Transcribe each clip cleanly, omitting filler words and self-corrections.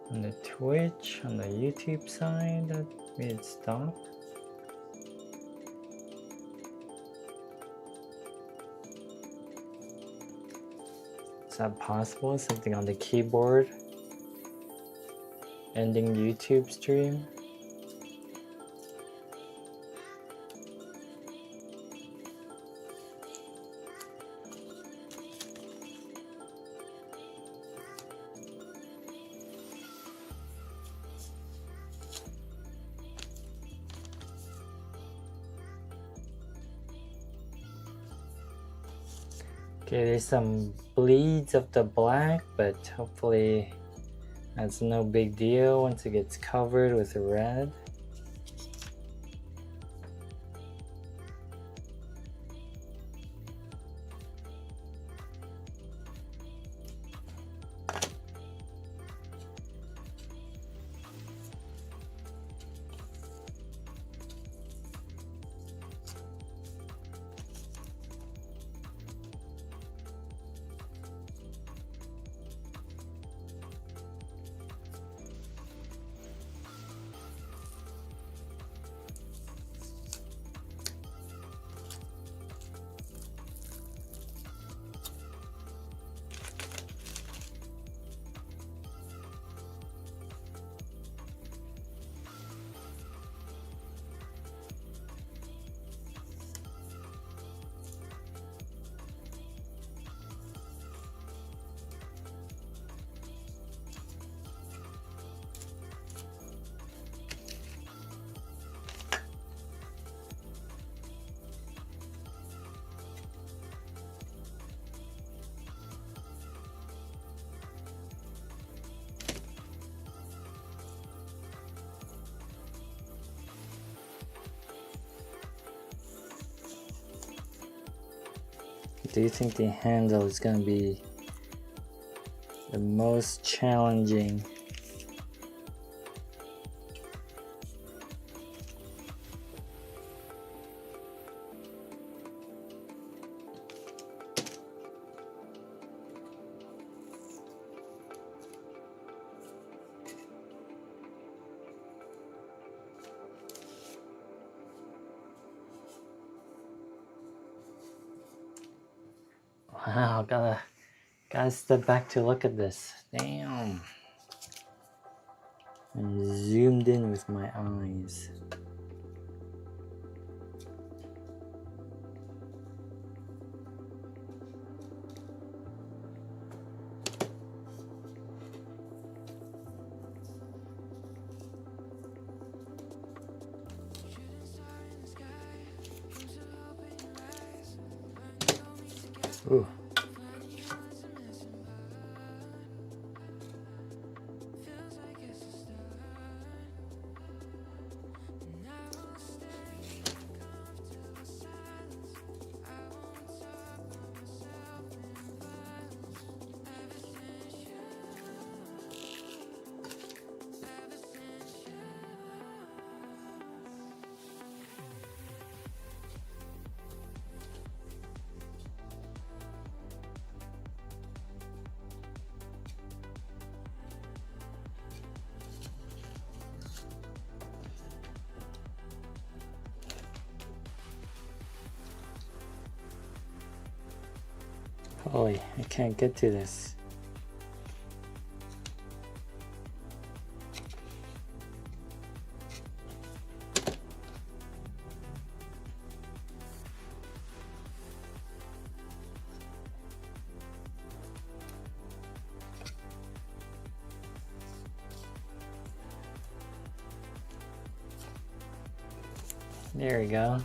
On the Twitch, on the YouTube side, it stopped. Is that possible? Something on the keyboard ending YouTube stream? Okay, there's some bleeds of the black, but hopefully that's no big deal once it gets covered with red. Do you think the handle is going to be the most challenging? Wow, gotta step back to look at this. Damn. I'm zoomed in with my eyes. Ooh. Holy, I can't get to this. There we go.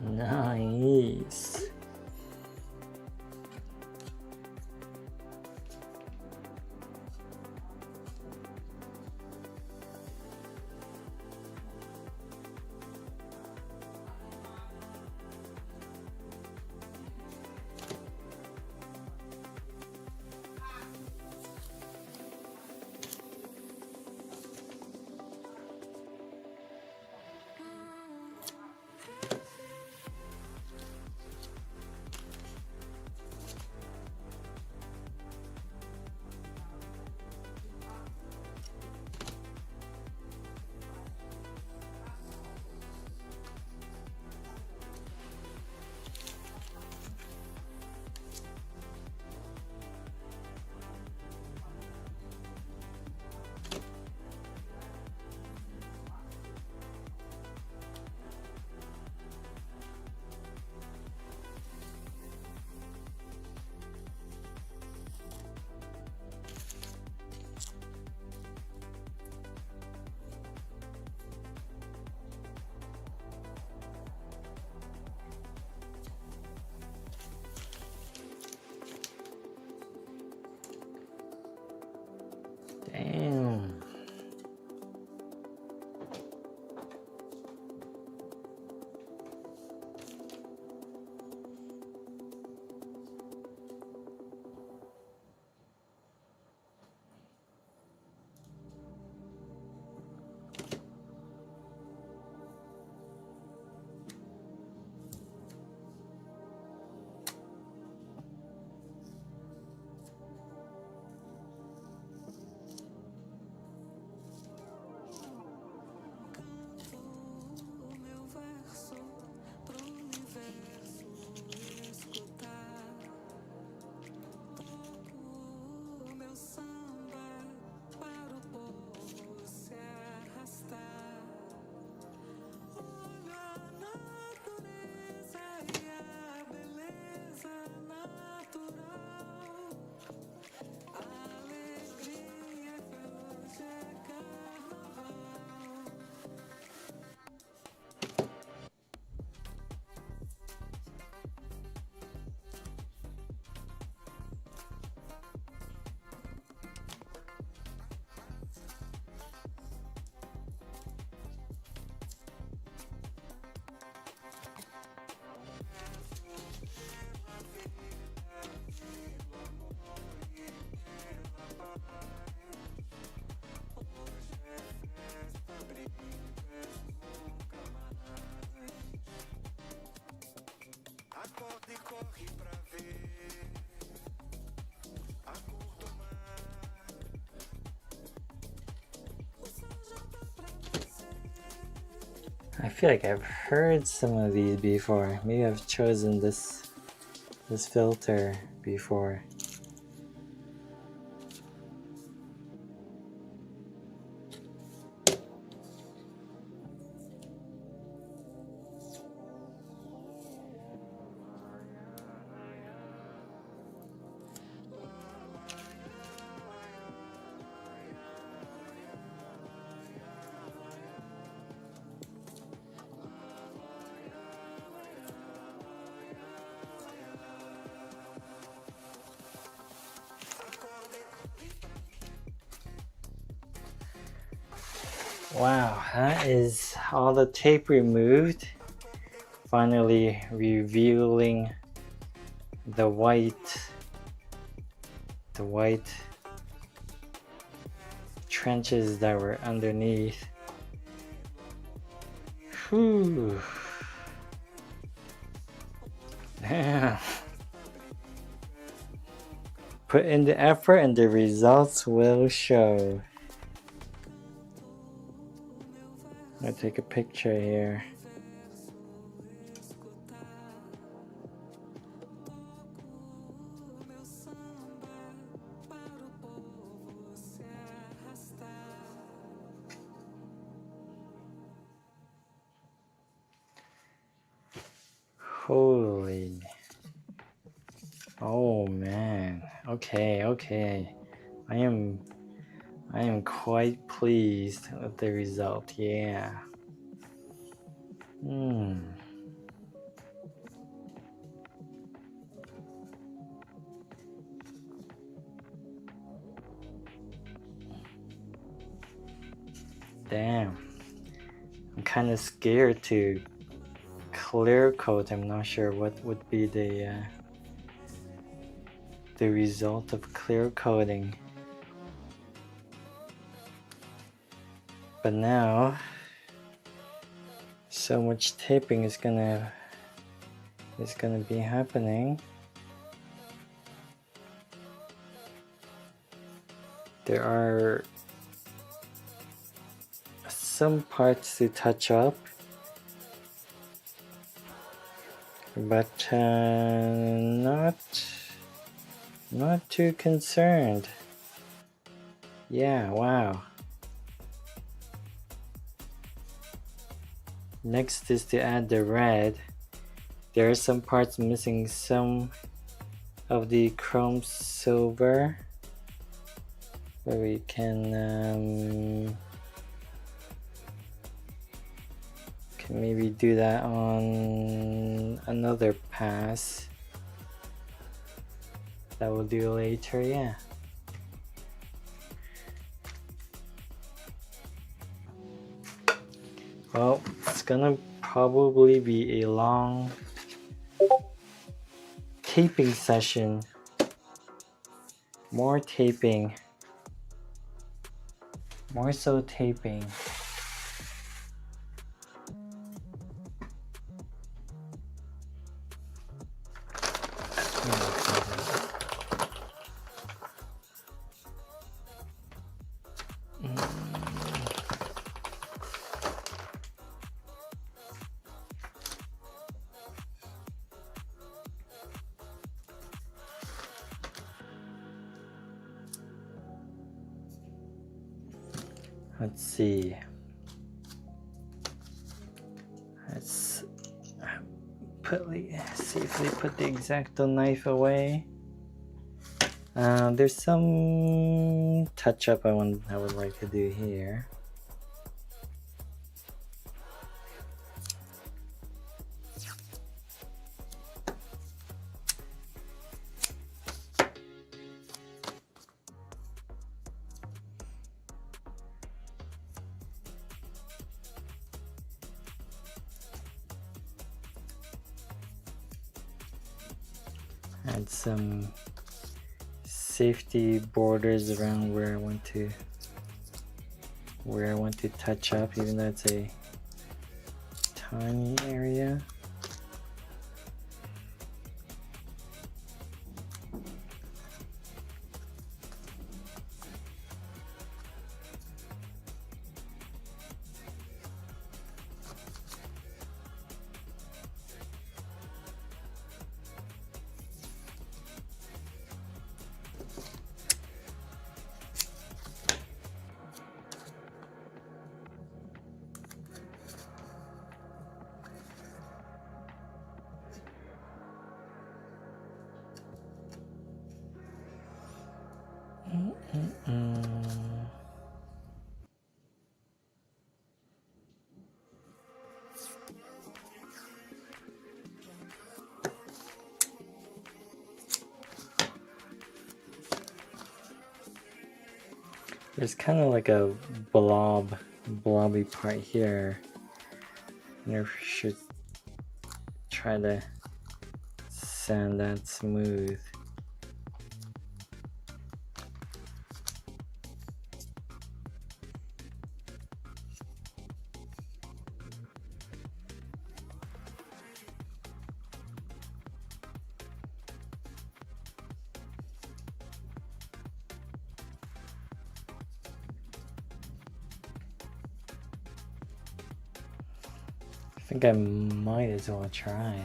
Nice. Damn. I feel like I've heard some of these before. Maybe I've chosen this filter before. Wow, that is all the tape removed. Finally revealing the white trenches that were underneath. Whew. Damn. Put in the effort and the results will show. I'll take a picture here. Holy. Oh man. Okay. I am quite pleased with the result. Yeah. Damn. I'm kind of scared to clear coat. I'm not sure what would be the result of clear coating. But now, so much taping is gonna be happening. There are some parts to touch up, but not too concerned. Yeah, wow. Next is to add the red. There are some parts missing some of the chrome silver, but we can maybe do that on another pass. That we'll do later, yeah. Well, it's gonna probably be a long taping session. More taping. More so taping. Let's see. Let's safely put the X-Acto knife away. There's some touch-up I would like to do here. Add some safety borders around where I want to touch up, even though it's a tiny area. There's kind of like a blobby part here. I should try to sand that smooth. I think I might as well try.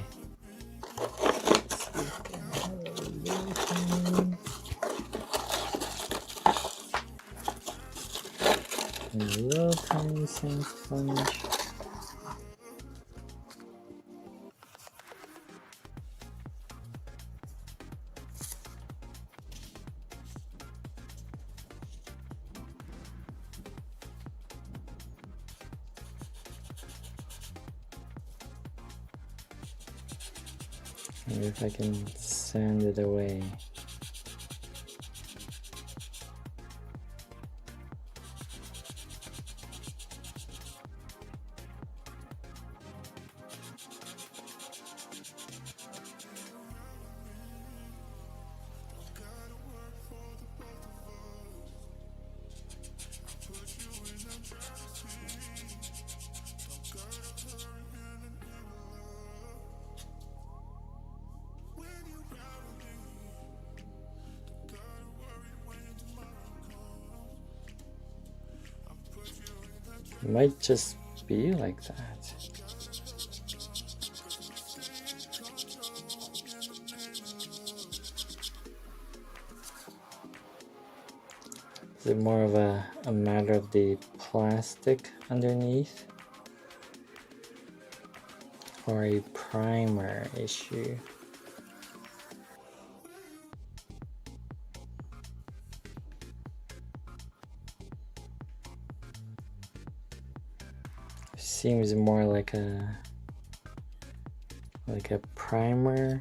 A little tiny sand sponge. Maybe if I can sand it away. It might just be like that. Is it more of a matter of the plastic underneath? Or a primer issue? Seems more like a primer,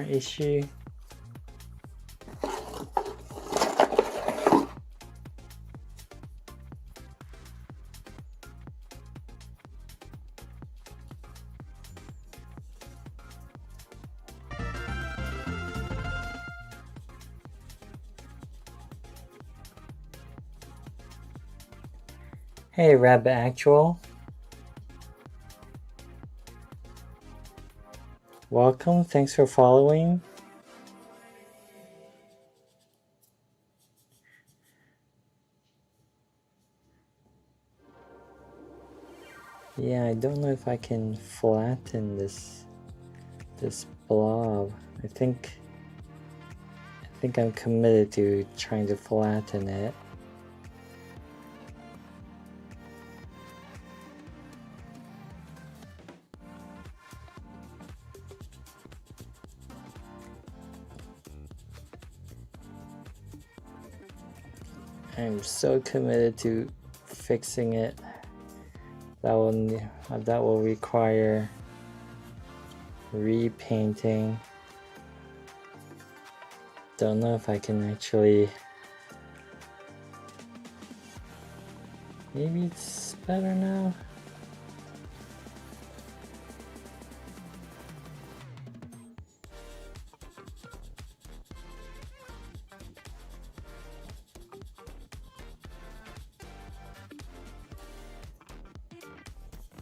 issue. Hey, Rabbit Actual. Welcome, thanks for following. Yeah, I don't know if I can flatten this blob. I think I'm committed to trying to flatten it. I'm so committed to fixing it. That will require repainting. Don't know if I can actually. Maybe it's better now.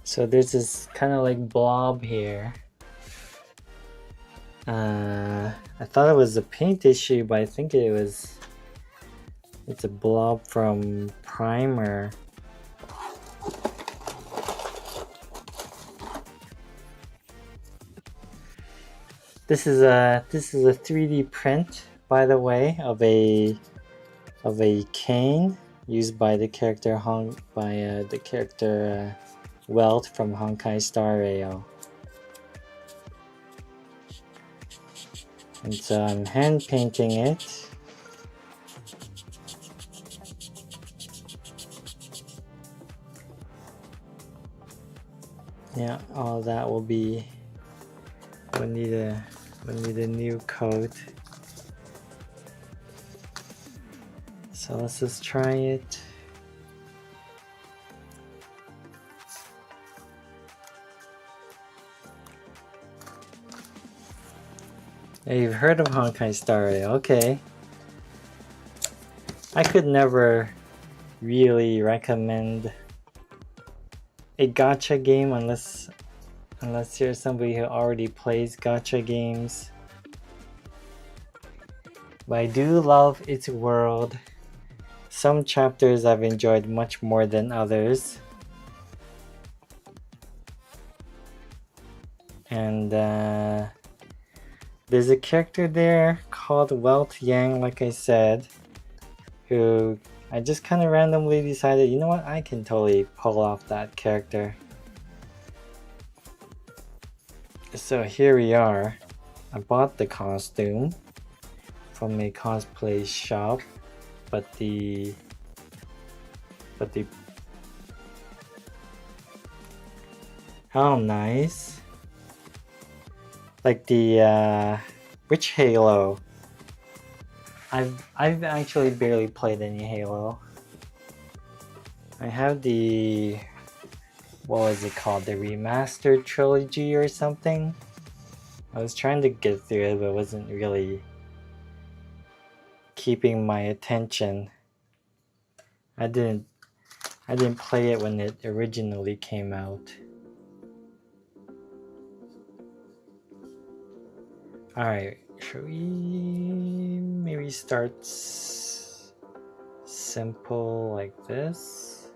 So there's this kind of like blob here. I thought it was a paint issue, but I think it's a blob from primer. This is a 3D print, by the way, of a cane used by the character Welt from Honkai Star Rail. And so I'm hand painting it. Yeah, all that will be. We'll need a new coat. So let's just try it. Yeah, you've heard of Honkai Star Rail, okay. I could never really recommend a gacha game unless you're somebody who already plays gacha games. But I do love its world. Some chapters I've enjoyed much more than others. And there's a character there called Welt Yang, like I said, who I just kind of randomly decided, you know what, I can totally pull off that character. So here we are. I bought the costume from a cosplay shop, but the how nice. Like the which Halo? I've actually barely played any Halo. I have the, what was it called, the remastered trilogy or something. I was trying to get through it, but it wasn't really keeping my attention. I didn't play it when it originally came out. Alright, should we maybe start simple like this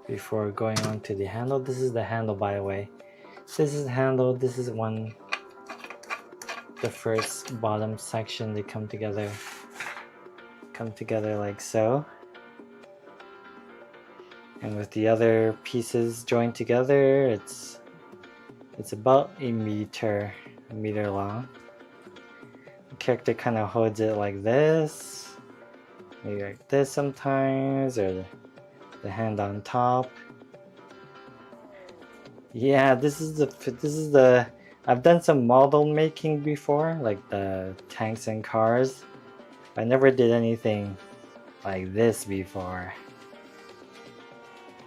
before going on to the handle. This is the handle, by the way. This is the handle. This is the first bottom section. They come together like so, and with the other pieces joined together, it's about a meter long. The character kind of holds it like this, maybe like this sometimes, or the hand on top. Yeah, this is the I've done some model making before, like the tanks and cars. I never did anything like this before,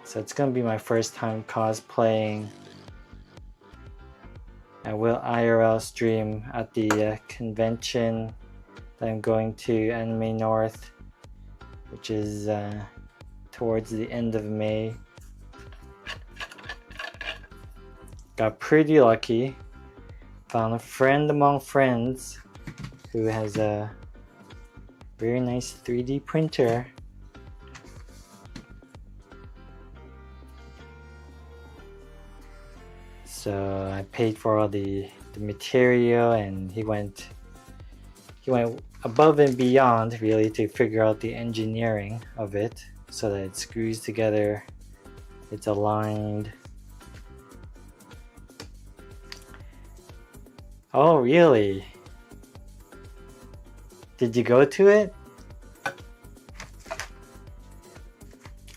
so it's gonna be my first time cosplaying. I will IRL stream at the convention that I'm going to, Anime North, which is towards the end of May. Got pretty lucky. Found a friend among friends who has a very nice 3D printer. So I paid for all the material, and he went above and beyond really to figure out the engineering of it so that it screws together, it's aligned. Oh, really? Did you go to it?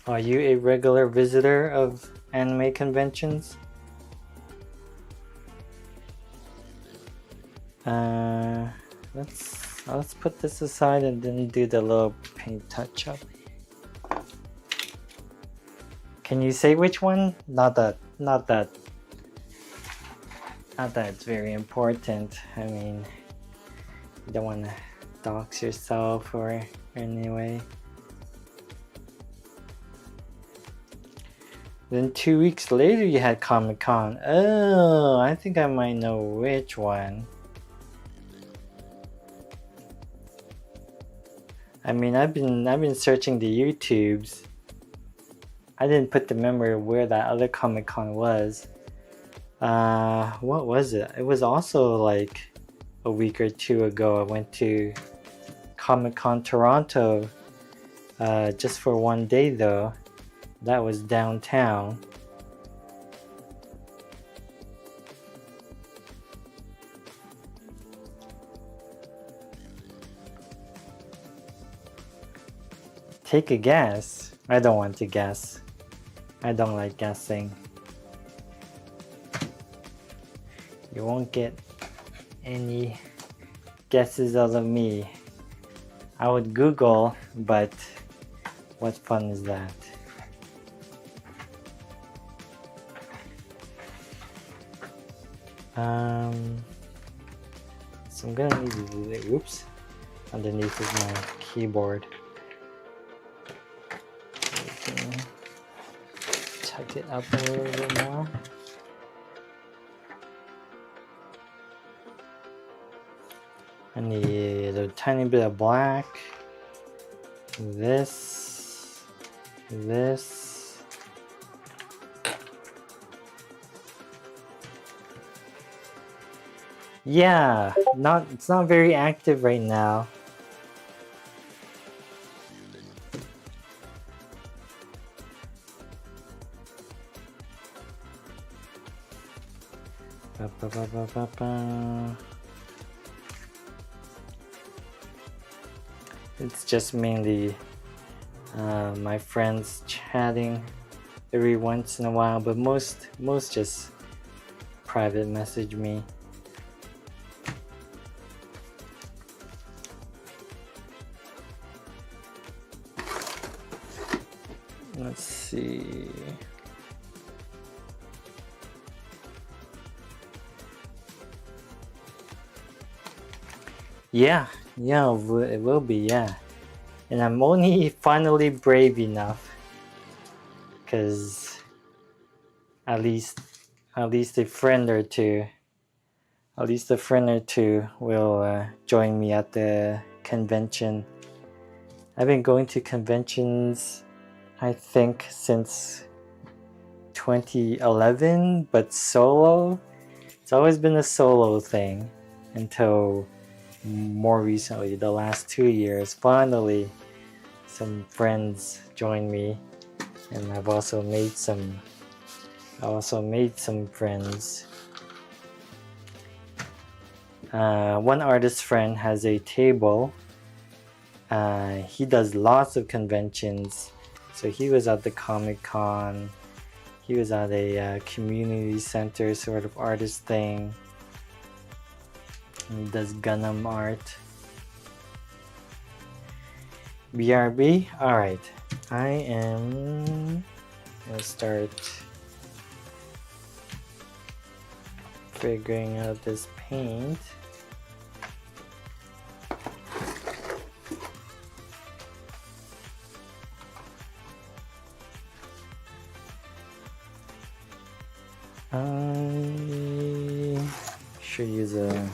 Are you a regular visitor of anime conventions? Let's put this aside and then do the little paint touch up. Can you say which one? Not that it's very important. I mean, you don't want to dox yourself or anyway. Then 2 weeks later you had Comic-Con. Oh, I think I might know which one. I mean, I've been searching the YouTubes. I didn't put the memory of where that other Comic-Con was. What was it? It was also like a week or two ago. I went to Comic-Con Toronto just for one day though. That was downtown. Take a guess. I don't want to guess. I don't like guessing. You won't get any guesses out of me. I would Google, but what fun is that? So I'm gonna need to do the oops underneath is my keyboard. Tuck it up a little bit more. I need a tiny bit of black. This. Yeah, it's not very active right now. It's just mainly my friends chatting every once in a while, but most just private message me. Let's see. Yeah, it will be, yeah. And I'm only finally brave enough, because at least a friend or two will join me at the convention I've been going to conventions, I think, since 2011, but solo. It's always been a solo thing until more recently, the last 2 years. Finally, some friends joined me, and I've also made some friends. One artist friend has a table. He does lots of conventions, so he was at the Comic-Con. He was at a community center sort of artist thing. He does Gundam art. BRB? Alright. I am gonna start figuring out this paint. I should use a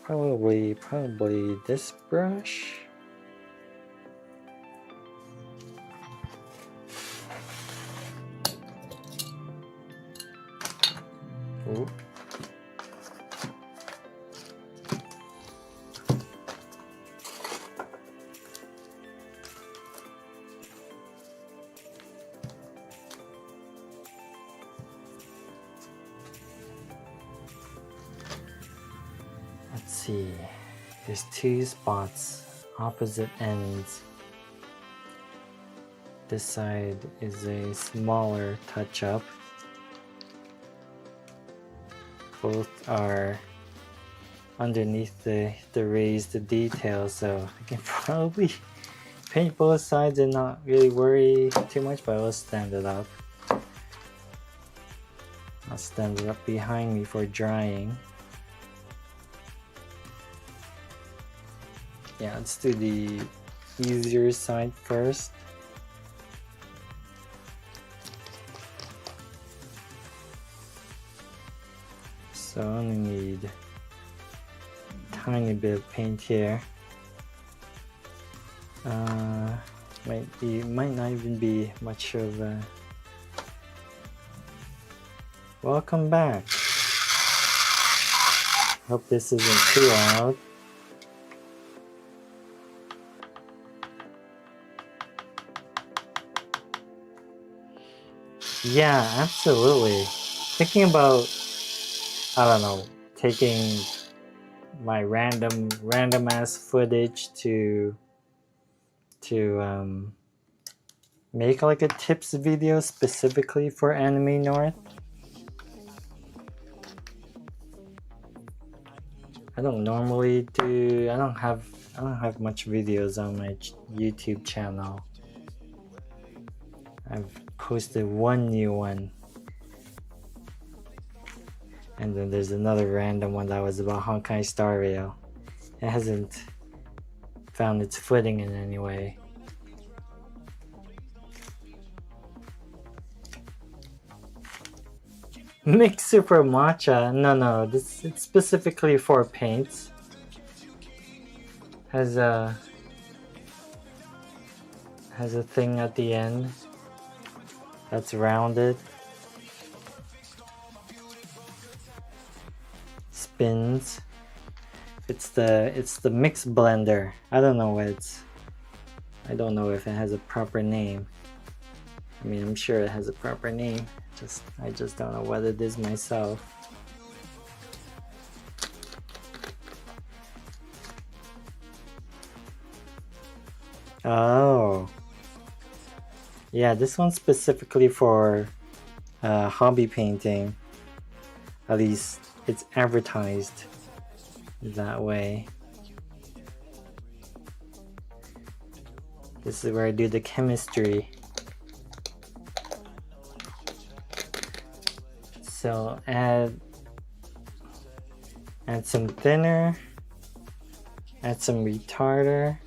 probably this brush. Ooh. Let's see, there's 2 spots, opposite ends. This side is a smaller touch-up. Both are underneath the raised detail, so I can probably paint both sides and not really worry too much, but I'll stand it up. I'll stand it up behind me for drying. Yeah, let's do the easier side first. So I only need a tiny bit of paint here. Might not even be much of a... Welcome back. Hope this isn't too loud. Yeah, absolutely. Thinking about, I don't know, taking my random ass footage to make like a tips video specifically for Anime North. I don't have much videos on my YouTube channel. I've posted one new one, and then there's another random one that was about Honkai Star Rail. It hasn't found its footing in any way. Mix Super Matcha? No, this it's specifically for paints. Has a thing at the end that's rounded. Spins. It's the mix blender. I don't know if it has a proper name. I mean, I'm sure it has a proper name. I just don't know what it is myself. Oh. Yeah, this one's specifically for hobby painting. At least it's advertised that way. This is where I do the chemistry. So add some thinner, add some retarder.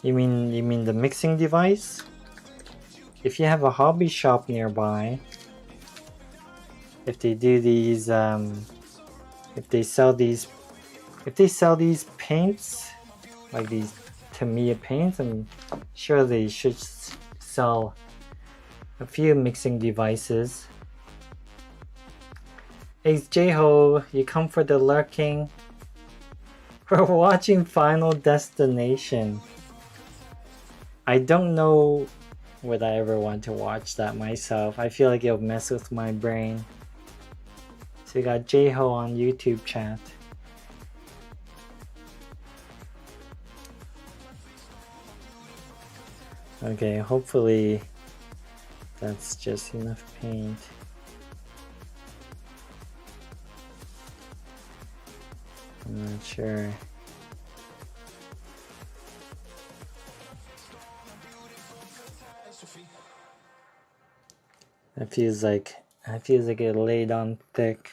You mean the mixing device? If you have a hobby shop nearby, if they do these, if they sell these paints, like these Tamiya paints, I'm sure they should sell a few mixing devices. Hey J-Ho, you come for the lurking? We're watching Final Destination. I don't know would I ever want to watch that myself. I feel like it'll mess with my brain. So you got J-Ho on YouTube chat. Okay, hopefully that's just enough paint. I'm not sure. That feels like it laid on thick.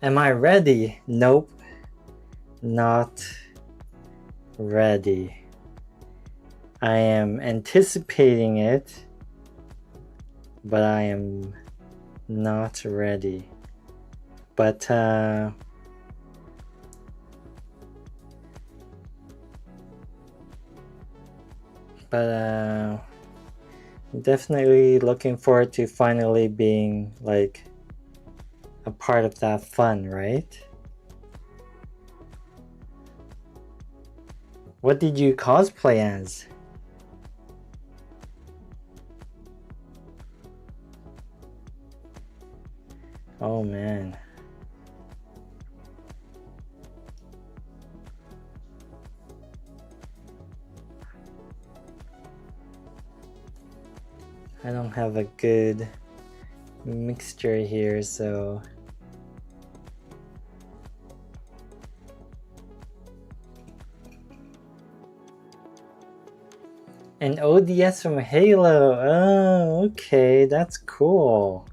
Am I ready? Nope. Not ready. I am anticipating it, but I am not ready. But definitely looking forward to finally being like a part of that fun, right? What did you cosplay as? Oh man. I don't have a good mixture here, so an ODS from Halo. Oh, okay, that's cool.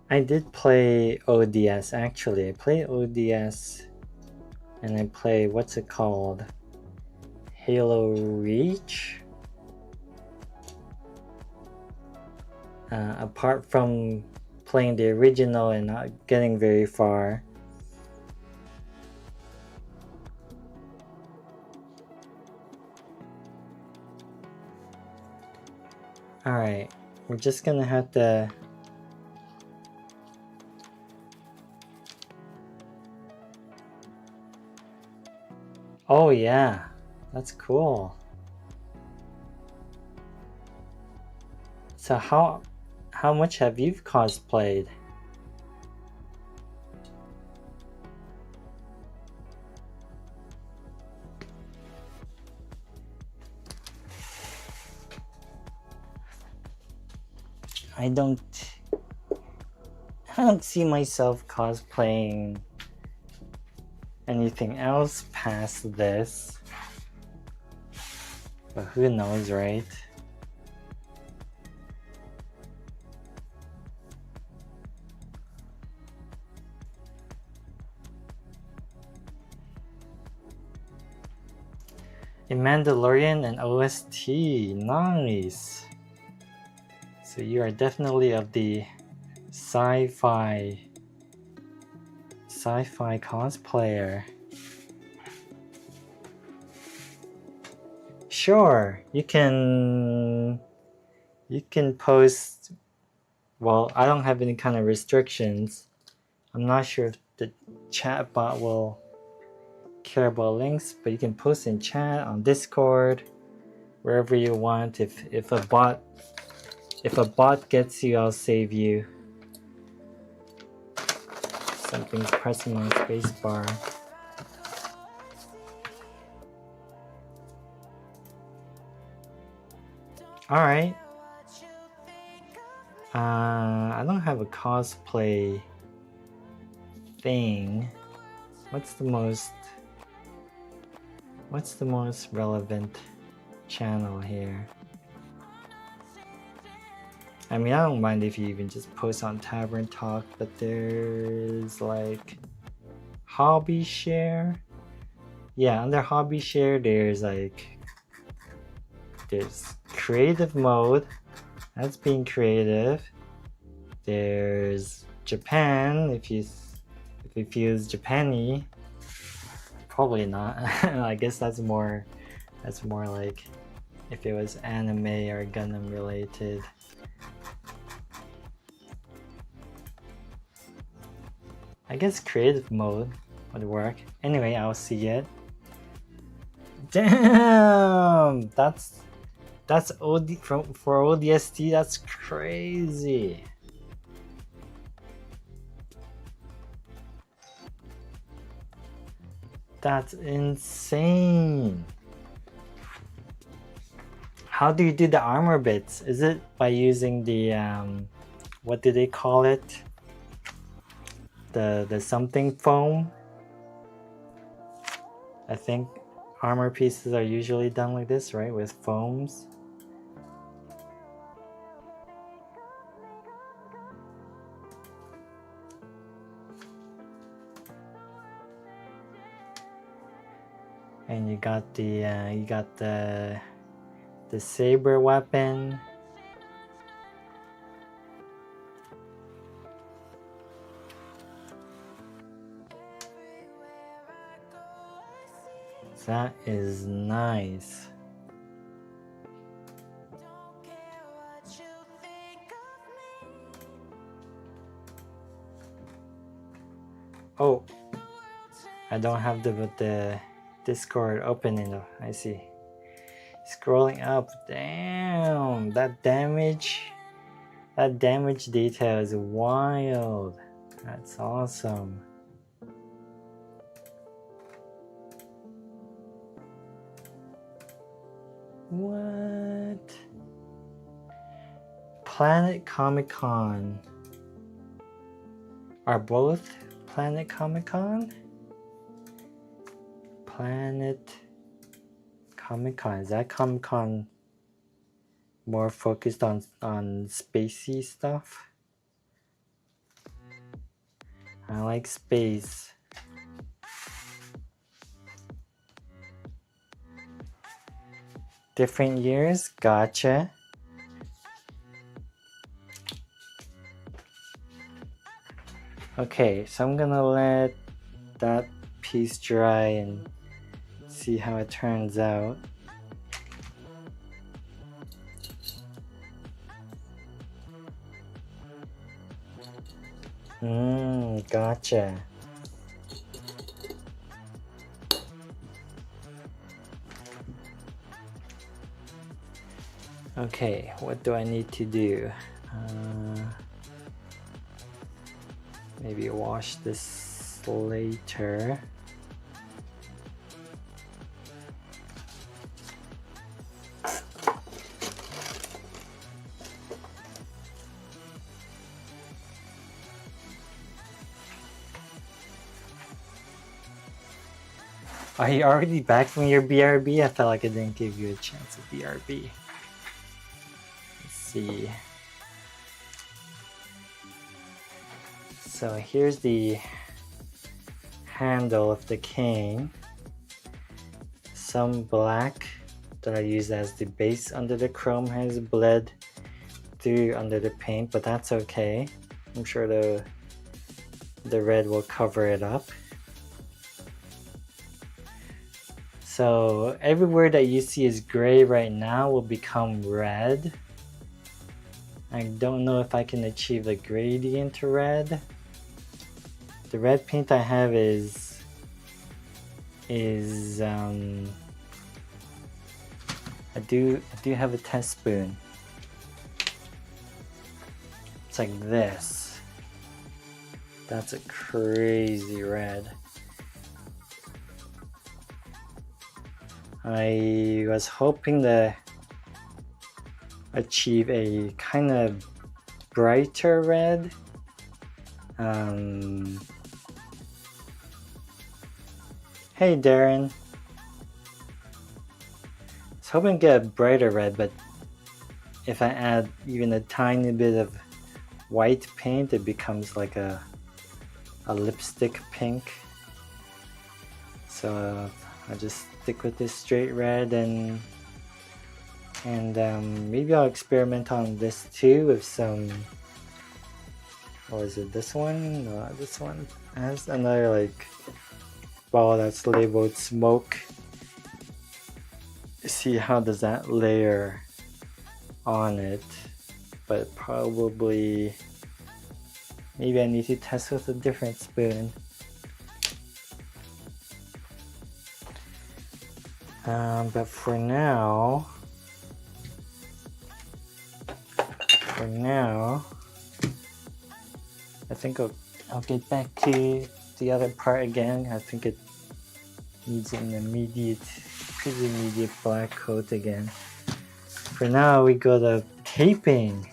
I did play ODS actually. I played ODS and I play, what's it called? Halo Reach? Apart from playing the original and not getting very far. Alright, we're just gonna have to... Oh yeah, that's cool. So how much have you cosplayed? I don't see myself cosplaying anything else past this. But who knows, right? A Mandalorian and OST, nice. So you are definitely of the sci-fi sci-fi cosplayer. Sure, you can post. Well, I don't have any kind of restrictions. I'm not sure if the chat bot will care about links, but you can post in chat, on Discord, wherever you want. If a bot gets you, I'll save you. Something's pressing my spacebar. Alright. I don't have a cosplay thing. What's the most relevant channel here? I mean, I don't mind if you even just post on Tavern Talk, but there's like Hobby Share. Yeah, under Hobby Share, there's creative mode. That's being creative. There's Japan, if it feels Japany. Probably not. I guess that's more like if it was anime or Gundam related. I guess creative mode would work. Anyway, I'll see it. Damn! That's OD for ODST, that's crazy. That's insane. How do you do the armor bits? Is it by using the what do they call it? The something foam? I think armor pieces are usually done like this, right? With foams. And you got the saber weapon. That is nice. Oh, I don't have the Discord open enough. I see. Scrolling up, damn, that damage detail is wild. That's awesome. What? Planet Comic Con. Are both Planet Comic Con? Planet Comic Con. Is that Comic Con more focused on spacey stuff? I like space. Different years? Gotcha. Okay, so I'm gonna let that piece dry and see how it turns out. Gotcha. Okay, what do I need to do? Maybe wash this later. Are you already back from your BRB? I felt like I didn't give you a chance at BRB. Let's see. So here's the handle of the cane. Some black that I use as the base under the chrome has bled through under the paint, but that's okay. I'm sure the the red will cover it up. So everywhere that you see is gray right now will become red. I don't know if I can achieve the gradient to red. The red paint I have is I do have a test spoon. It's like this. That's a crazy red. I was hoping to achieve a kind of brighter red. Hey Darren. I was hoping to get a brighter red, but if I add even a tiny bit of white paint, it becomes like a lipstick pink. So I'll just stick with this straight red, and maybe I'll experiment on this too with some. Or is it this one? No, this one has another like ball that's labeled smoke. See how does that layer on it, but probably maybe I need to test with a different spoon. But for now, I think I'll get back to the other part again. I think it needs an pretty immediate black coat again. For now, we go to taping.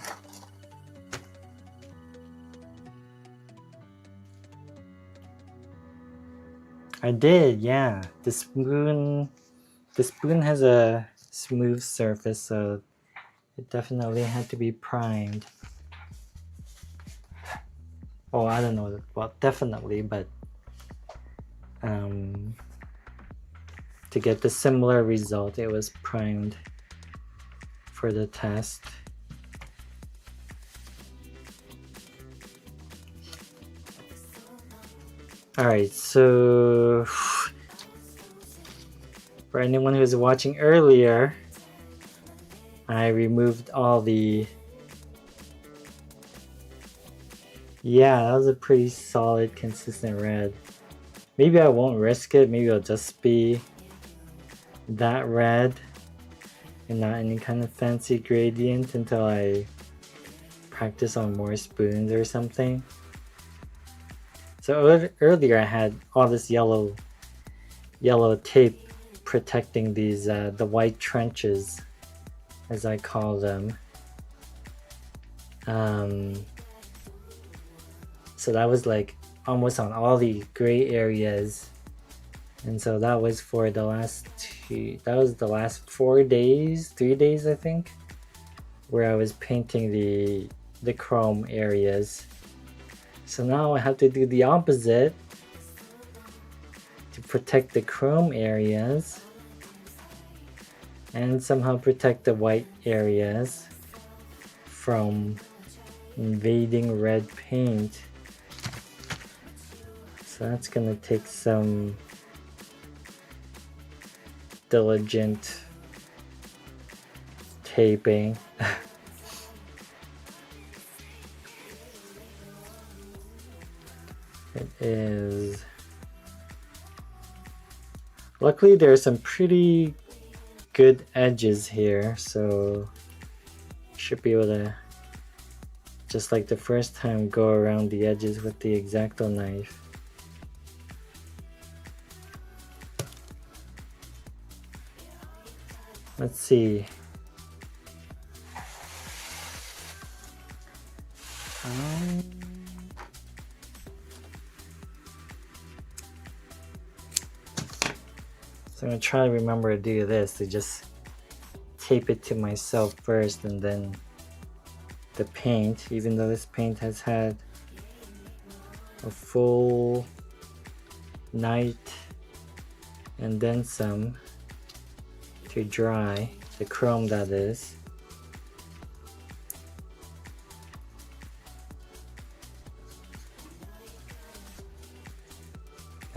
I did, yeah. The spoon has a smooth surface, so it definitely had to be primed. Oh, I don't know, well, definitely, but to get the similar result, it was primed for the test. Alright, so for anyone who was watching earlier, I removed all the... Yeah, that was a pretty solid, consistent red. Maybe I won't risk it, maybe it'll just be that red and not any kind of fancy gradient until I practice on more spoons or something. So earlier I had all this yellow tape protecting these the white trenches, as I call them. So that was like almost on all the gray areas, and so that was for the last 3 days I think, where I was painting the chrome areas. So now I have to do the opposite to protect the chrome areas and somehow protect the white areas from invading red paint. So that's gonna take some diligent taping. It is. Luckily, there are some pretty good edges here, so should be able to, just like the first time, go around the edges with the X-Acto knife. Let's see. So I'm gonna try to remember to do this, to just tape it to myself first and then the paint, even though this paint has had a full night and then some to dry, the chrome that is.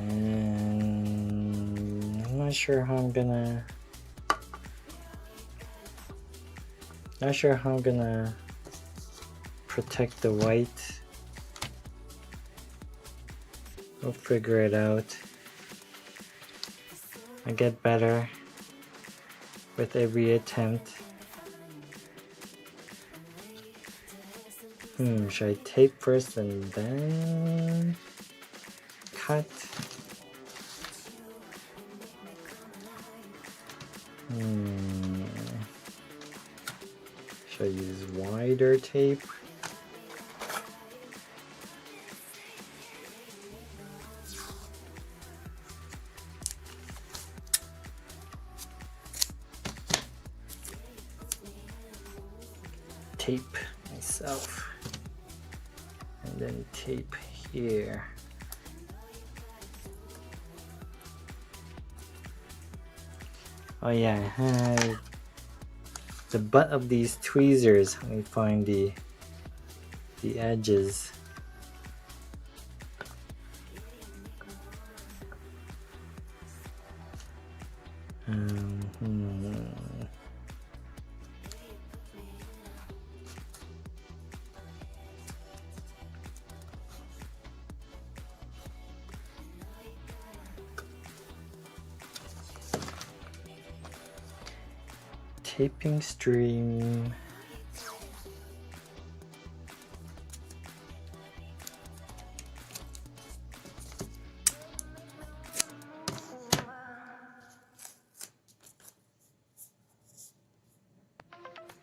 And I'm not sure how I'm gonna protect the white. We'll figure it out. I get better with every attempt. Should I tape first and then cut? Should I use wider tape? Tape myself and then tape here. Oh yeah, I had the butt of these tweezers. Let me find the edges. Taping stream.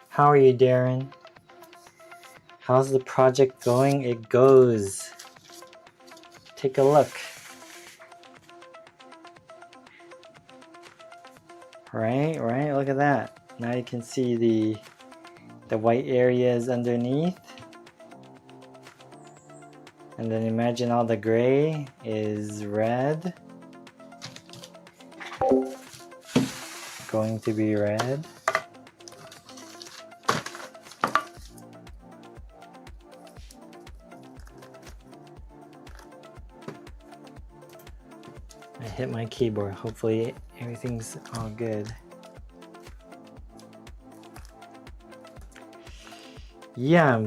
How are you, Darren? How's the project going? It goes. Take a look. Right, look at that. Now you can see the white areas underneath. And then imagine all the gray is red. Going to be red. I hit my keyboard. Hopefully everything's all good. Yeah,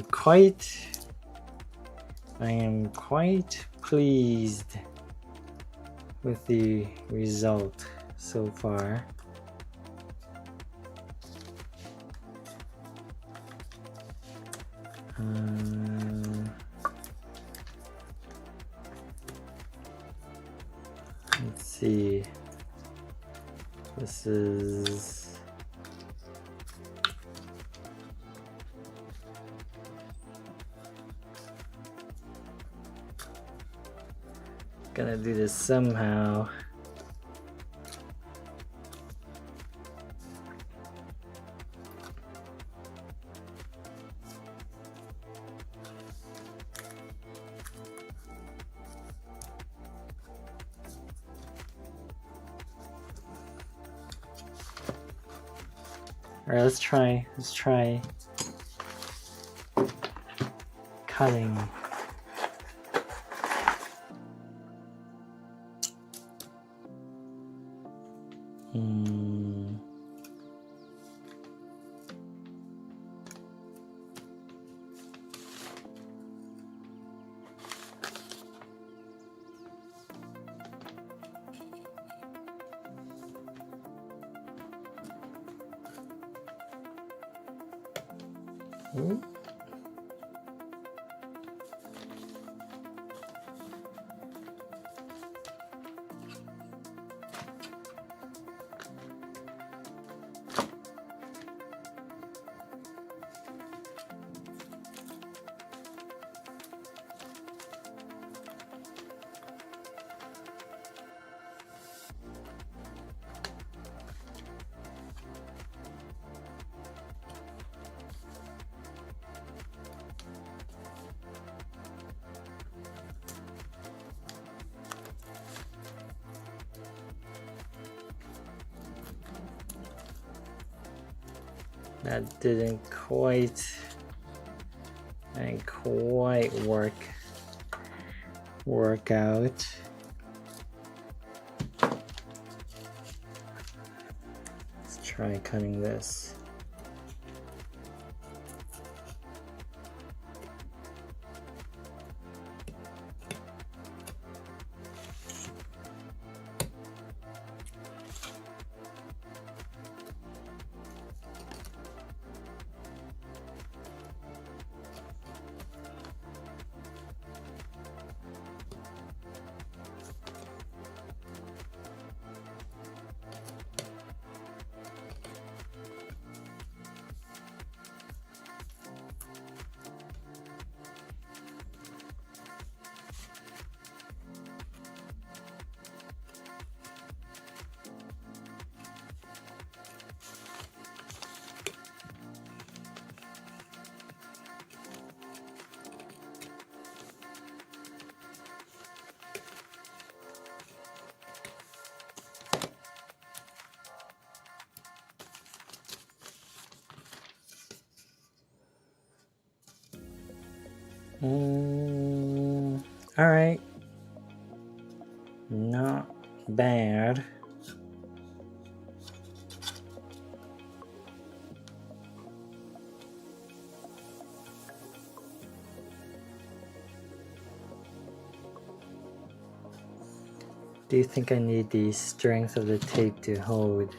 I am quite pleased with the result so far. Let's see. This is gonna do this somehow. All right, let's try cutting. That didn't quite work out. try cutting this. All right, not bad. Do you think I need the strength of the tape to hold?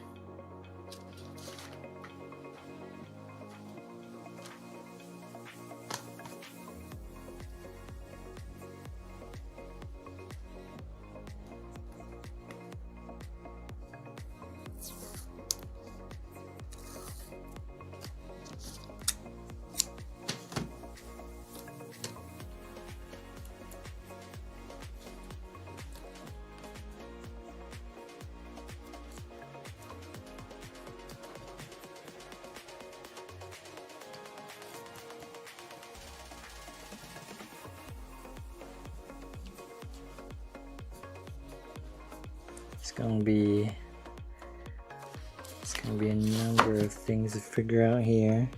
It's gonna be a number of things to figure out here.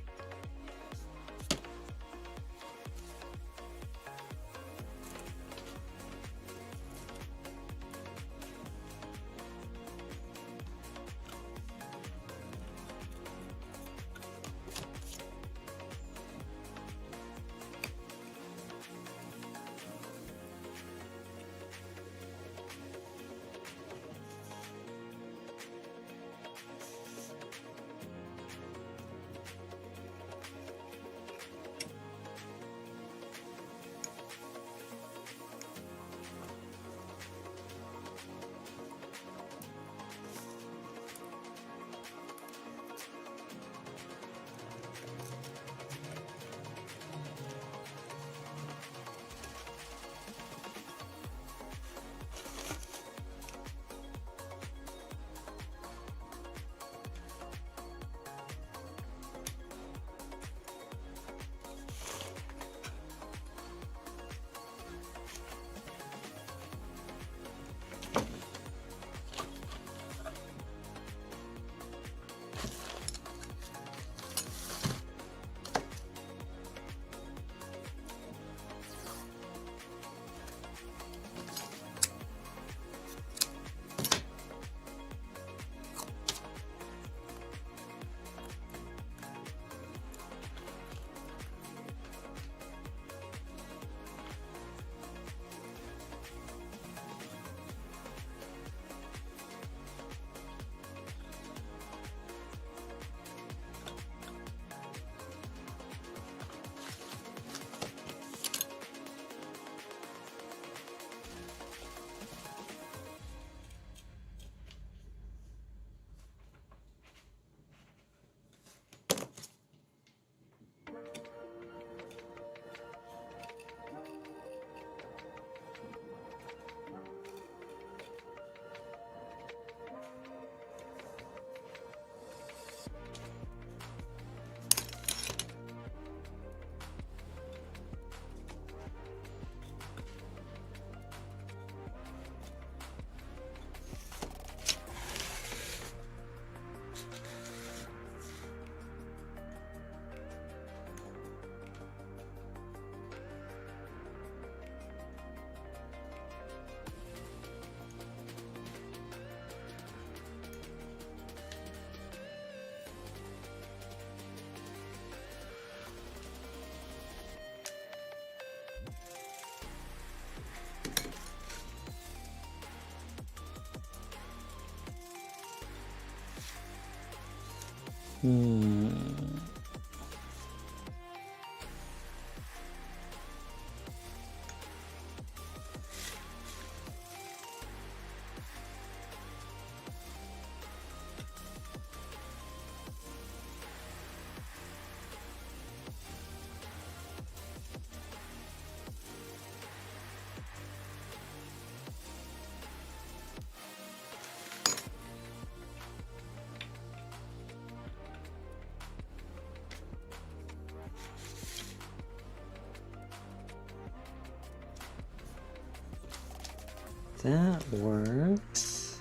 That works.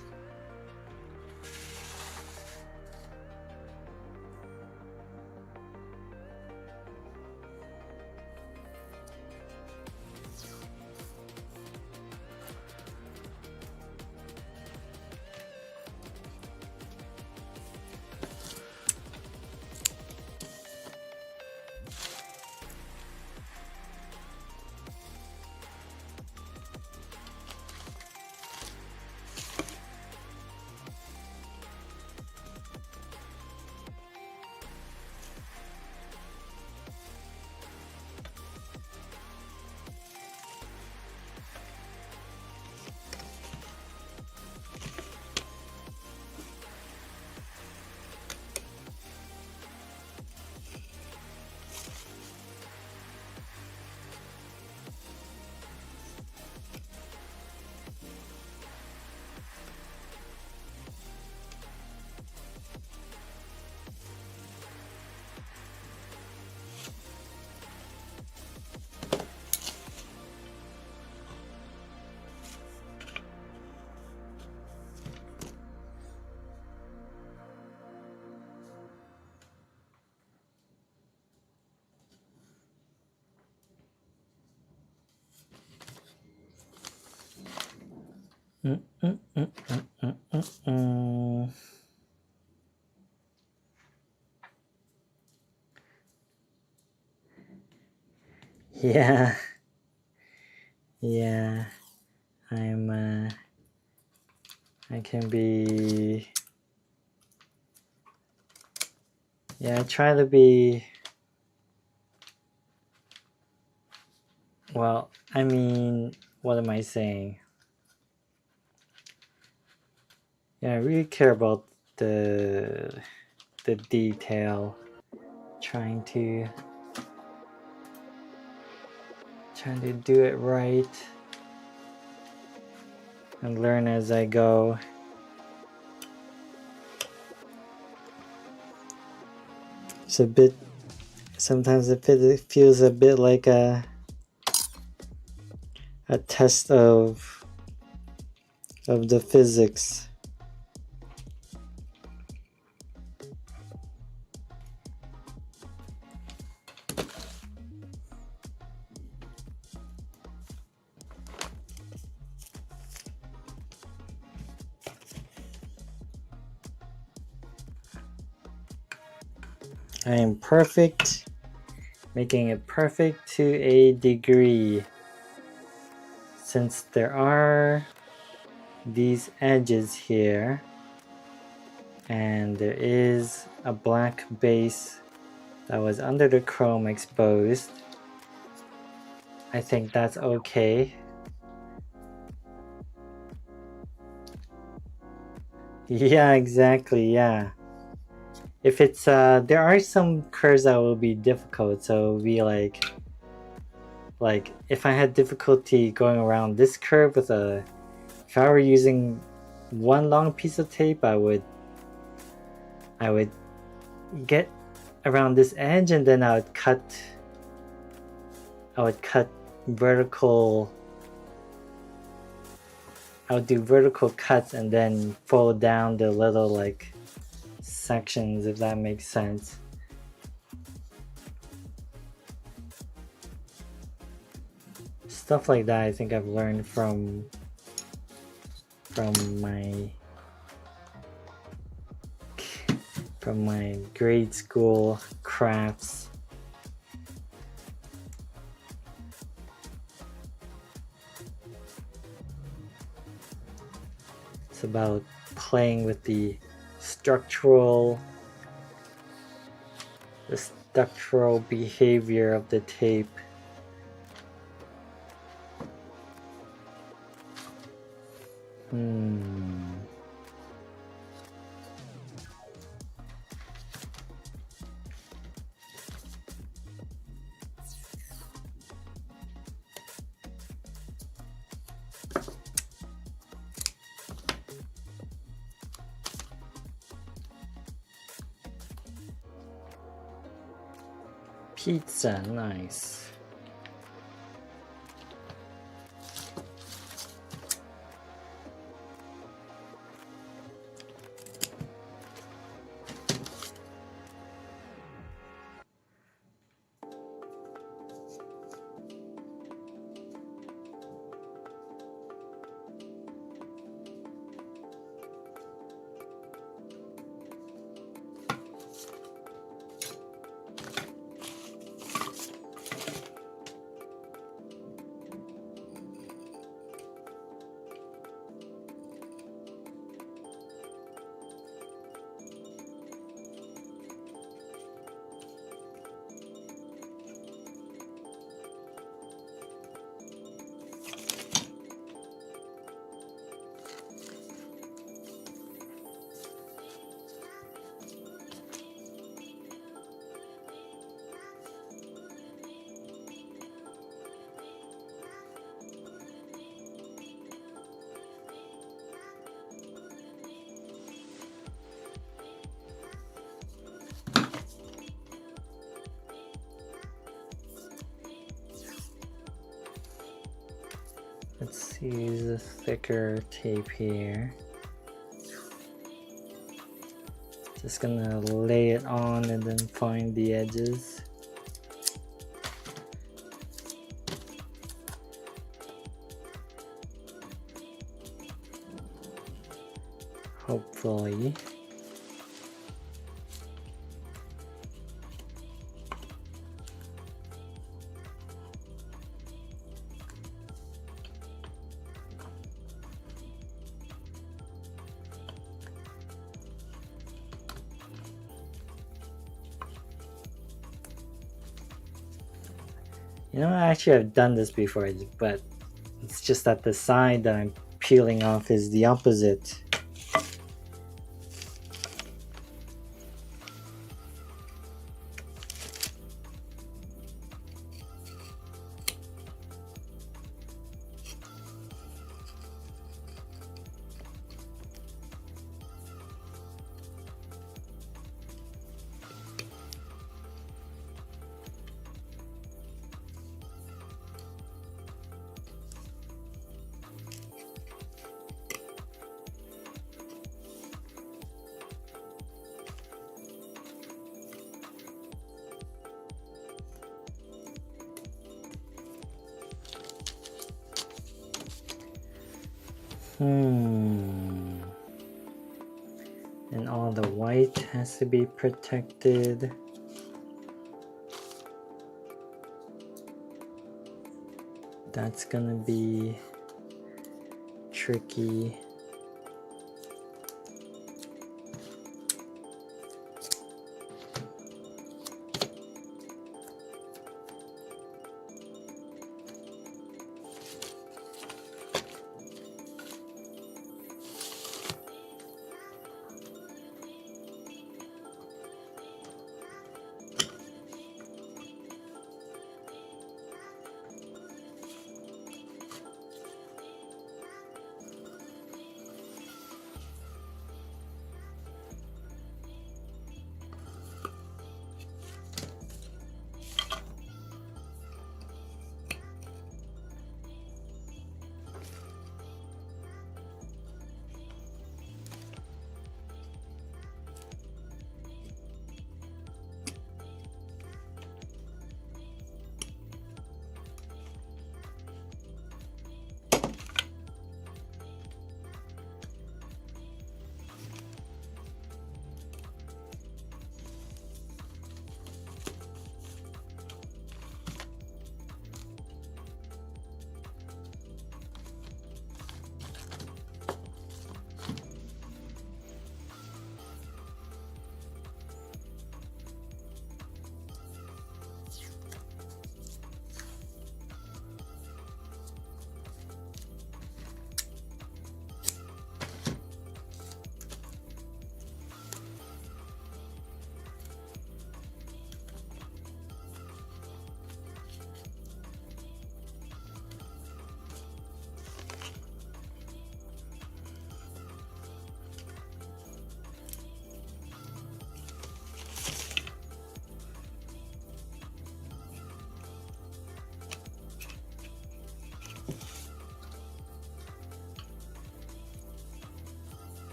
Yeah, yeah, I can be, yeah, I try to be, well, I mean, what am I saying? Yeah, I really care about the detail, trying to do it right and learn as I go. It's a bit, sometimes it feels a bit like a test of the physics. I am perfect, making it perfect to a degree. Since there are these edges here, and there is a black base that was under the chrome exposed, I think that's okay. Yeah, exactly, yeah. If it's, there are some curves that will be difficult, so it'll be like if I had difficulty going around this curve with if I were using one long piece of tape, I would get around this edge and then I would cut vertical, I would do vertical cuts and then fold down the little like sections, if that makes sense. Stuff like that I think I've learned from my grade school crafts. It's about playing with the structural the structural behavior of the tape. Pizza, nice. Let's use a thicker tape here. Just gonna lay it on and then find the edges. Hopefully. You know, actually I've done this before, but it's just that the side that I'm peeling off is the opposite. And all the white has to be protected. That's gonna be tricky.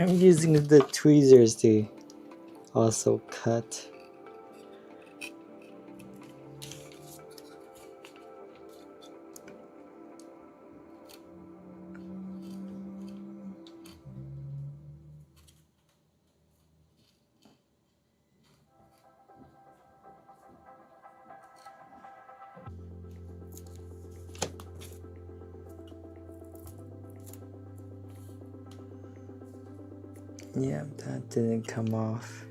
I'm using the tweezers to also cut. Yeah, that didn't come off.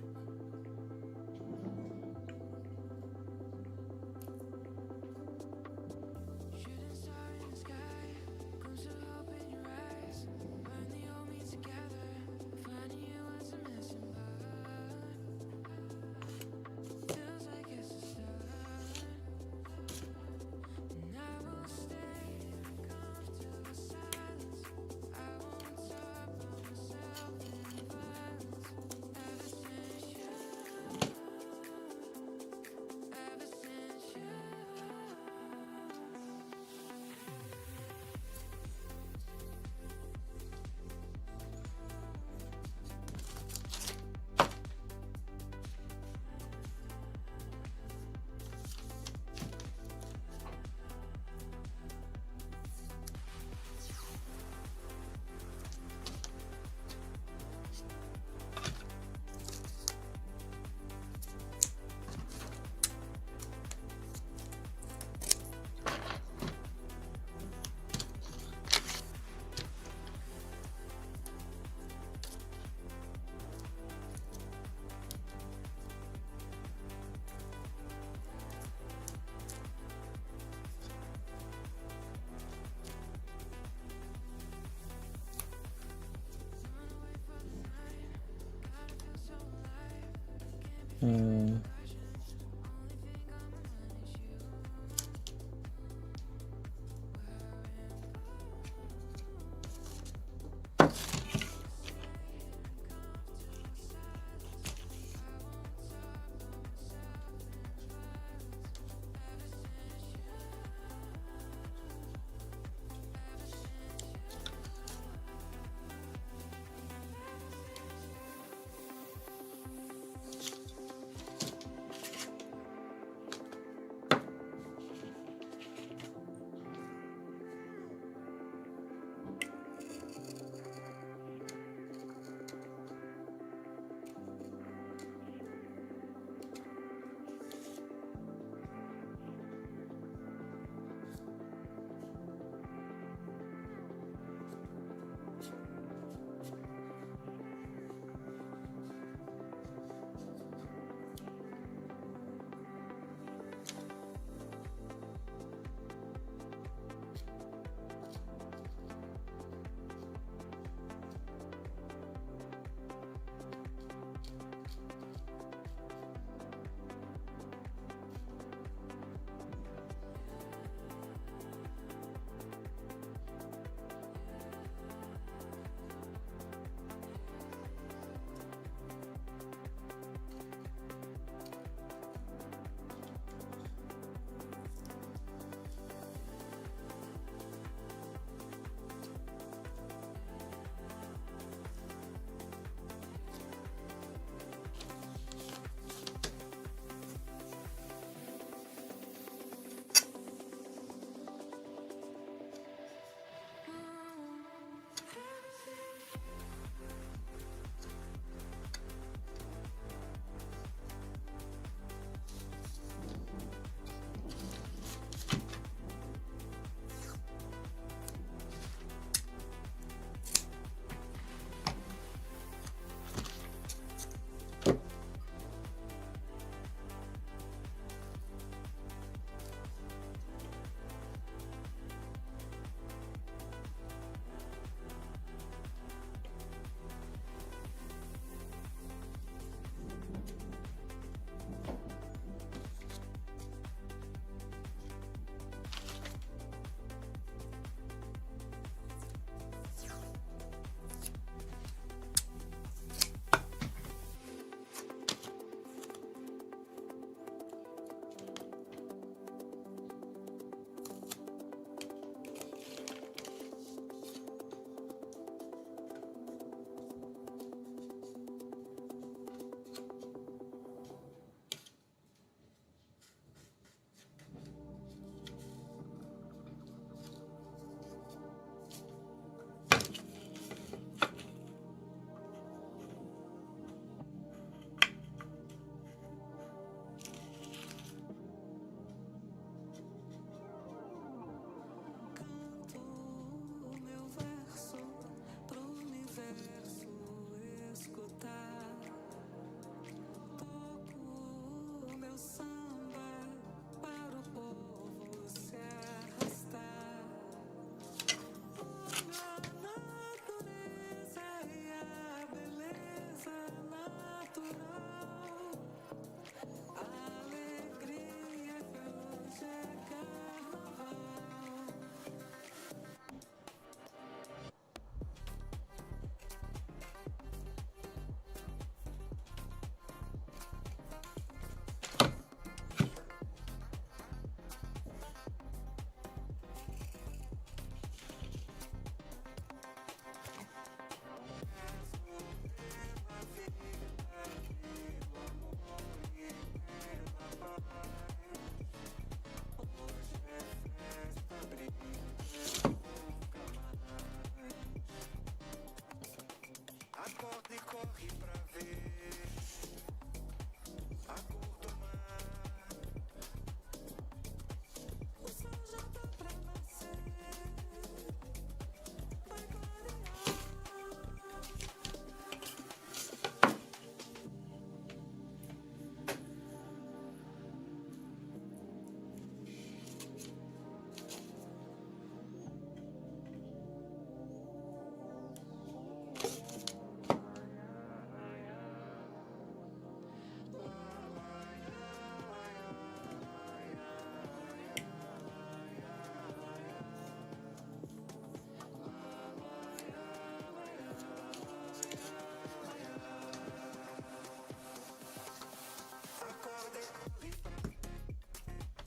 Hmm.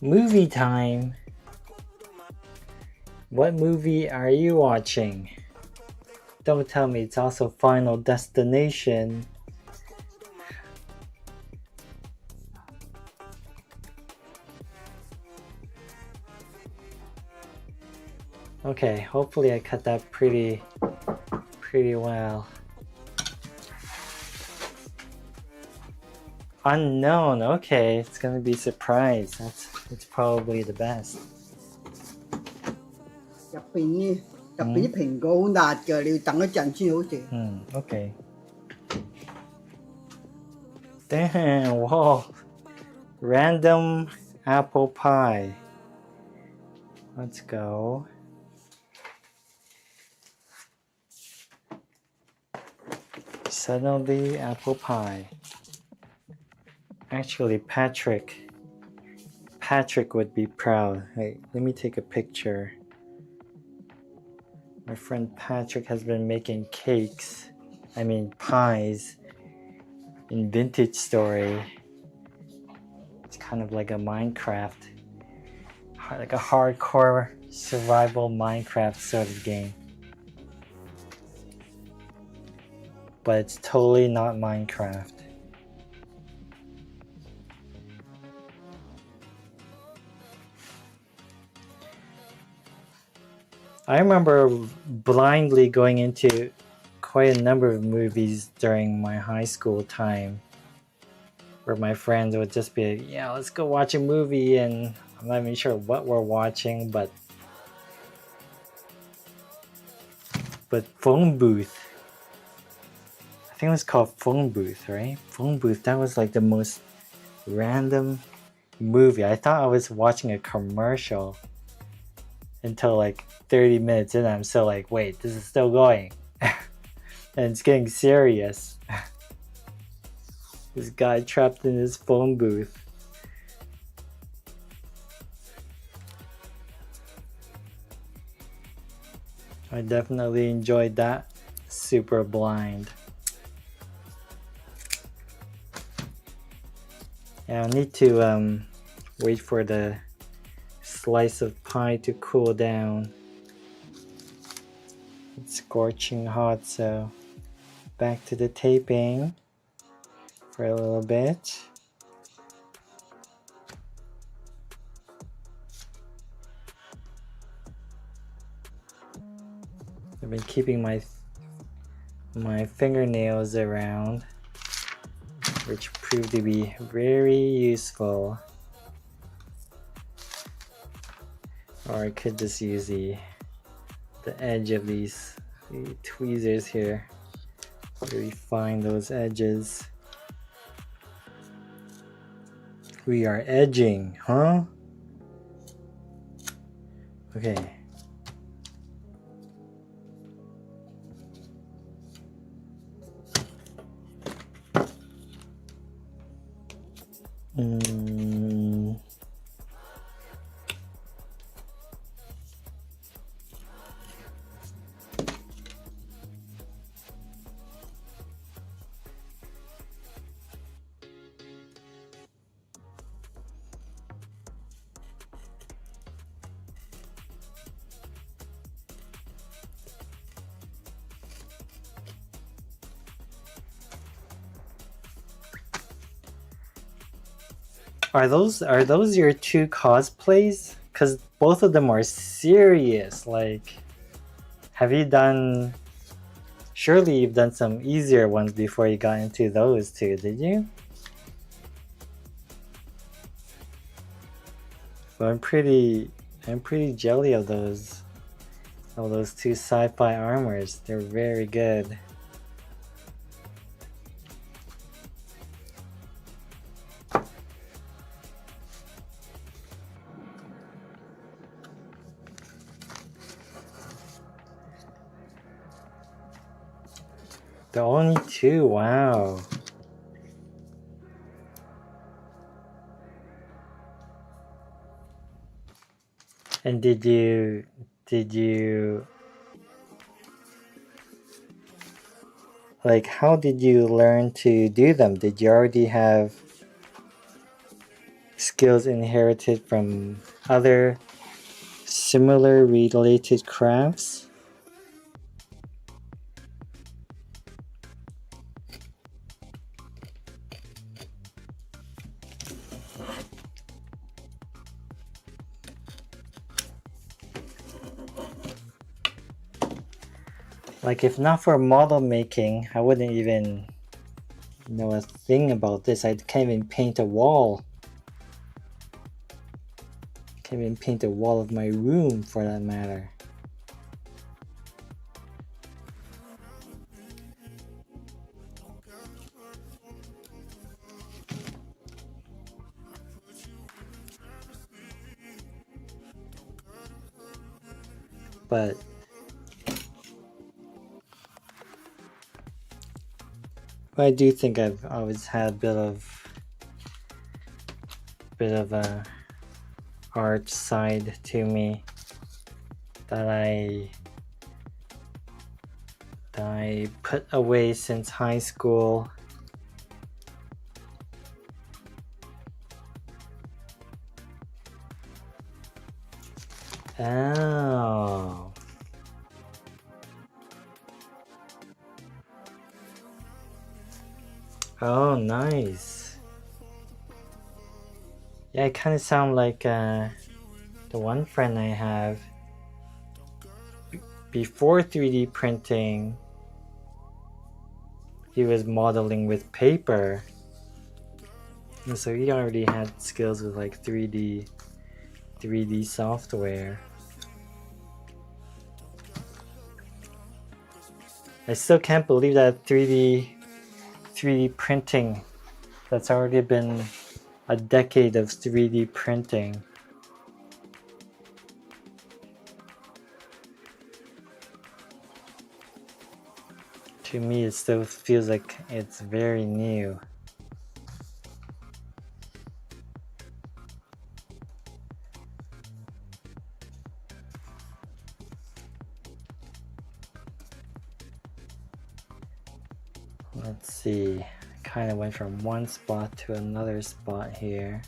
Movie time. What movie are you watching? Don't tell me it's also Final Destination. Okay, hopefully I cut that pretty well. Unknown, okay, it's gonna be surprise. It's probably the best. 入邊啲蘋果好辣㗎，你要等一陣先好食。Okay. Damn, whoa. Random apple pie. Let's go. Suddenly apple pie. Actually, Patrick would be proud. Hey, let me take a picture. My friend Patrick has been making cakes, I mean pies, in Vintage Story. It's kind of like a Minecraft, like a hardcore survival Minecraft sort of game. But it's totally not Minecraft. I remember blindly going into quite a number of movies during my high school time, where my friends would just be like, yeah, let's go watch a movie, and I'm not even sure what we're watching, but Phone Booth. I think it was called Phone Booth, right? Phone Booth, that was like the most random movie. I thought I was watching a commercial until like 30 minutes in. I'm still like, wait, this is still going. And it's getting serious. This guy trapped in his phone booth. I definitely enjoyed that. Super blind. Yeah, I need to wait for the slice of pie to cool down. It's scorching hot, so back to the taping for a little bit. I've been keeping my fingernails around, which proved to be very useful. Or I could just use the edge of the tweezers here to refine those edges. We are edging, huh? Okay. Are those your two cosplays? Because both of them are serious. Like, have you done? Surely you've done some easier ones before you got into those two, did you? So I'm pretty jelly of those two sci-fi armors. They're very good. The only two, wow. And did you like, how did you learn to do them? Did you already have skills inherited from other similar related crafts. Like, if not for model making, I wouldn't even know a thing about this. I can't even paint a wall. Can't even paint a wall of my room, for that matter. But I do think I've always had a bit of a art side to me that I put away since high school. Oh. Oh, nice. Yeah, it kind of sounds like the one friend I have. Before 3D printing, he was modeling with paper. And so he already had skills with like 3D software. I still can't believe that 3D printing, that's already been a decade of 3D printing. To me, it still feels like it's very new. Let's see, kind of went from one spot to another spot here.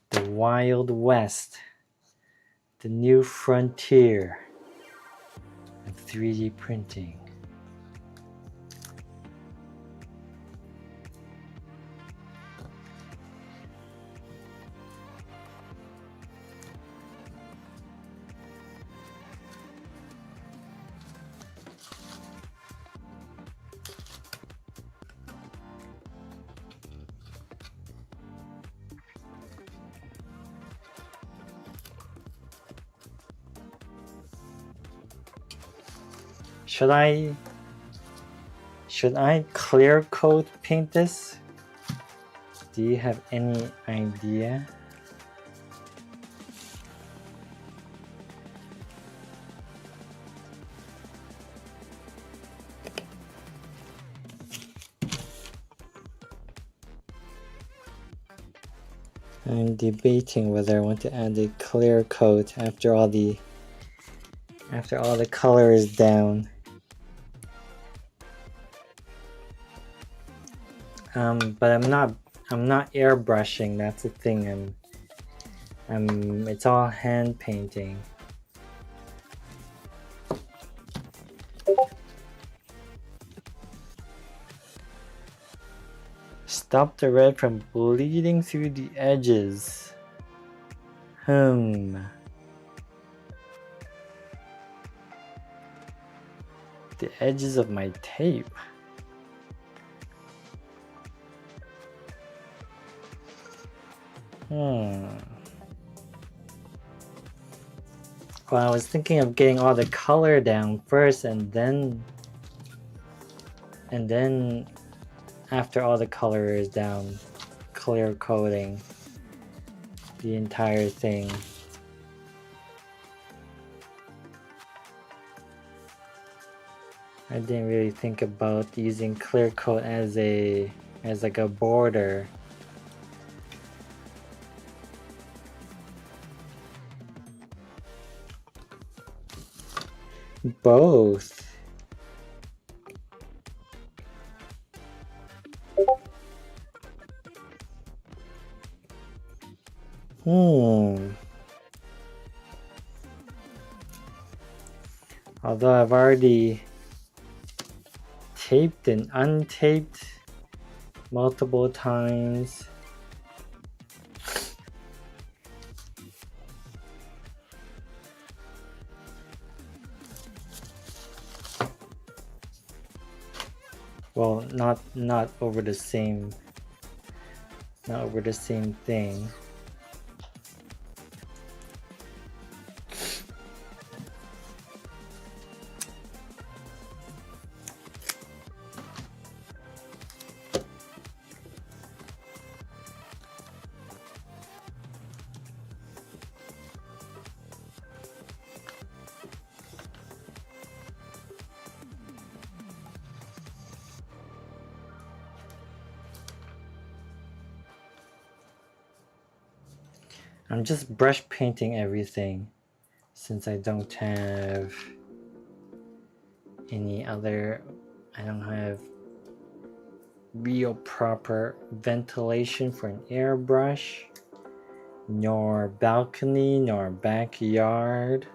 The Wild West, the new frontier of 3D printing. Should I clear coat paint this? Do you have any idea? I'm debating whether I want to add a clear coat after all the color is down. But I'm not airbrushing. That's the thing. It's all hand painting. Stop the red from bleeding through the edges. The edges of my tape. Well, I was thinking of getting all the color down first, and then after all the color is down, clear coating the entire thing. I didn't really think about using clear coat as like a border. Both. Although I've already taped and untaped multiple times. Well, not over the same thing. I'm just brush painting everything since I don't have any other, I don't have real proper ventilation for an airbrush, nor balcony, nor backyard.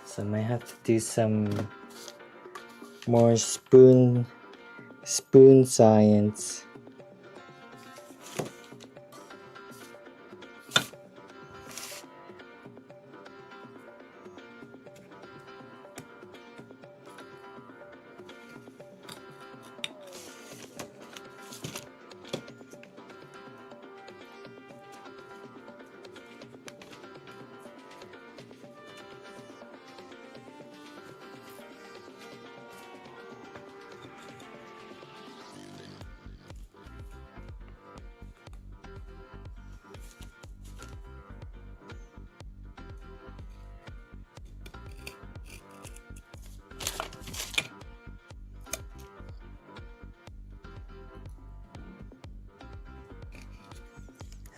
So I might have to do some more spoon science.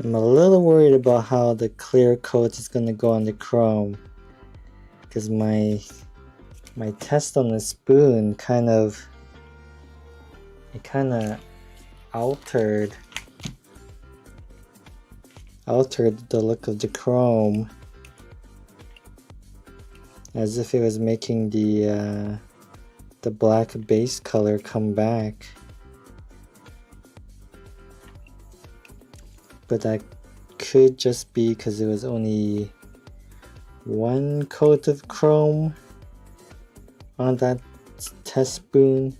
I'm a little worried about how the clear coat is going to go on the chrome, because my test on the spoon kind of altered the look of the chrome, as if it was making the black base color come back. But that could just be because it was only one coat of chrome on that test spoon.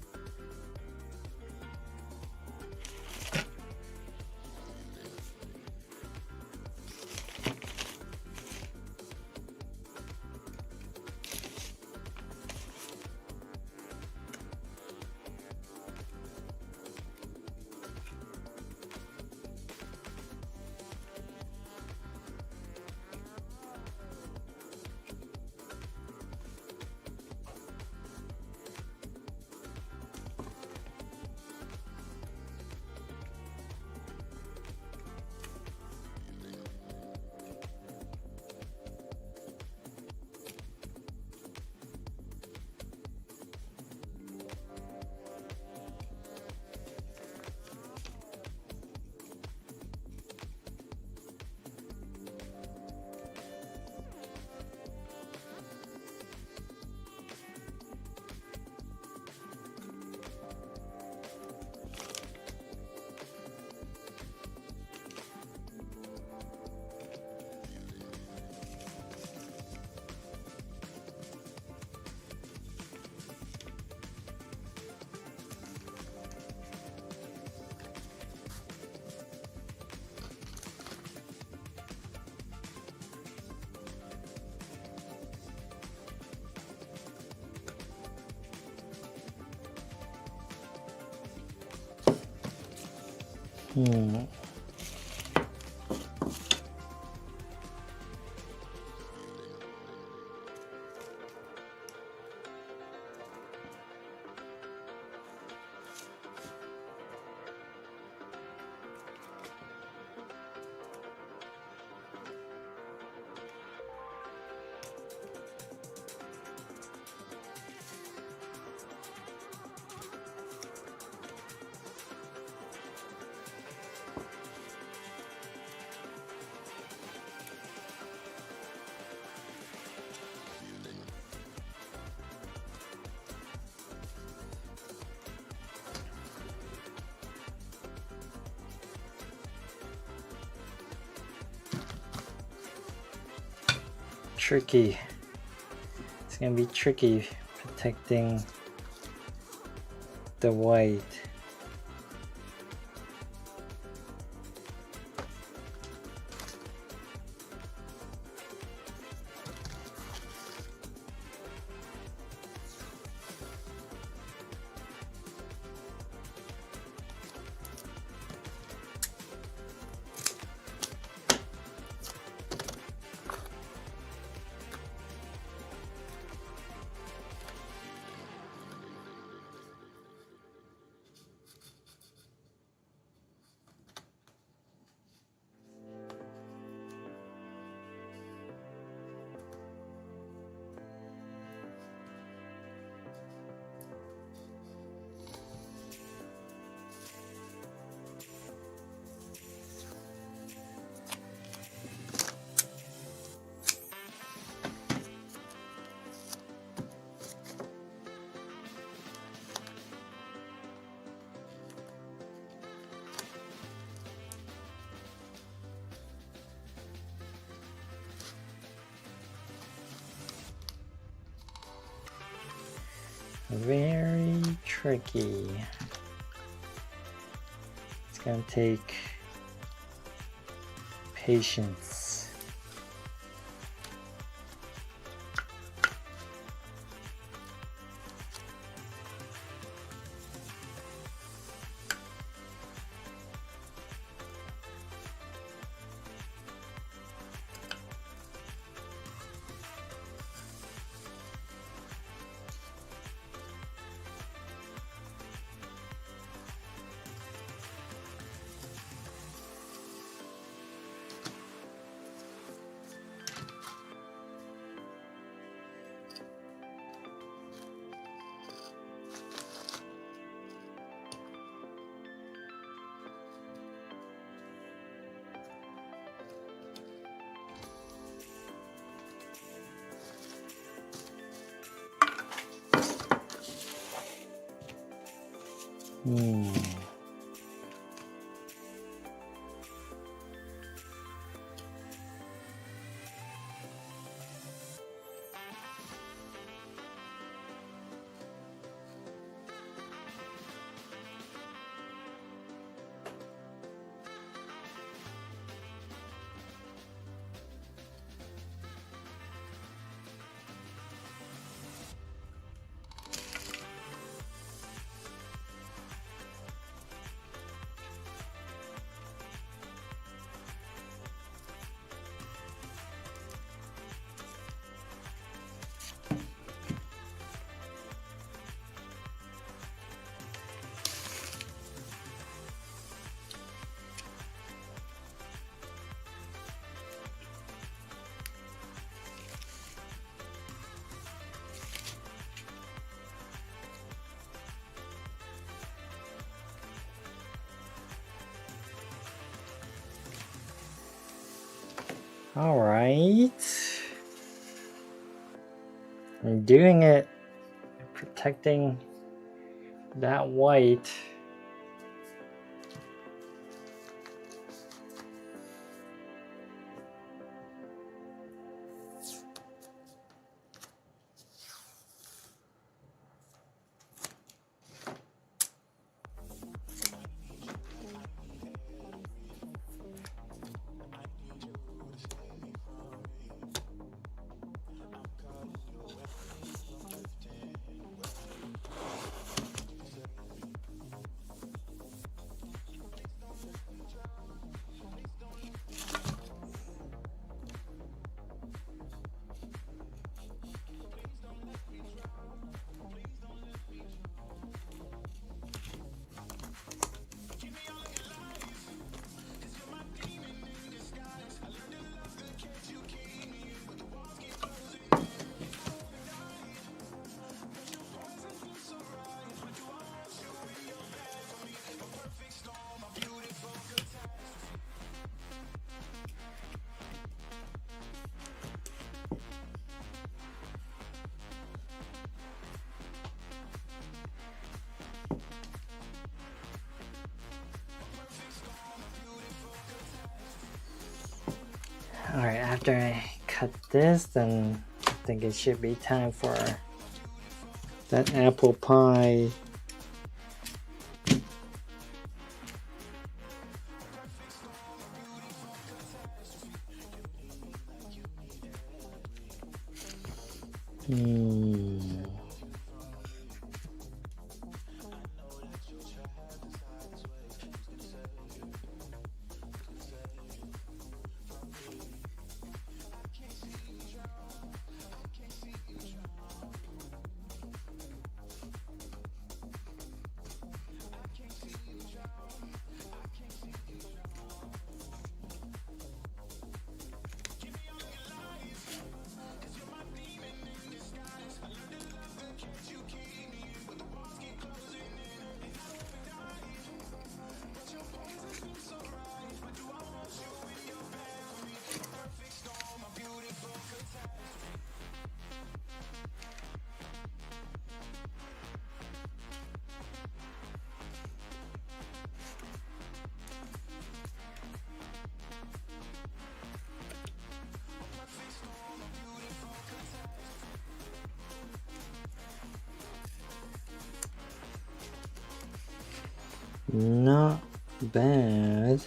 Hmm. Tricky. It's gonna be tricky protecting the white. Very tricky. It's gonna take patience. Hmm. All right. I'm doing it. Protecting that white. Alright, after I cut this, then I think it should be time for that apple pie. Not bad.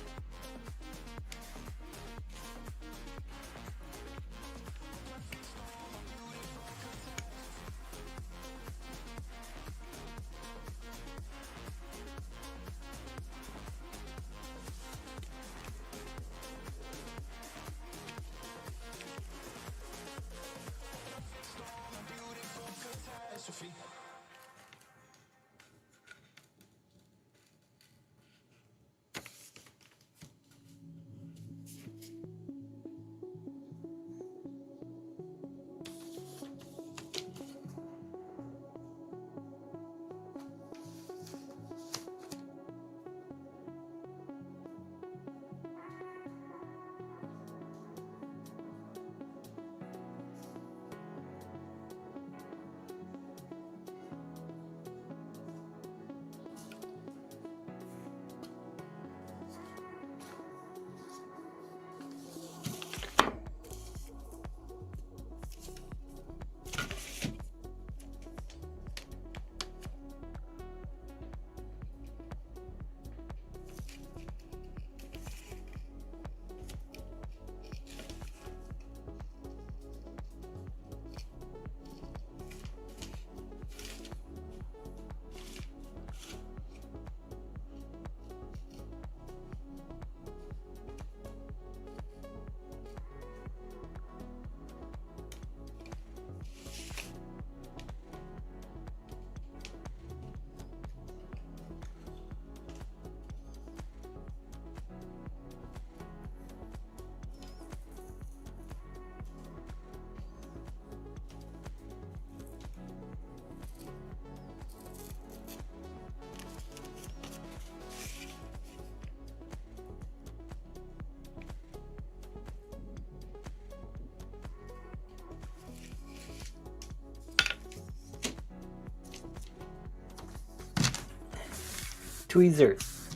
Tweezers.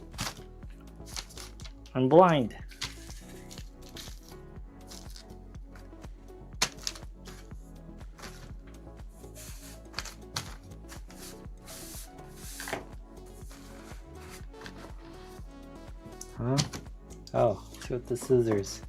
I'm blind. Huh? Oh, with the scissors.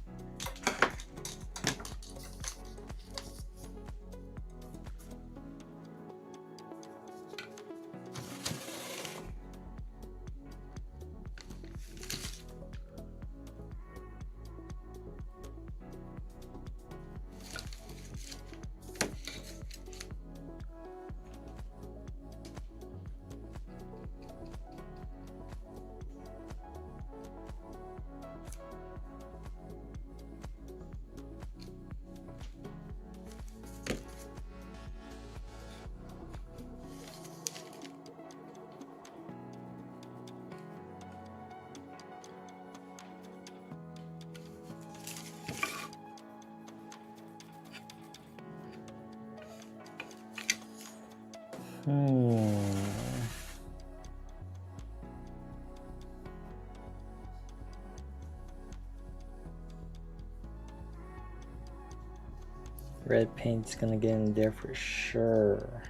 Red paint's gonna get in there for sure.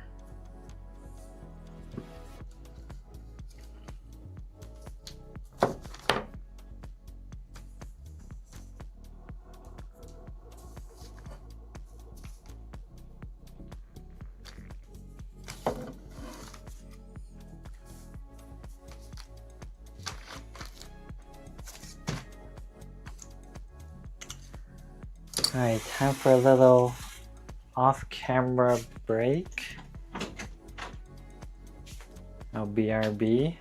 Alright, time for a little off-camera break. Oh, BRB.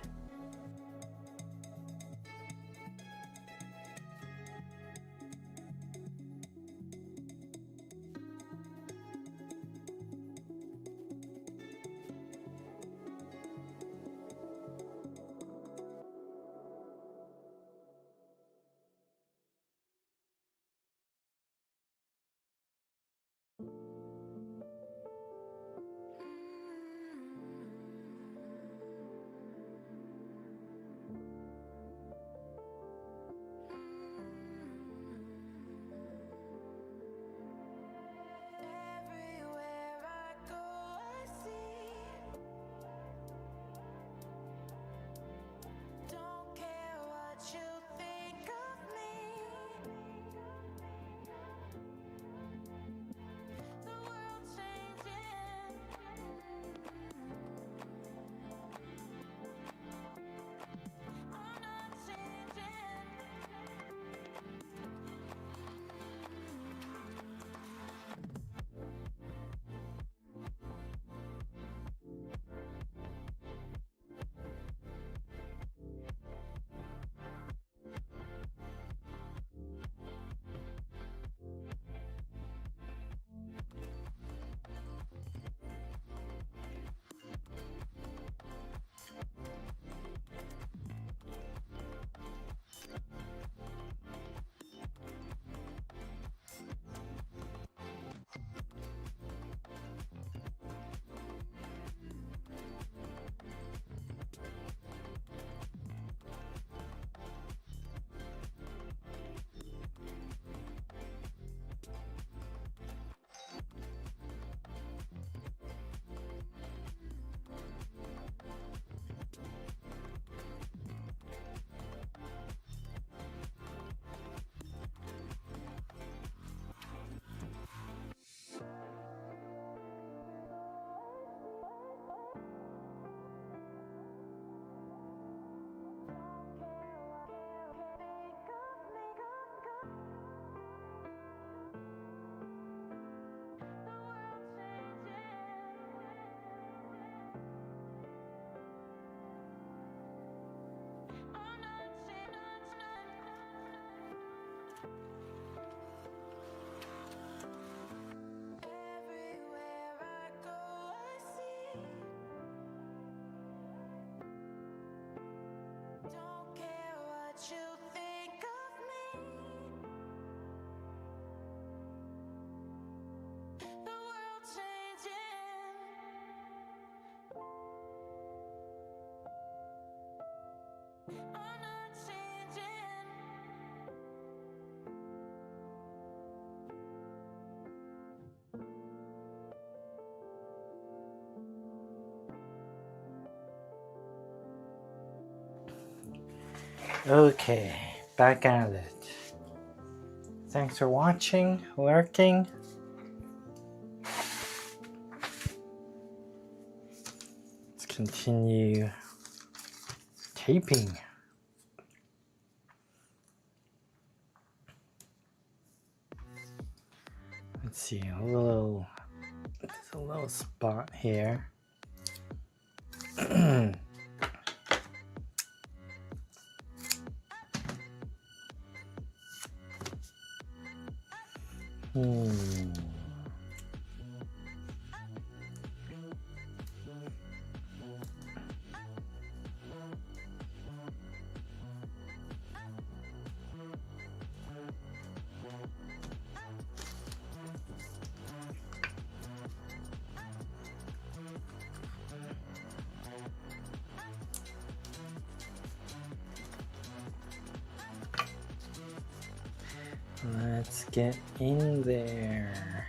Okay, back at it. Thanks for watching, lurking. Let's continue taping. Let's see, there's a little spot here. Let's get in there.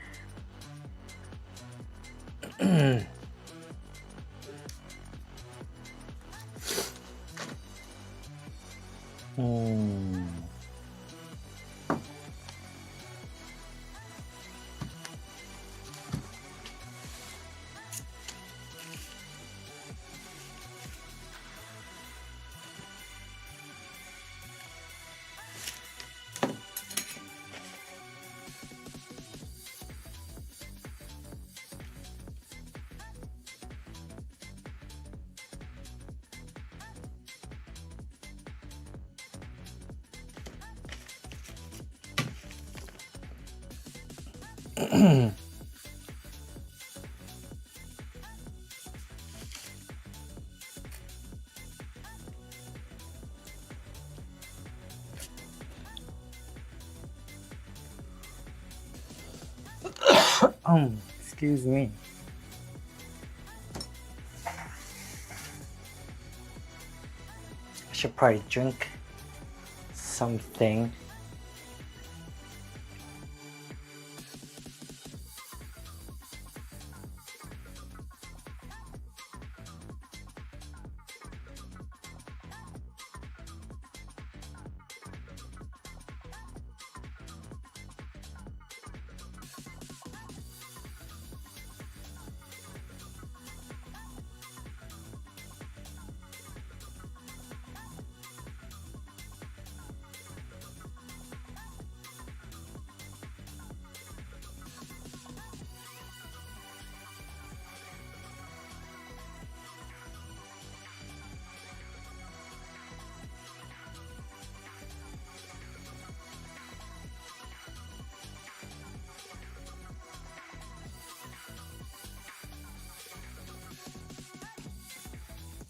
Excuse me. I should probably drink something.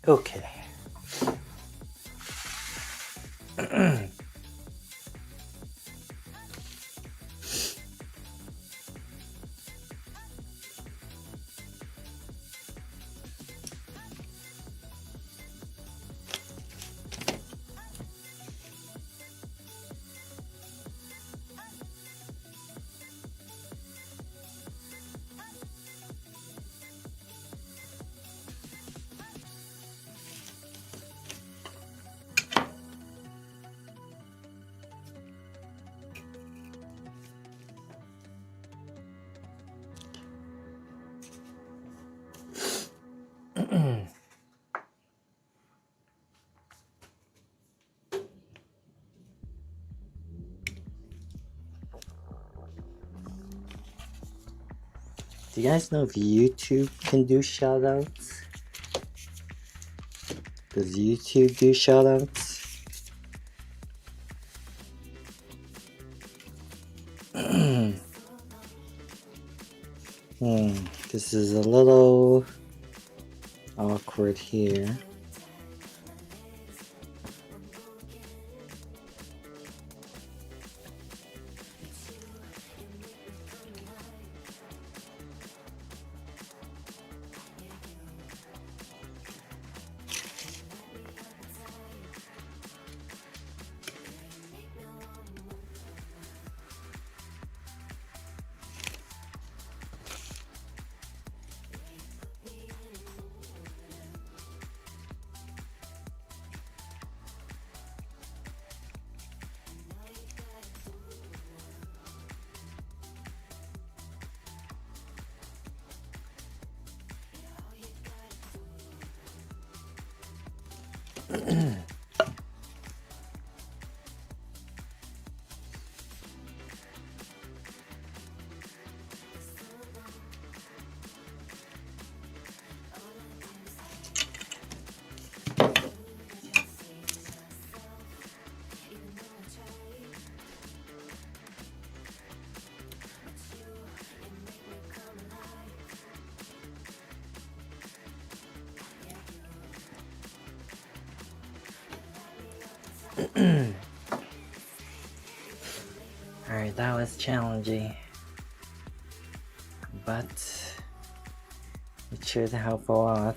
Okay. Do you guys know if YouTube can do shoutouts? Does YouTube do shoutouts? This is a little awkward here. Alright, that was challenging, but it should help a lot.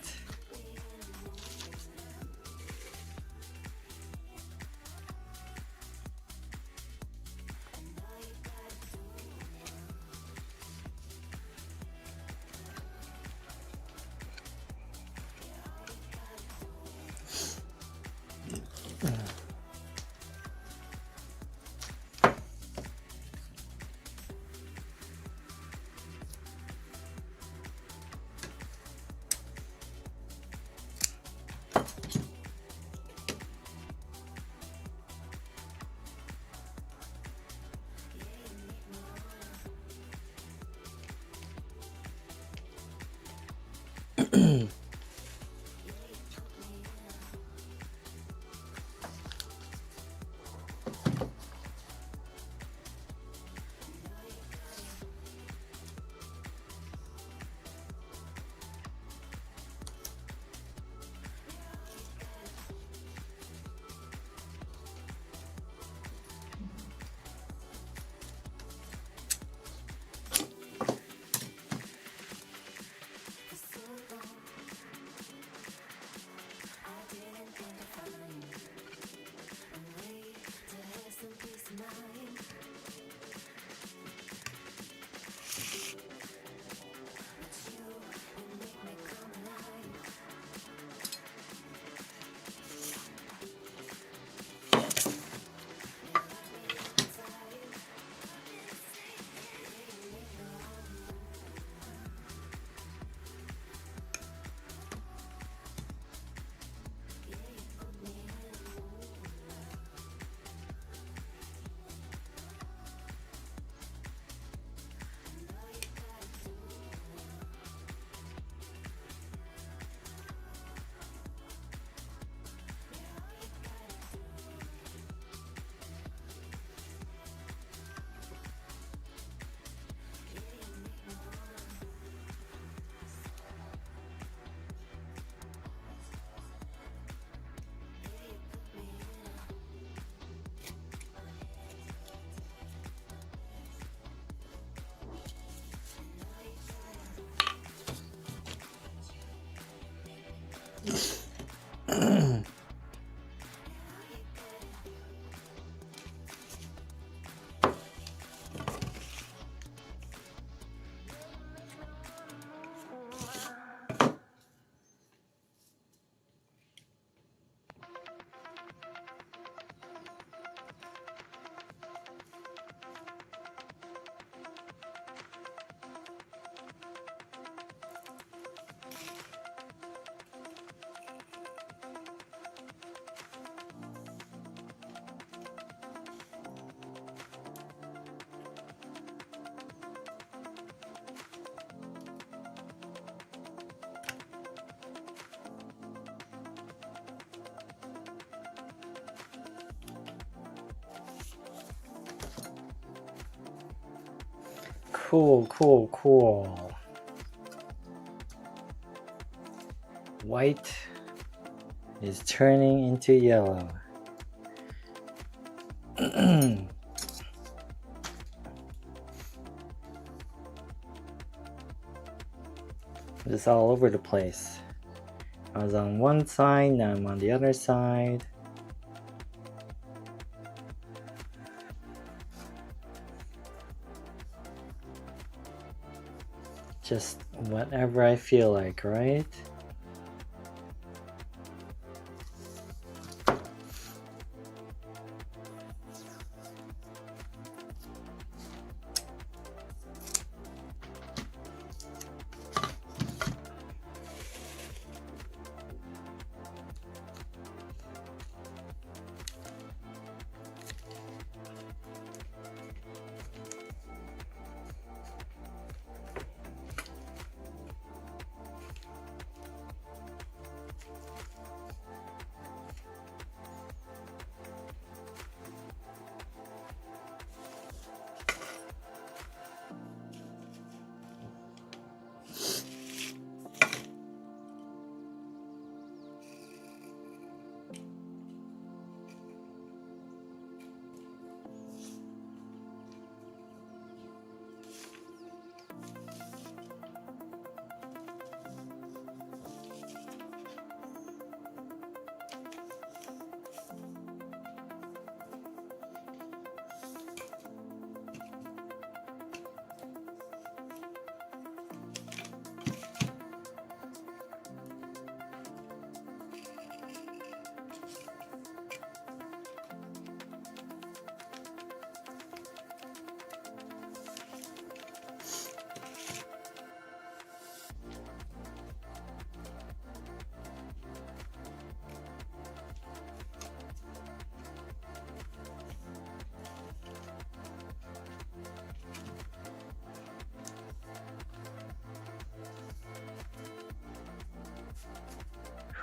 Cool, cool, cool. White is turning into yellow. It's all over the place. I was on one side, now I'm on the other side. Just whatever I feel like, right?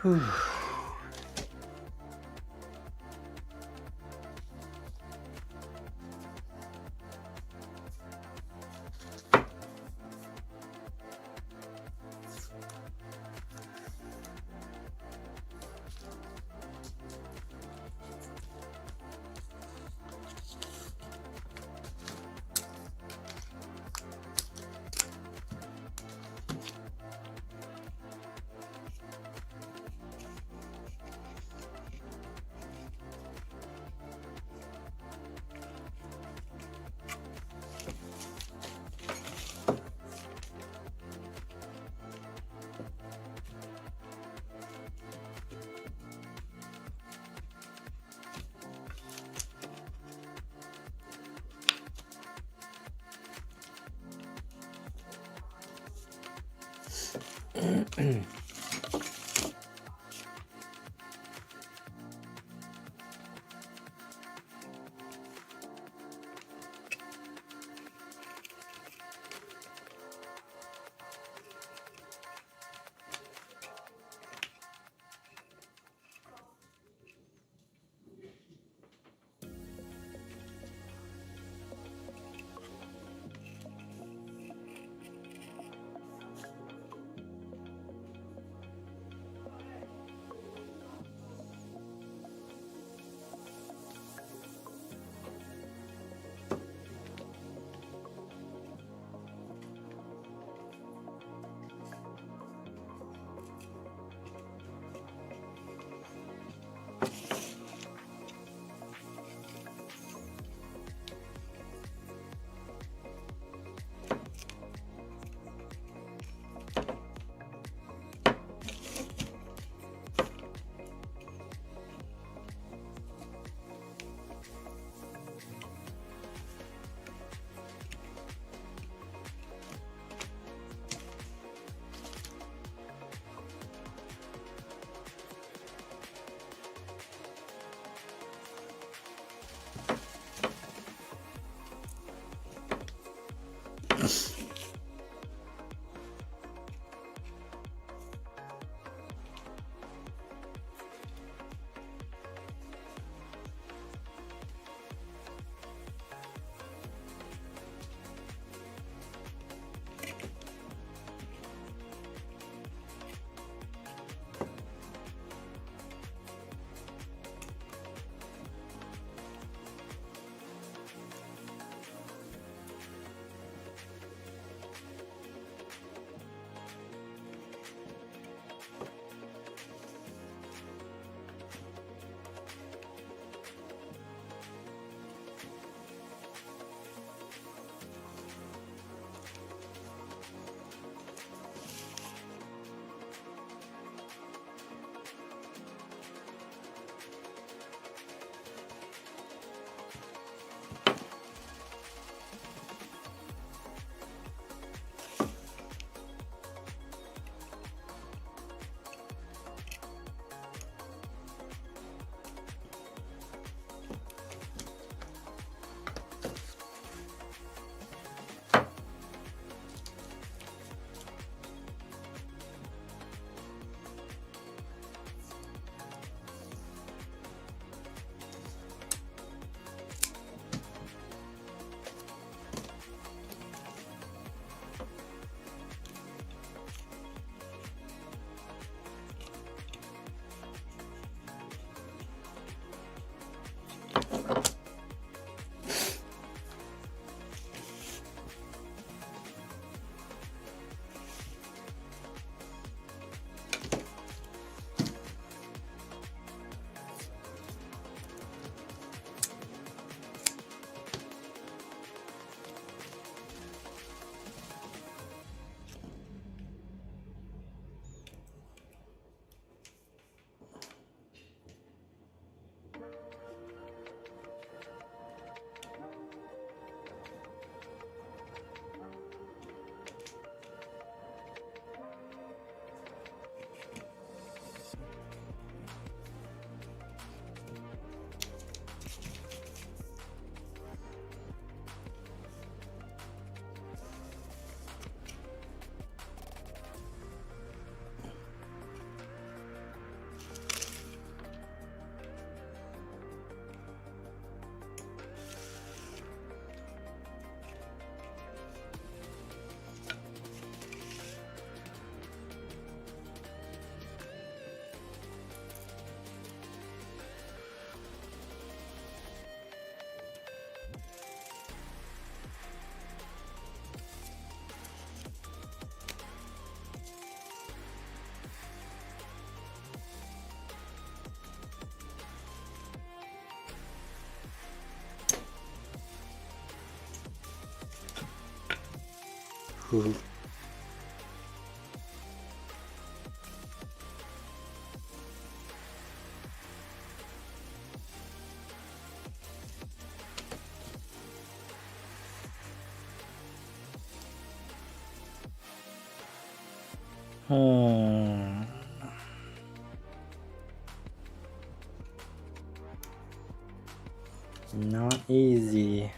Whew. Ooh. Hmm. Not easy.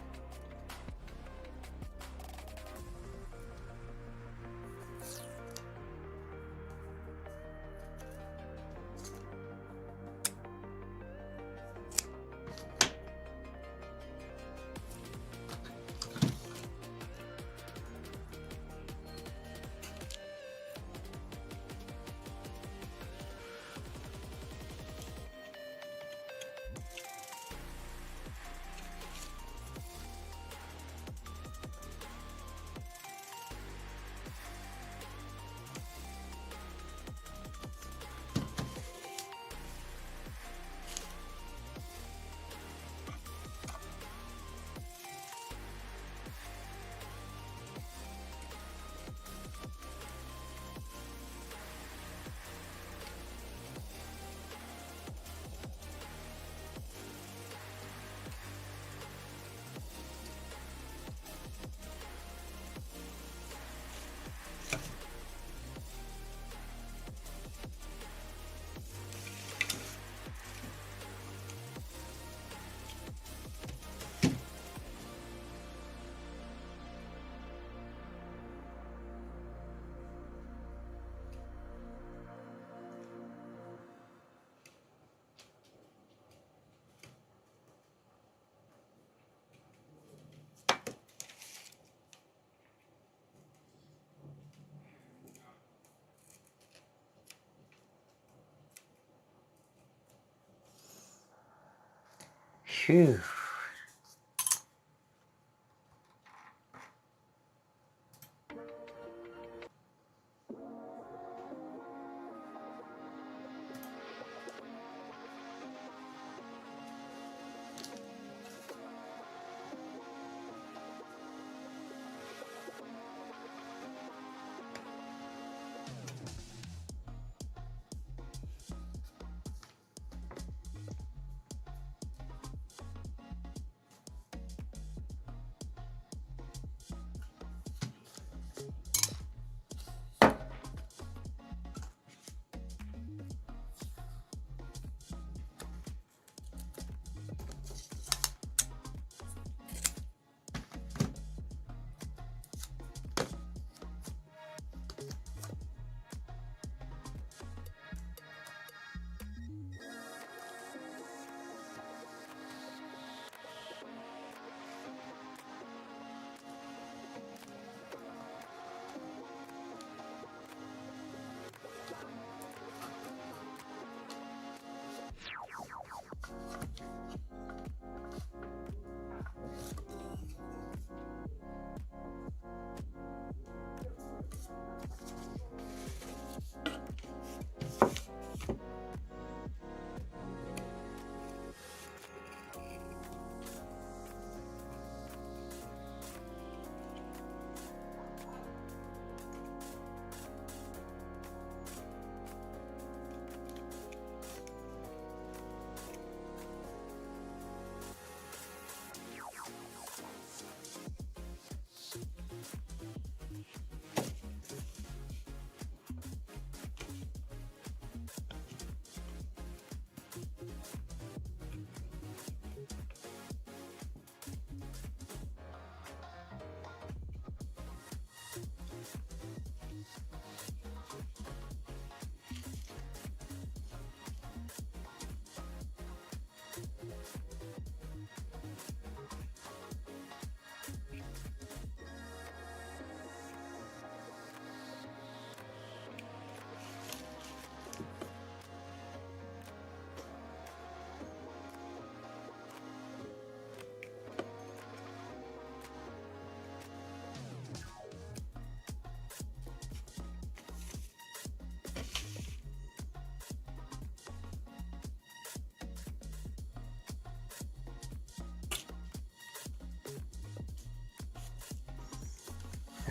Phew.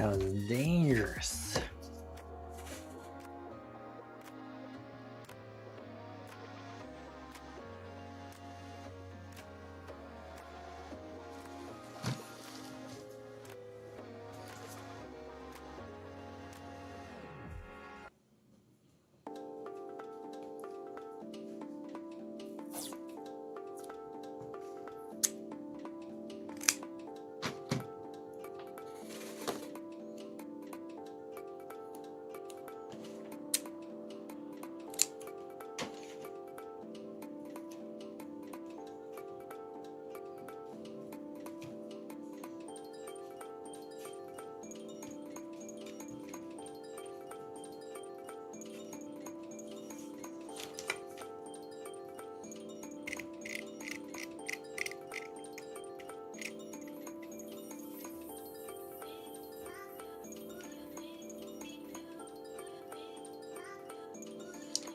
That was dangerous.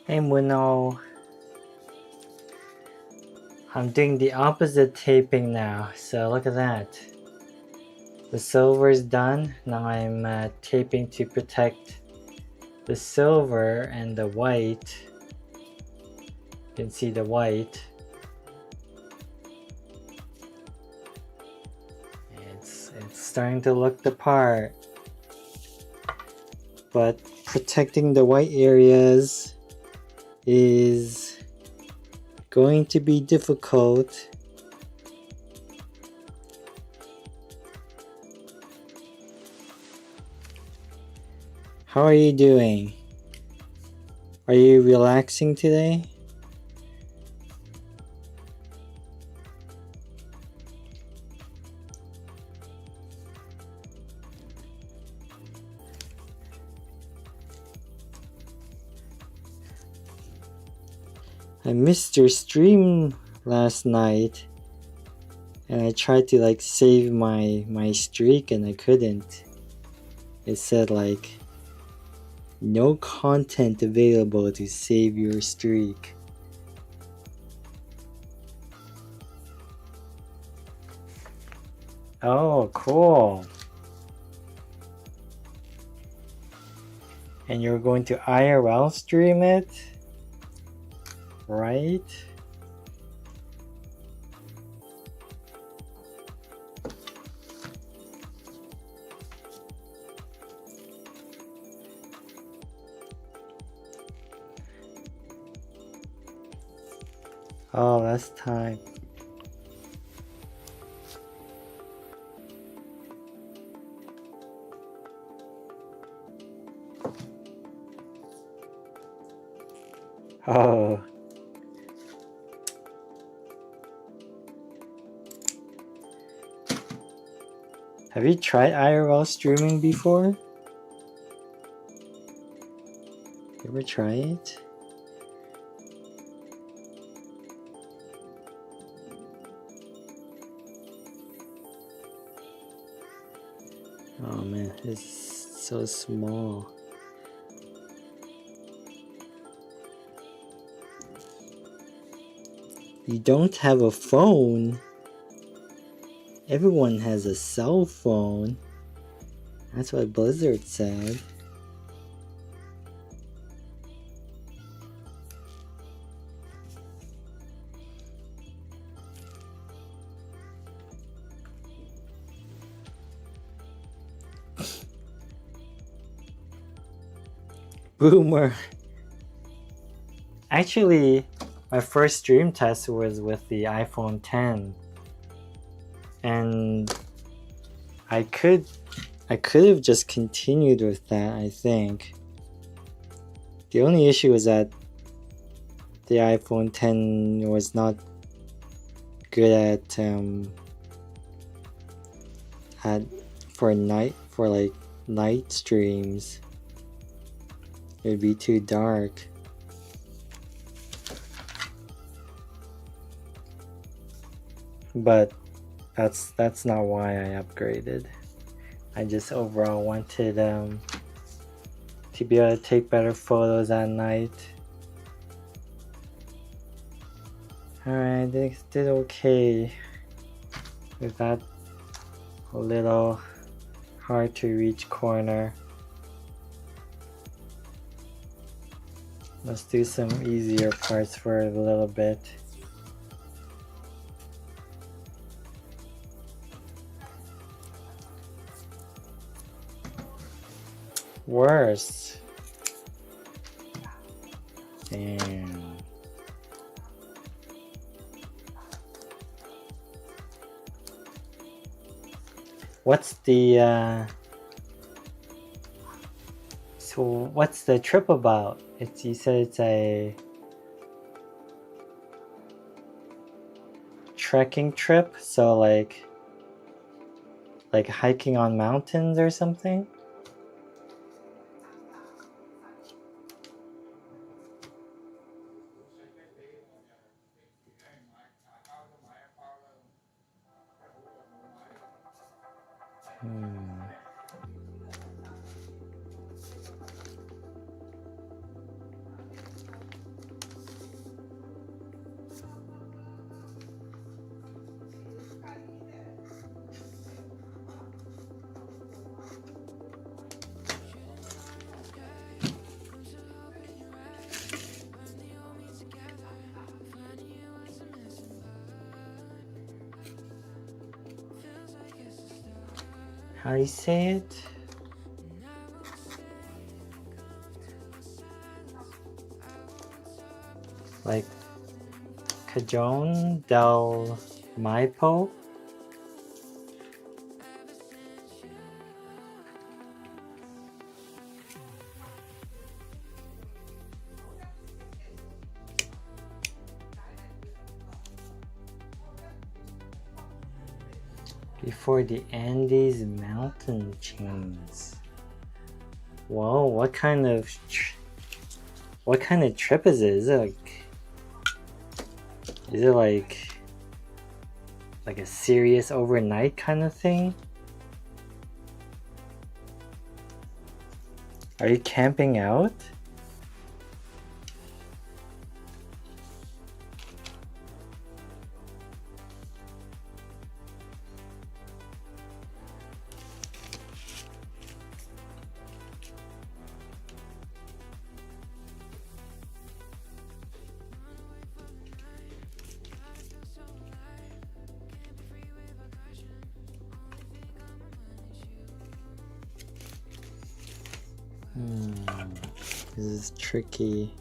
Hey Muno, I'm doing the opposite taping now, so look at that. The silver is done. Now I'm taping to protect the silver and the white. You can see the white. It's starting to look the part. But protecting the white areas is going to be difficult. How are you doing? Are you relaxing today? I missed your stream last night and I tried to like save my streak and I couldn't. It said like no content available to save your streak. Oh, cool. And you're going to IRL stream it? Right? Oh, that's time. Oh. Have you tried IRL streaming before? You ever try it? Oh man, it's so small. You don't have a phone? Everyone has a cell phone. That's what Blizzard said. Boomer. Actually, my first stream test was with the iPhone 10. And I could have just continued with that, I think. The only issue was that the iPhone 10 was not good at for night streams. It would be too dark. But that's not why I upgraded. I just overall wanted to be able to take better photos at night. Alright, they did okay with that little hard to reach corner. Let's do some easier parts for a little bit. Worse. Damn. What's the so what's the trip about? You said it's a trekking trip, so like hiking on mountains or something? How do you say it? Like Cajon del Maipo? Before the Andes mountain chains. Whoa, what kind of trip is it? Is it like a serious overnight kind of thing? Are you camping out? This is tricky.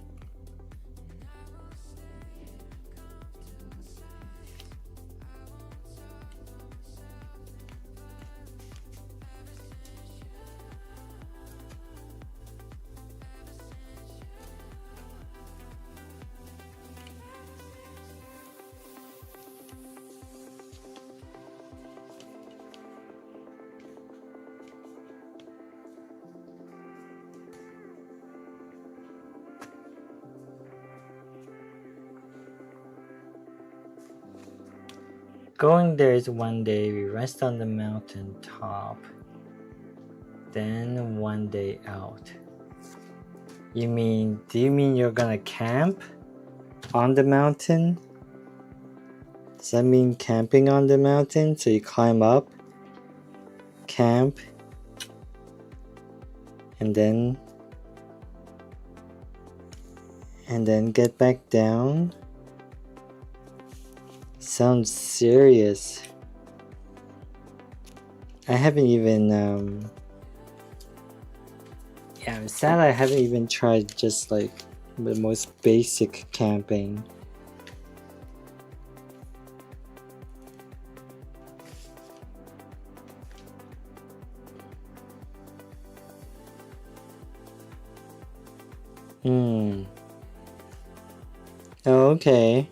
Going there is one day, we rest on the mountain top, then one day out. Do you mean you're gonna camp on the mountain? Does that mean camping on the mountain? So you climb up, camp, and then get back down? Sounds serious. I haven't even I'm sad I haven't even tried just like the most basic camping. Oh, okay.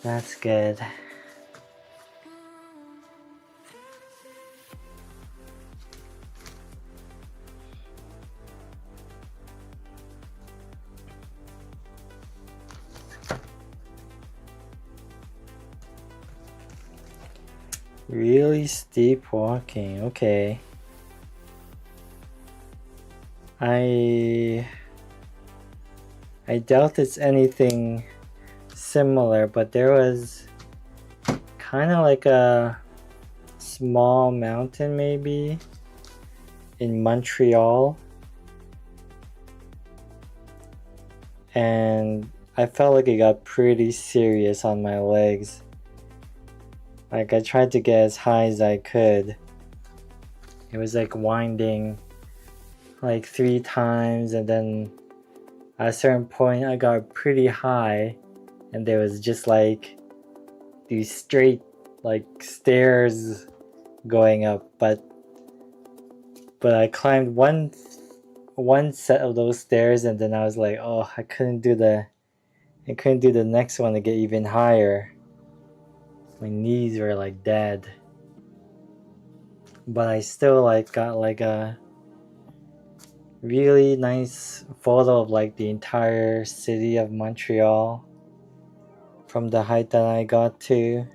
That's good. Really steep walking, okay. I doubt it's anything similar, but there was kind of like a small mountain maybe in Montreal, and I felt like it got pretty serious on my legs. Like I tried to get as high as I could. It was like winding like 3 times, and then at a certain point I got pretty high, and there was just like these straight like stairs going up, but I climbed one set of those stairs, and then I was like, oh, I couldn't do the next one to get even higher. My knees were like dead, but I still like got like a really nice photo of like the entire city of Montreal from the height that I got to.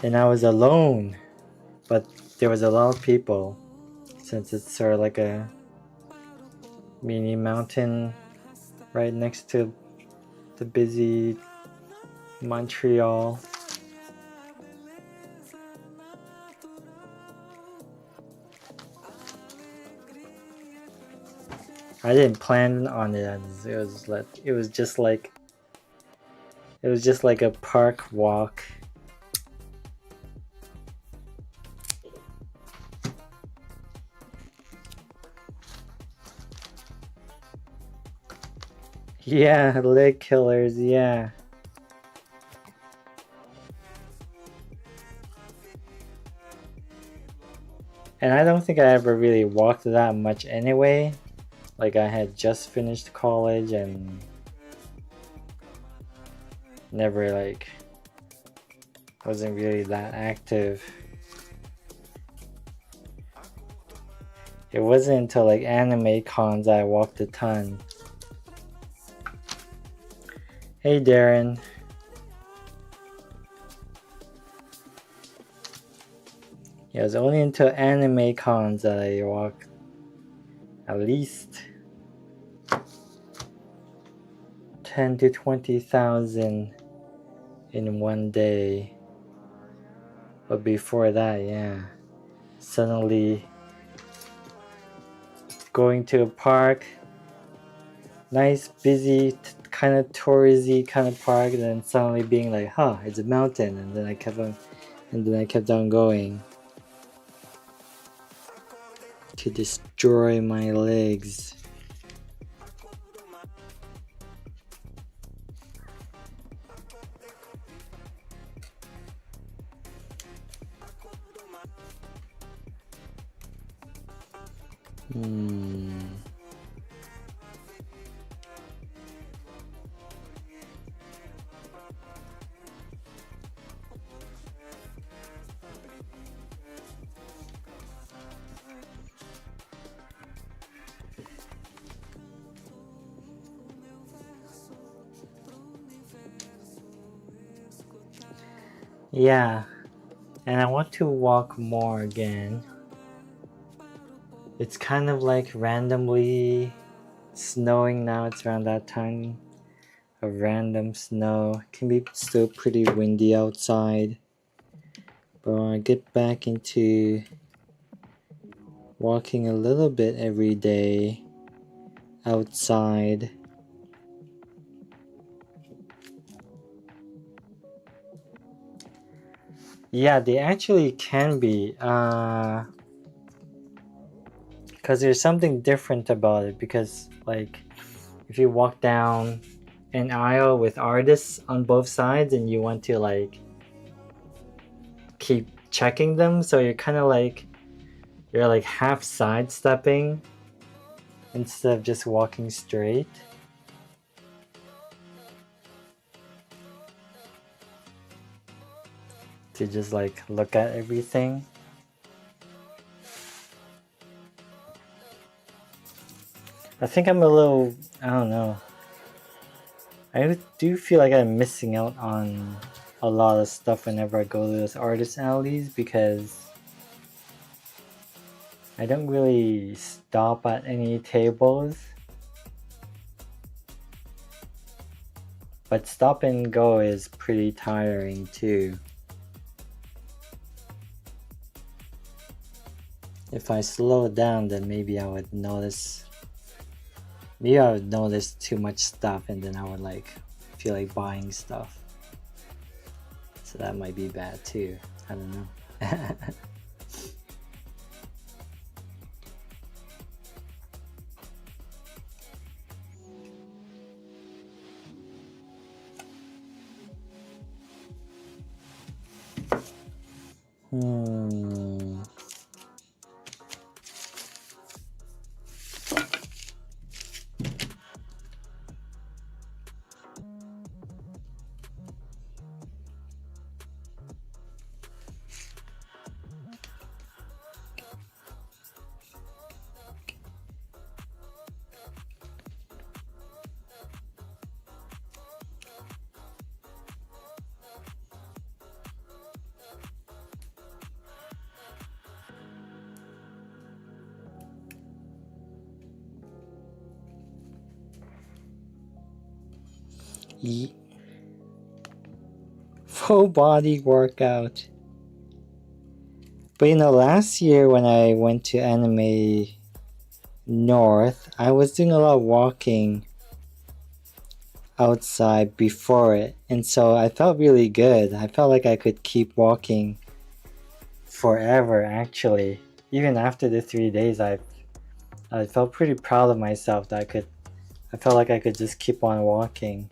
And I was alone, but there was a lot of people since it's sort of like a mini mountain right next to the busy Montreal. I didn't plan on it. It was just like a park walk. Yeah, leg killers, yeah. And I don't think I ever really walked that much anyway. Like I had just finished college and never like wasn't really that active. It wasn't until like anime cons I walked a ton. Hey Darren. Yeah, it was only until anime cons that I walked at least 10 to 20,000 in one day. But before that, yeah, suddenly going to a park, nice, busy, kind of touristy kind of park, and then suddenly being like, huh, it's a mountain, and then I kept on going to destroy my legs. Yeah, and I want to walk more again. It's kind of like randomly snowing now. It's around that time of random snow. It can be still pretty windy outside. But when I get back into walking a little bit every day outside, yeah, they actually can be, because there's something different about it. Because like if you walk down an aisle with artists on both sides and you want to like keep checking them, so you're kind of like half sidestepping instead of just walking straight. To just like look at everything. I think I'm a little, I don't know. I do feel like I'm missing out on a lot of stuff whenever I go to those artist alleys, because I don't really stop at any tables. But stop and go is pretty tiring too. If I slow down, then maybe I would notice too much stuff, and then I would like feel like buying stuff. So that might be bad too. I don't know. Full body workout. But last year when I went to Anime North, I was doing a lot of walking outside before it, and so I felt really good. I felt like I could keep walking forever actually. Even after the 3 days, I felt pretty proud of myself that I felt like I could just keep on walking.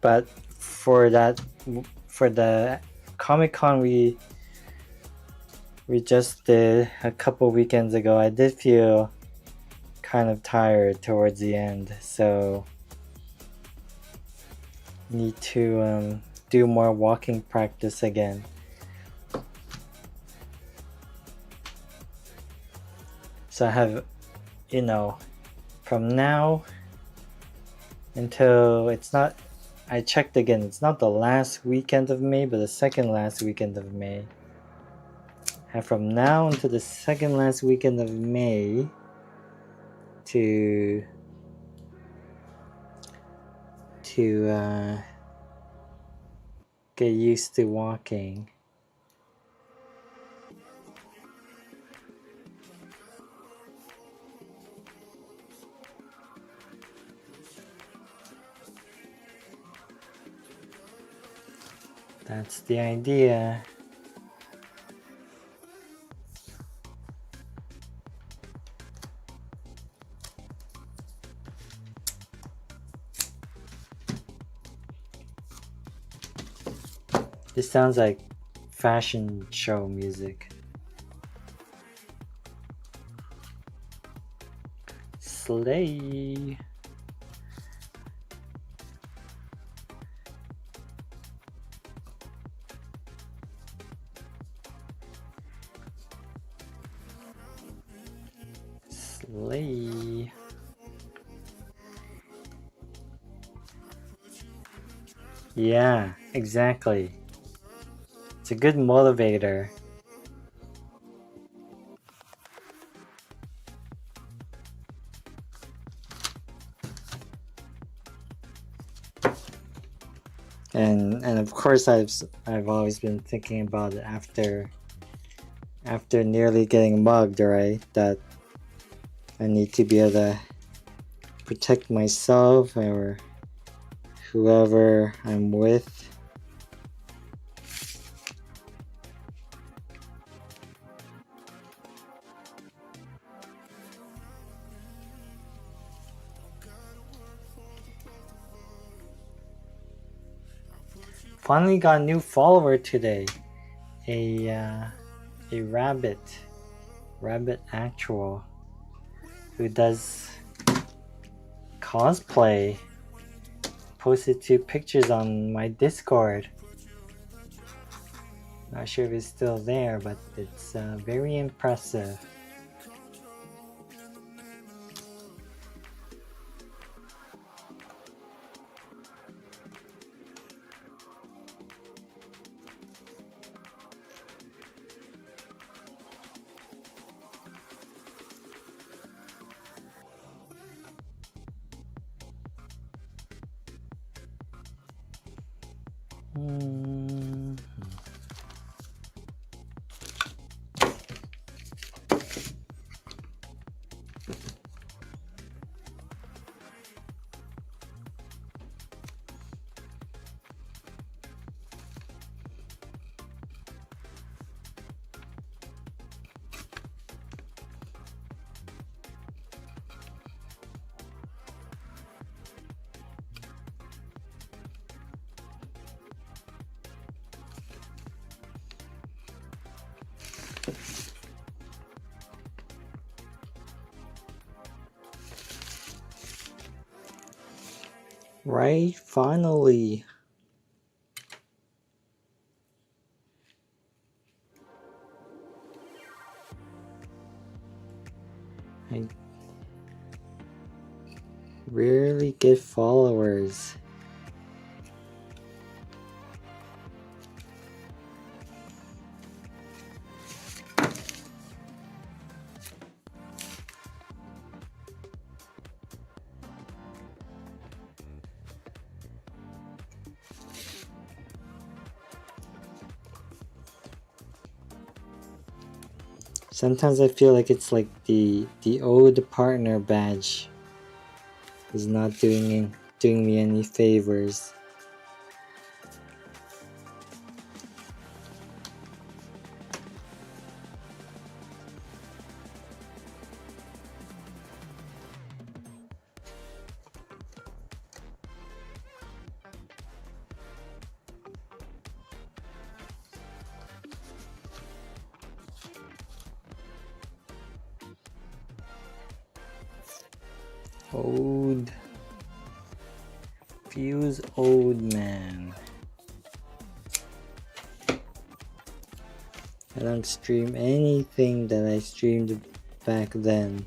But for the Comic-Con we just did a couple weekends ago, I did feel kind of tired towards the end, so need to do more walking practice again. So I have, from now until I checked again, it's not the last weekend of May, but the second last weekend of May. And from now until the second last weekend of May to get used to walking. That's the idea. This sounds like fashion show music. Slay. Slay. Yeah, exactly. It's a good motivator. And of course I've always been thinking about it after nearly getting mugged, right? That I need to be able to protect myself or whoever I'm with. Finally got a new follower today. A rabbit actual who does cosplay. Posted 2 pictures on my Discord. Not sure if it's still there, but it's very impressive. Hmm. Right, finally. I rarely get followers. Sometimes I feel like it's like the old partner badge is not doing me any favors. Old. Fuse old man. I don't stream anything that I streamed back then.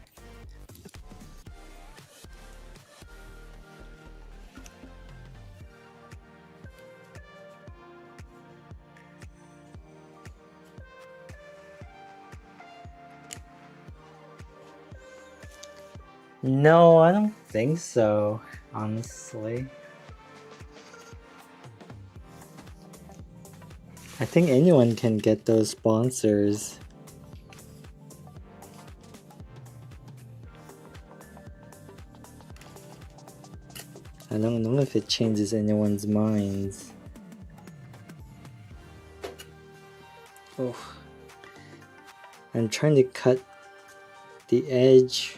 No, I don't think so, honestly. I think anyone can get those sponsors. I don't know if it changes anyone's minds. Oh, I'm trying to cut the edge.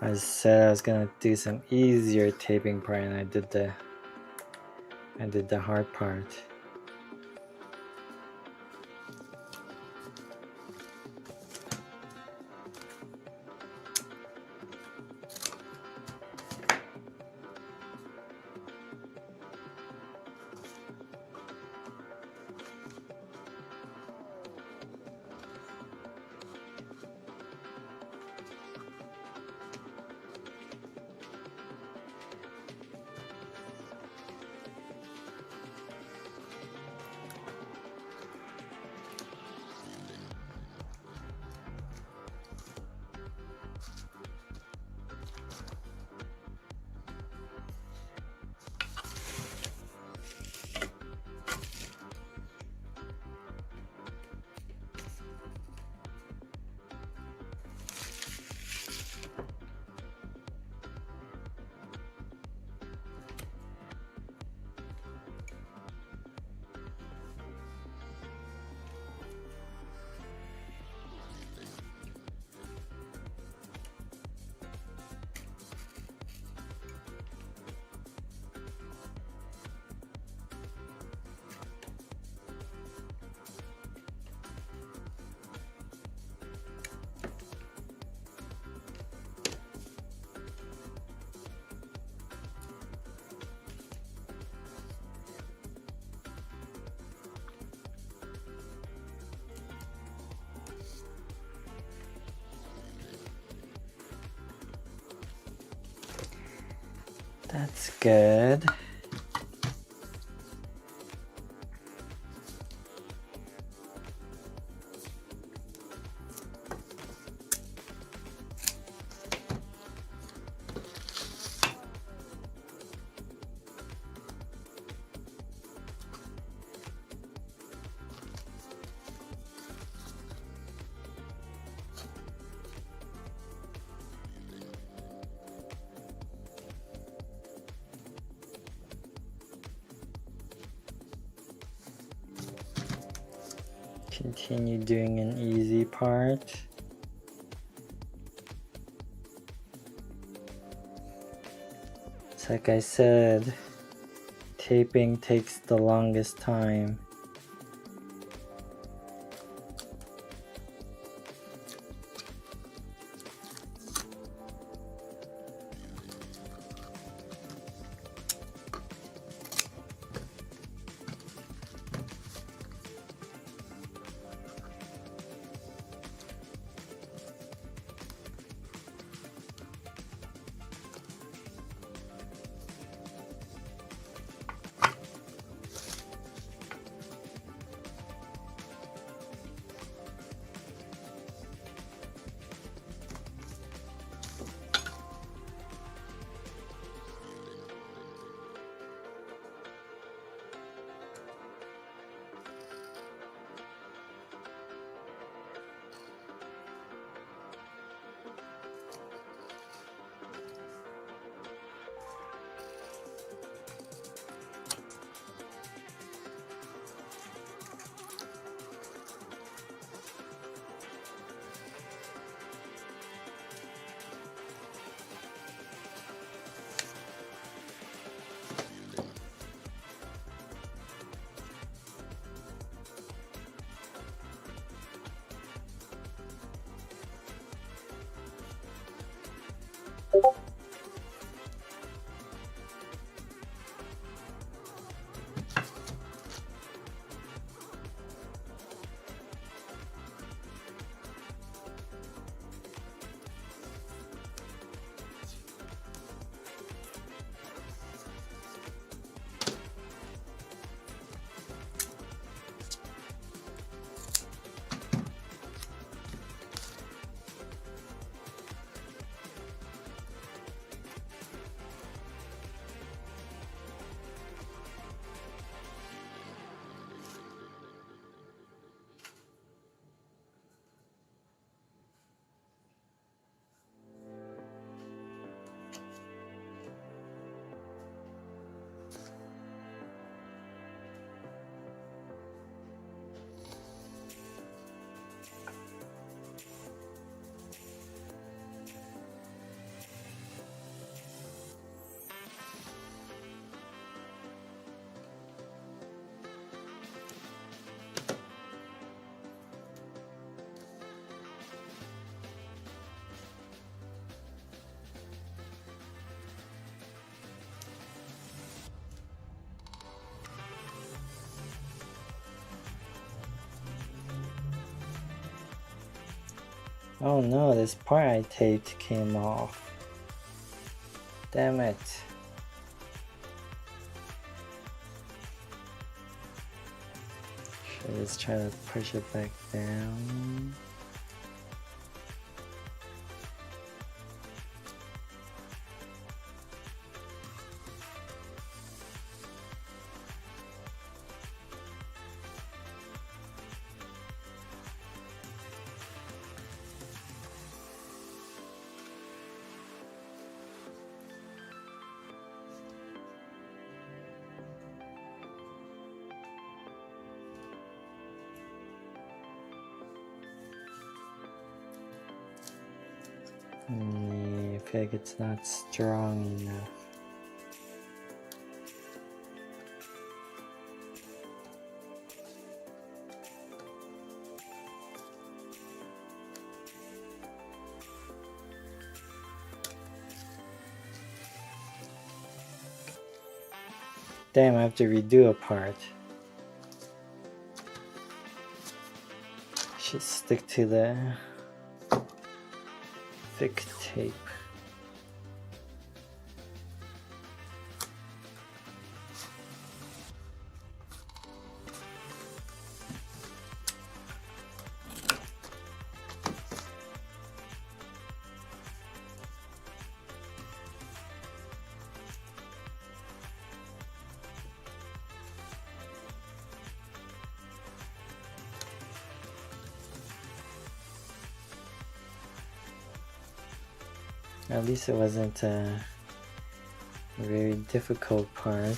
I said I was gonna do some easier taping part, and I did the hard part. That's good. Continue doing an easy part. It's like I said, taping takes the longest time. Oh no, this part I taped came off. Damn it. Should I just try to push it back down? I feel like it's not strong enough. Damn, I have to redo a part. Should stick to the thick tape. At least it wasn't a very difficult part.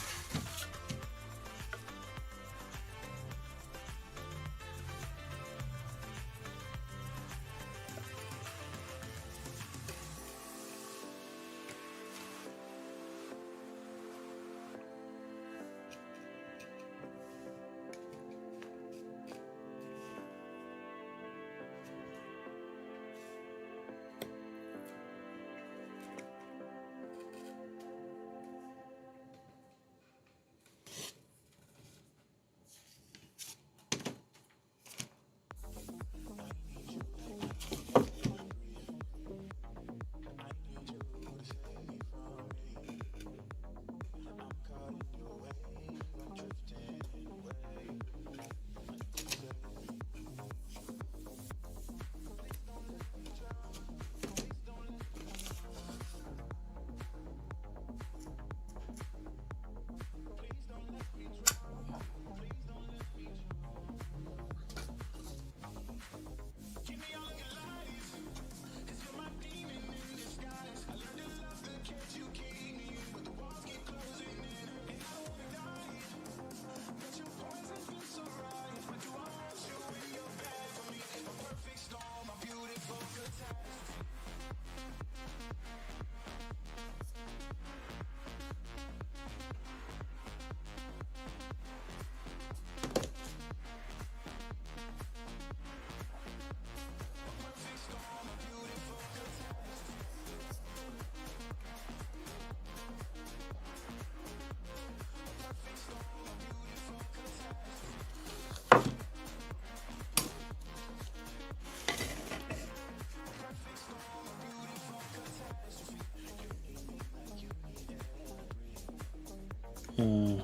Hmm.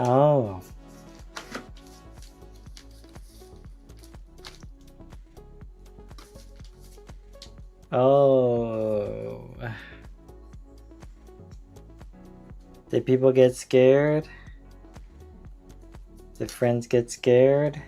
Oh. Oh. Did people get scared? Did friends get scared?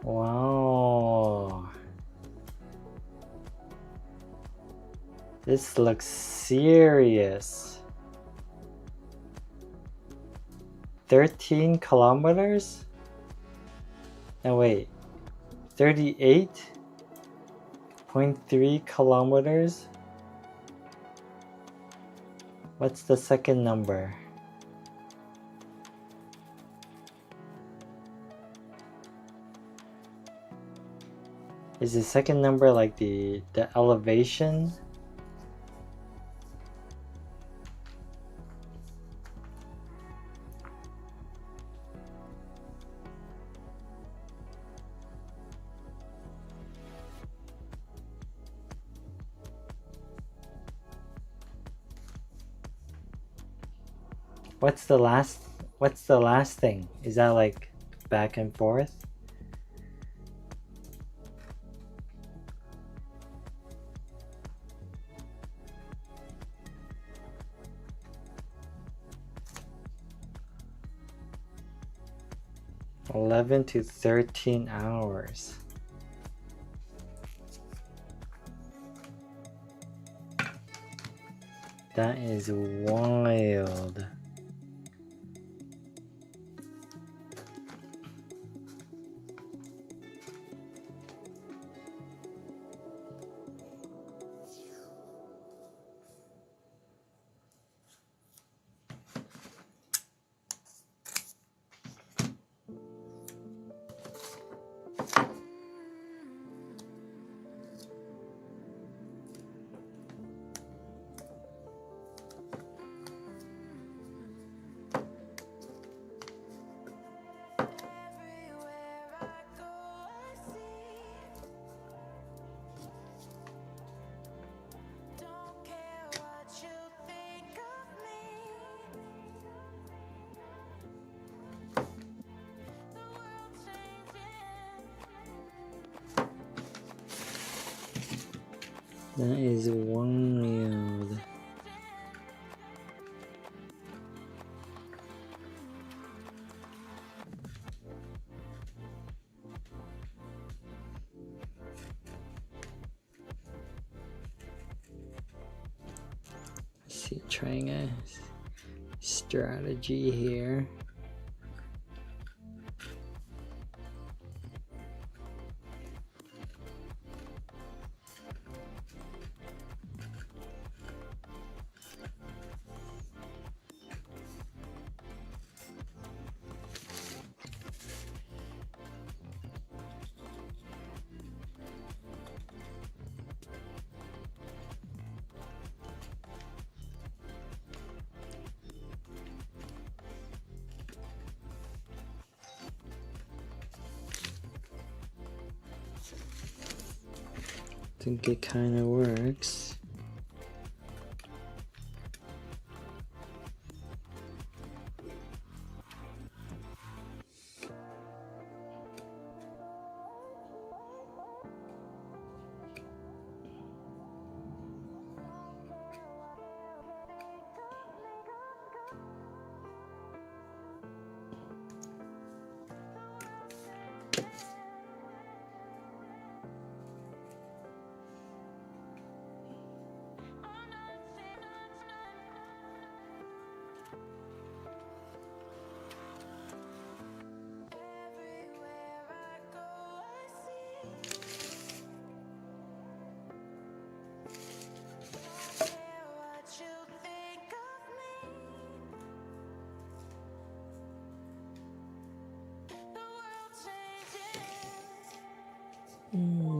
Wow. This looks serious. 13 kilometers? No, wait. 38.3 kilometers? What's the second number? Is the second number like the elevation? What's the last thing? Is that like back and forth? $11 to 13 hours. That is wild. That is wild. Let's see, trying a strategy here. I think it kind of works. Hmm.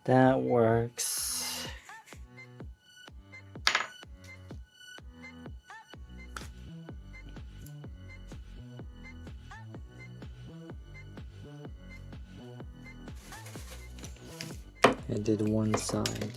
That works. I did one side.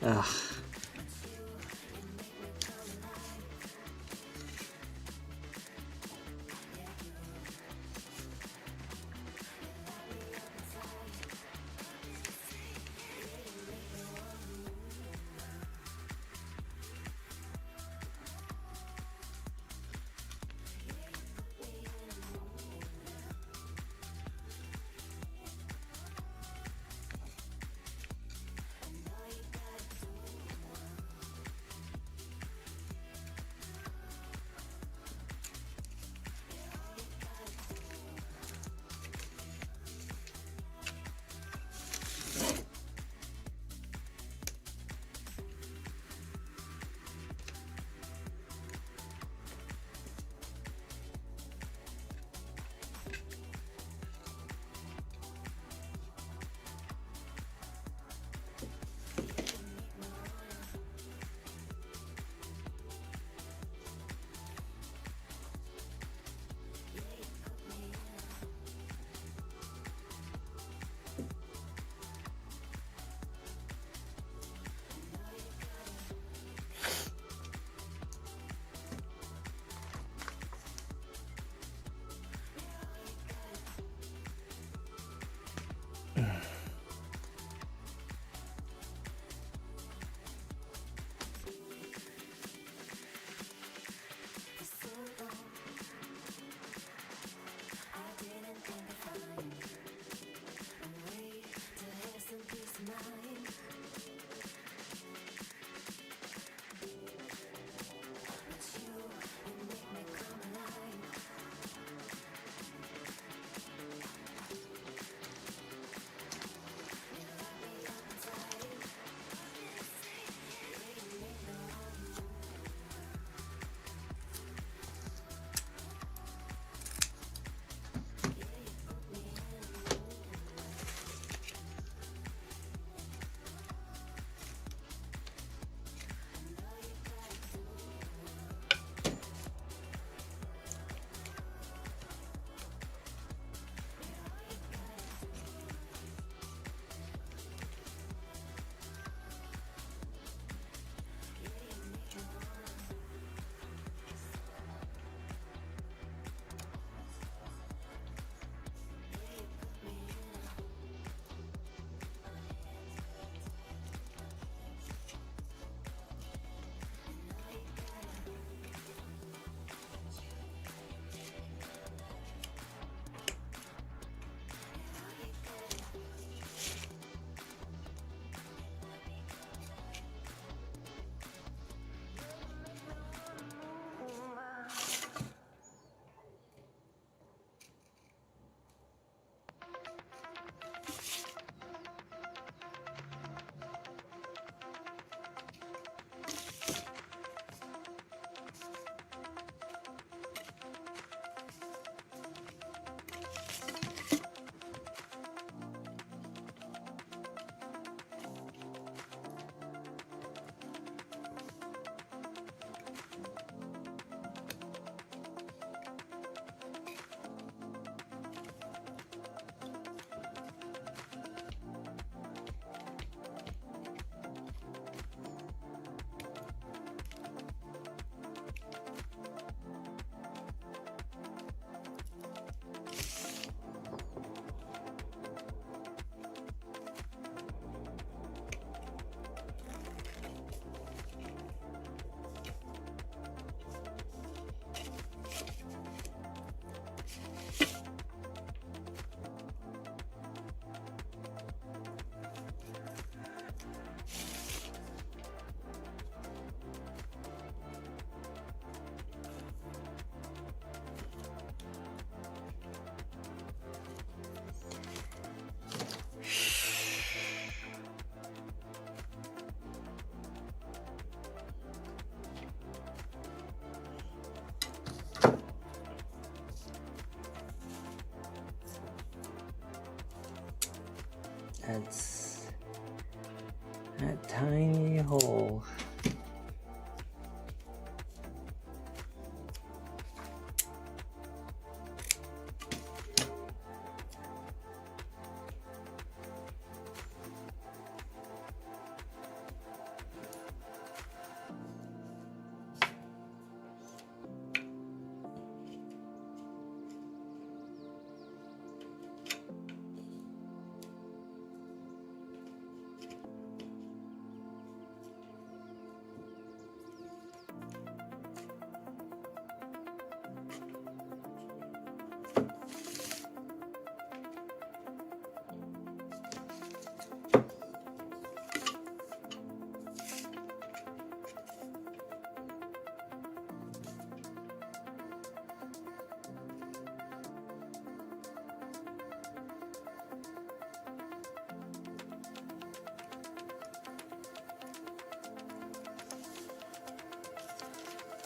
Ugh. That's a tiny hole.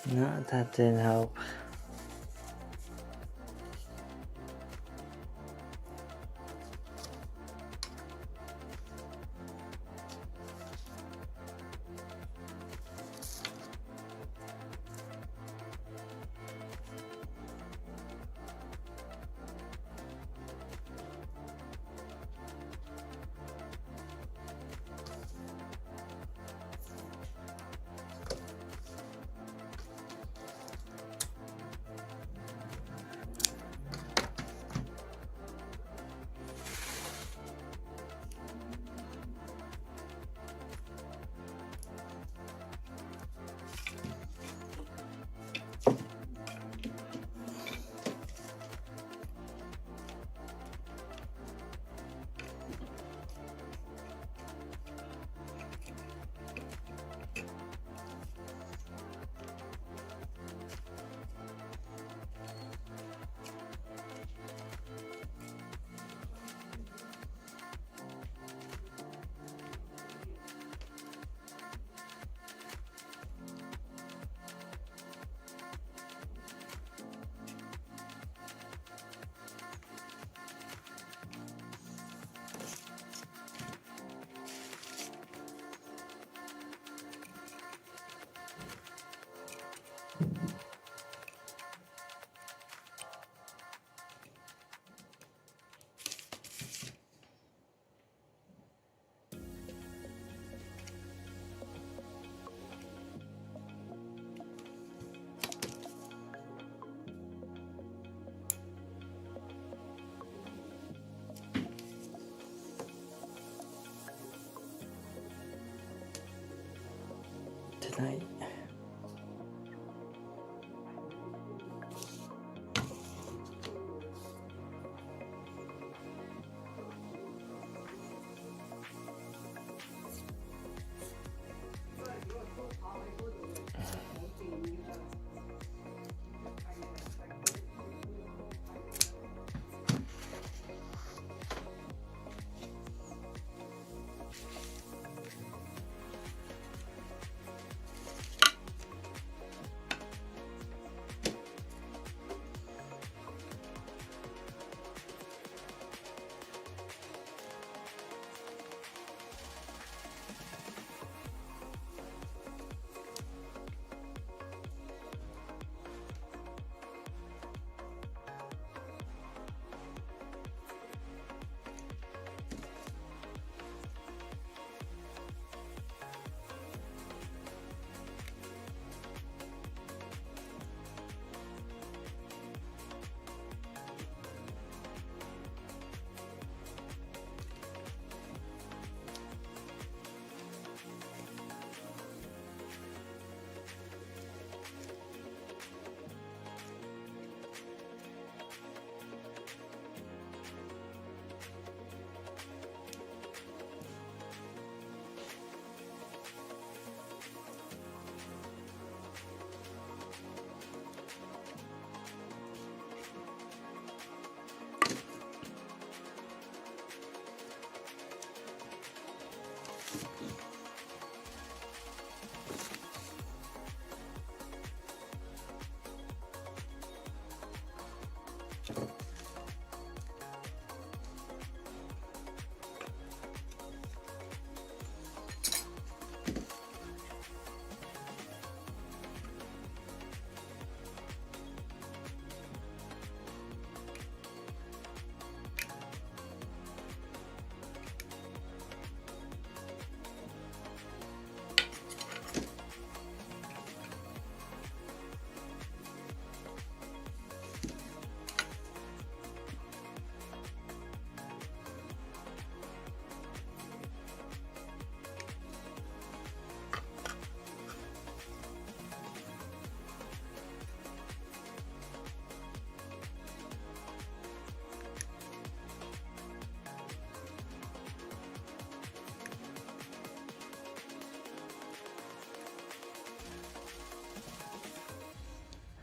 No, that didn't help. Tonight.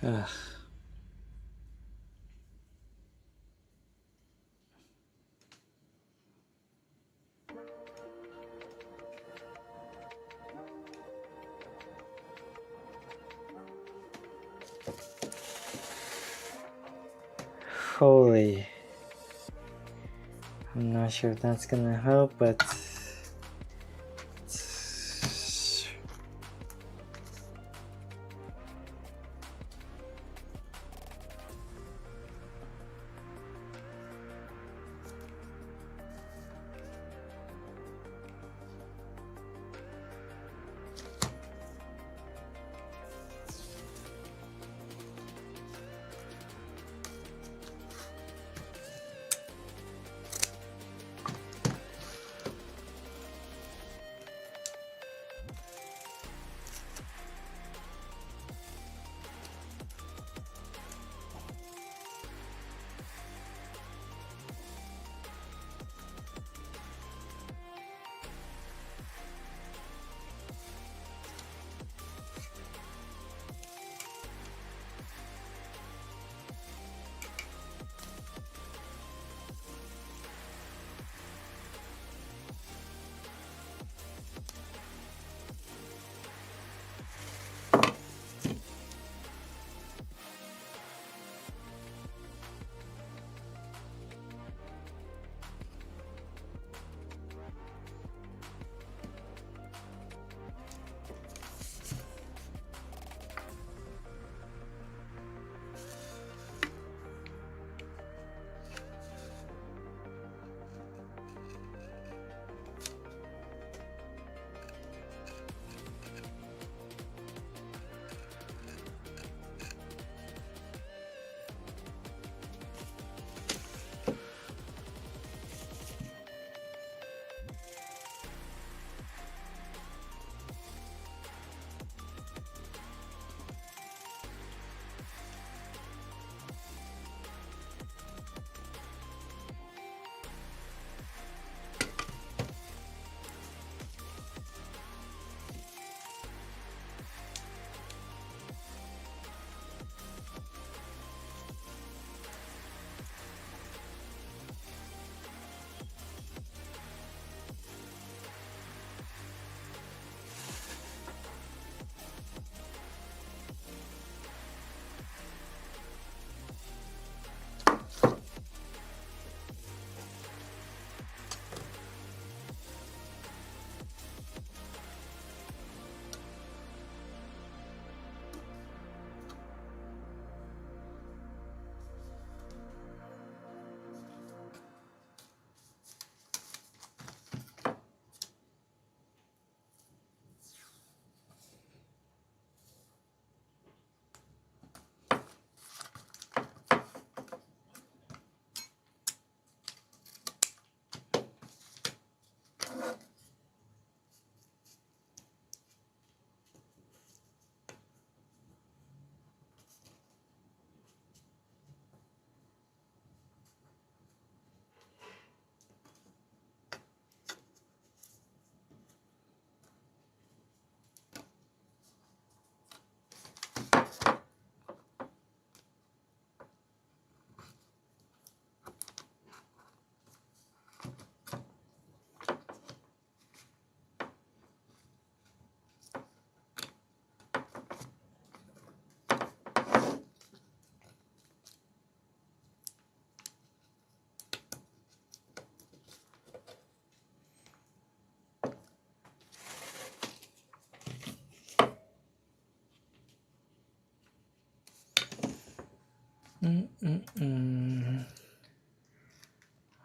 Ugh. Holy. I'm not sure if that's gonna help, but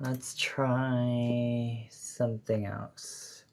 let's try something else.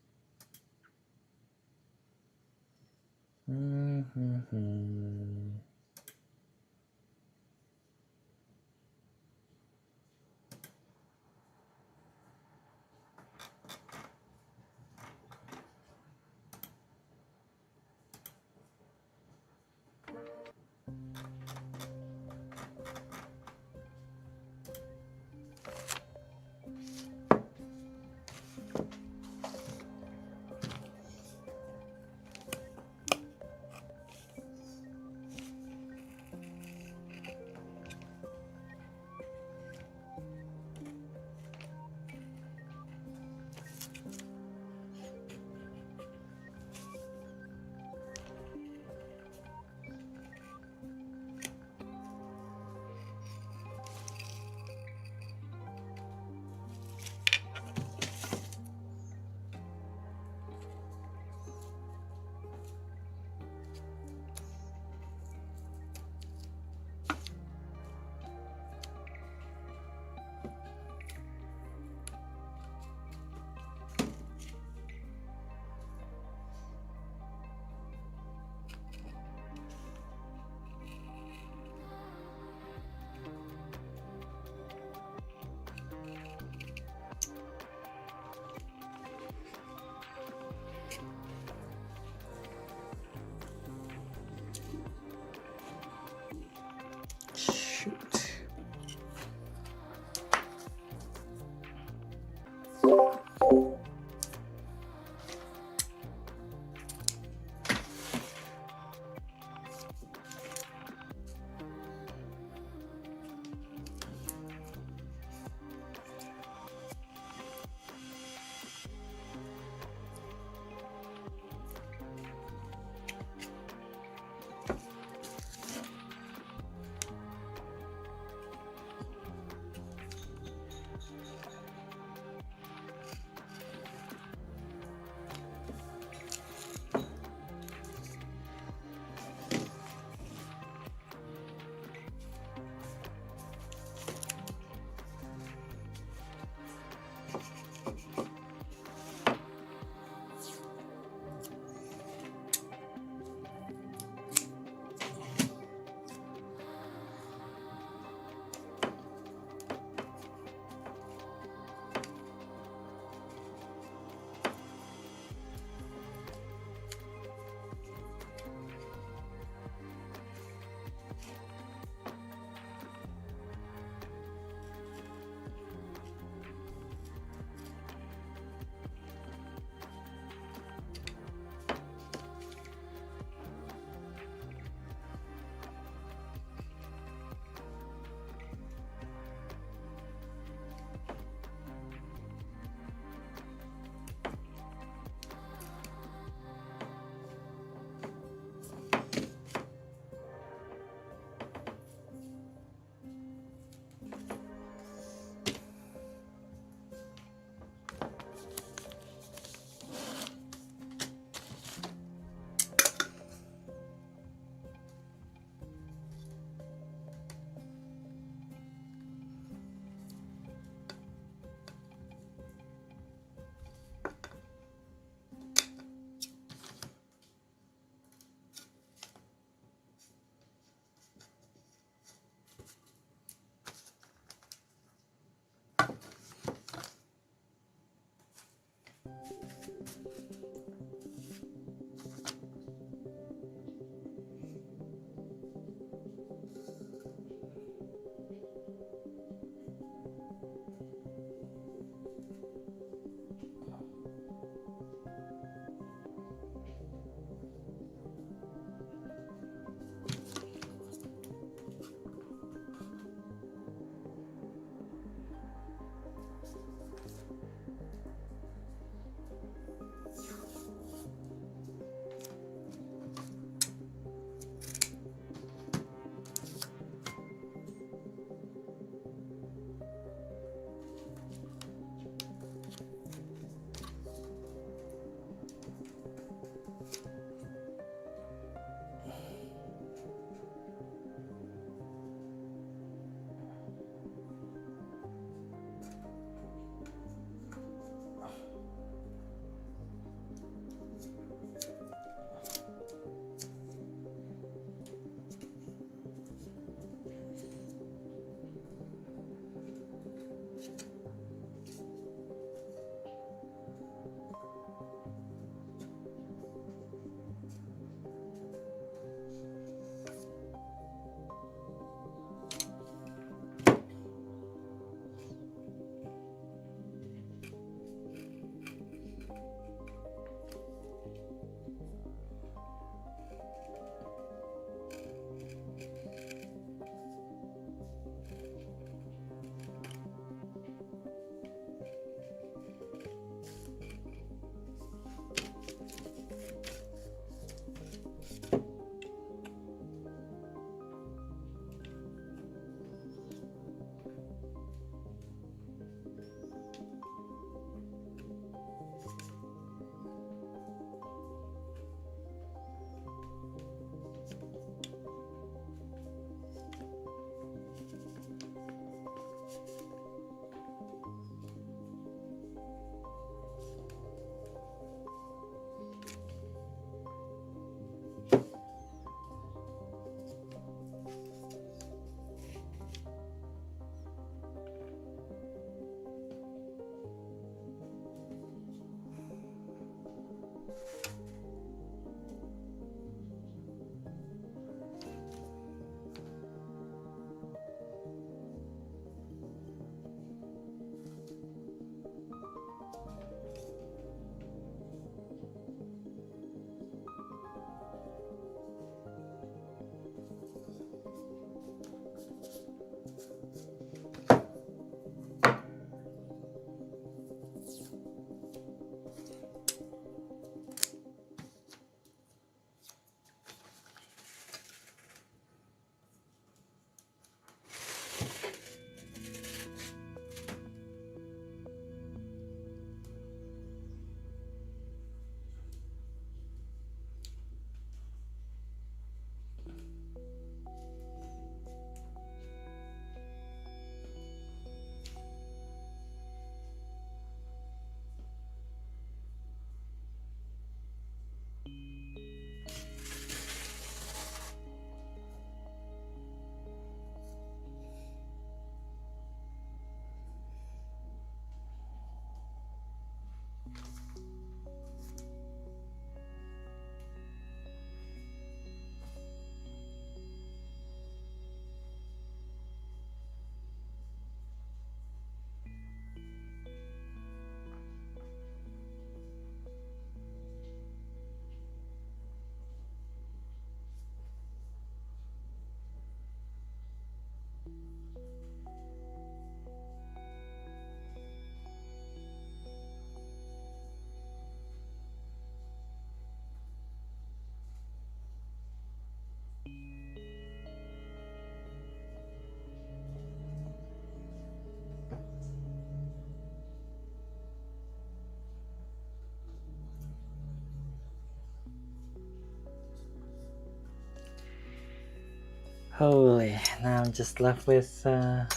Holy, now I'm just left with a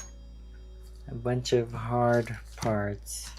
bunch of hard parts.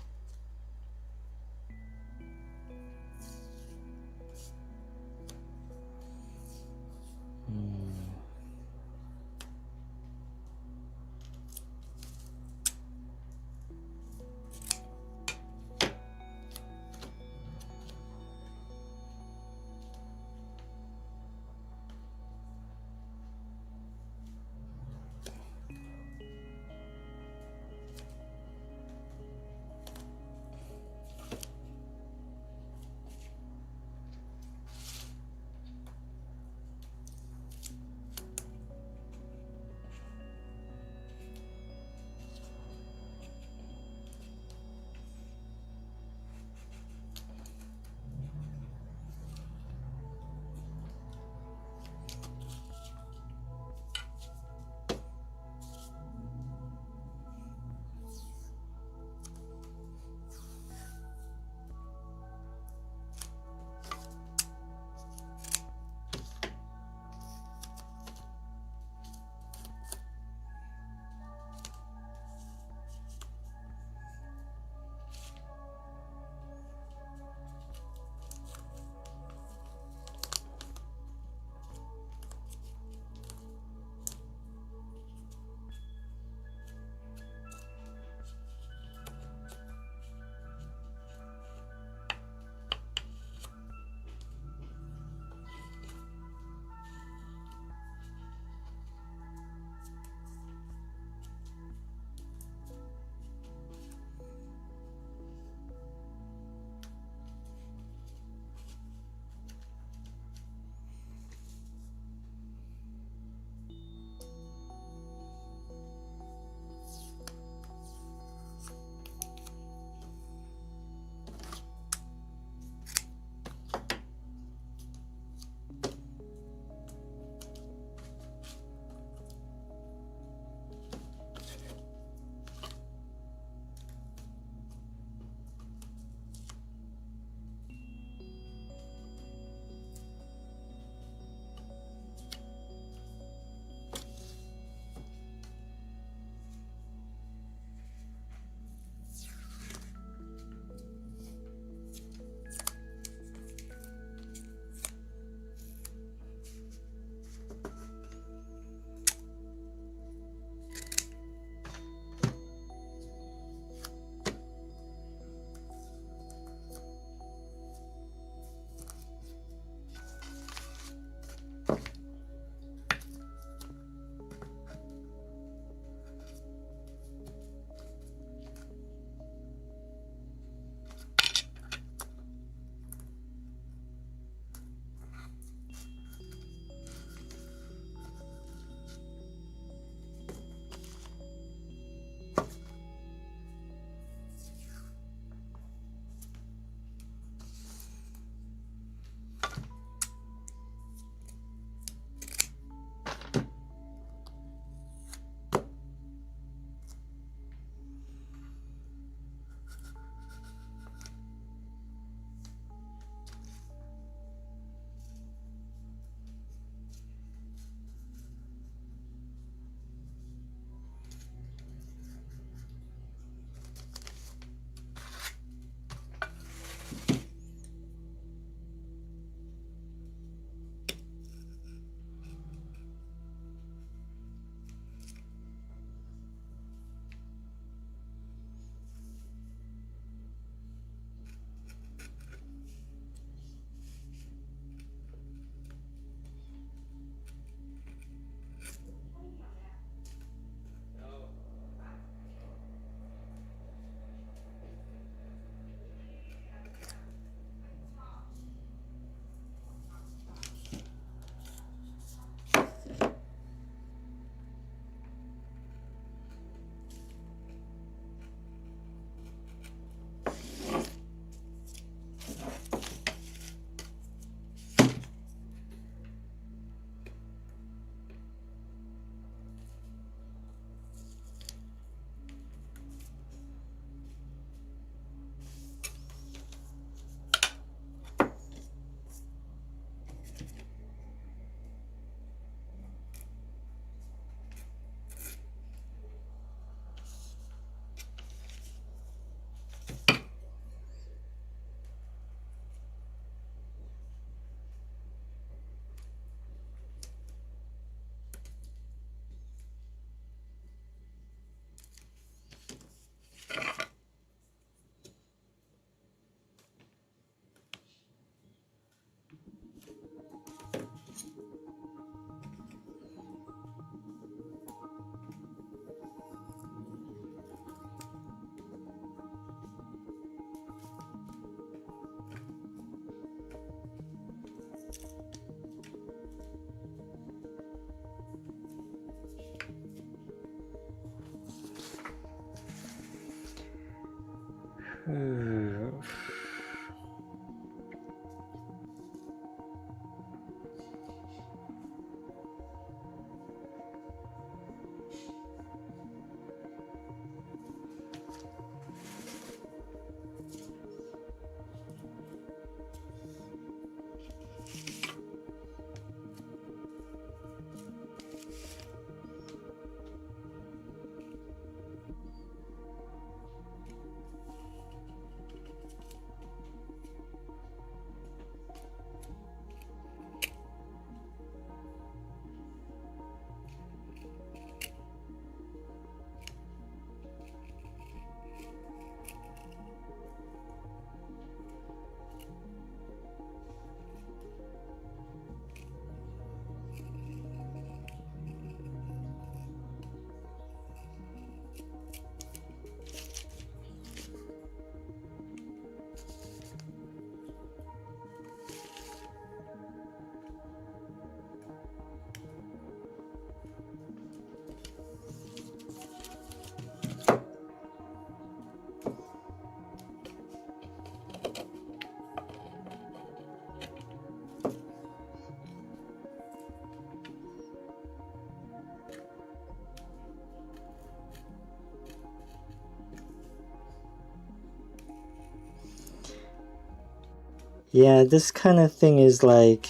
Yeah, this kind of thing is like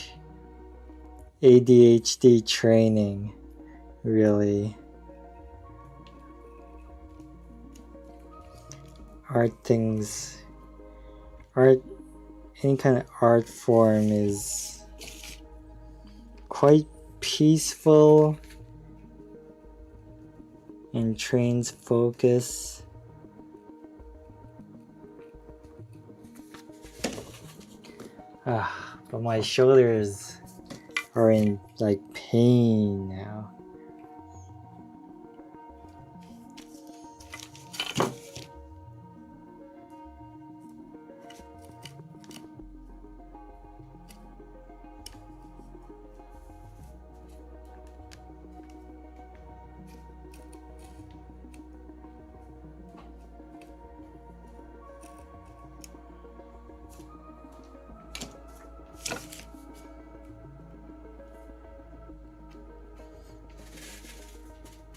ADHD training, really. Art things, art, any kind of art form is quite peaceful and trains focus. But my shoulders are in like pain now.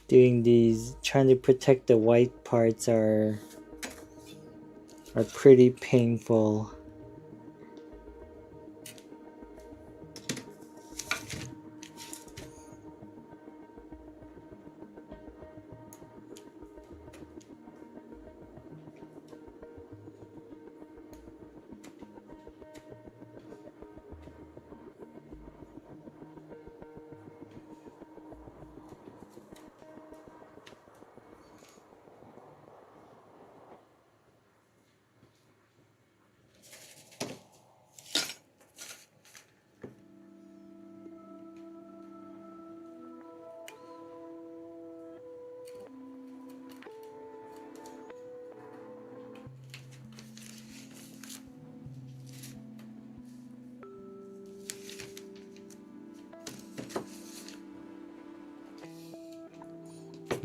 Doing these, trying to protect the white parts are pretty painful.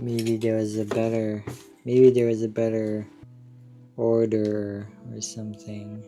Maybe there was a better order or something.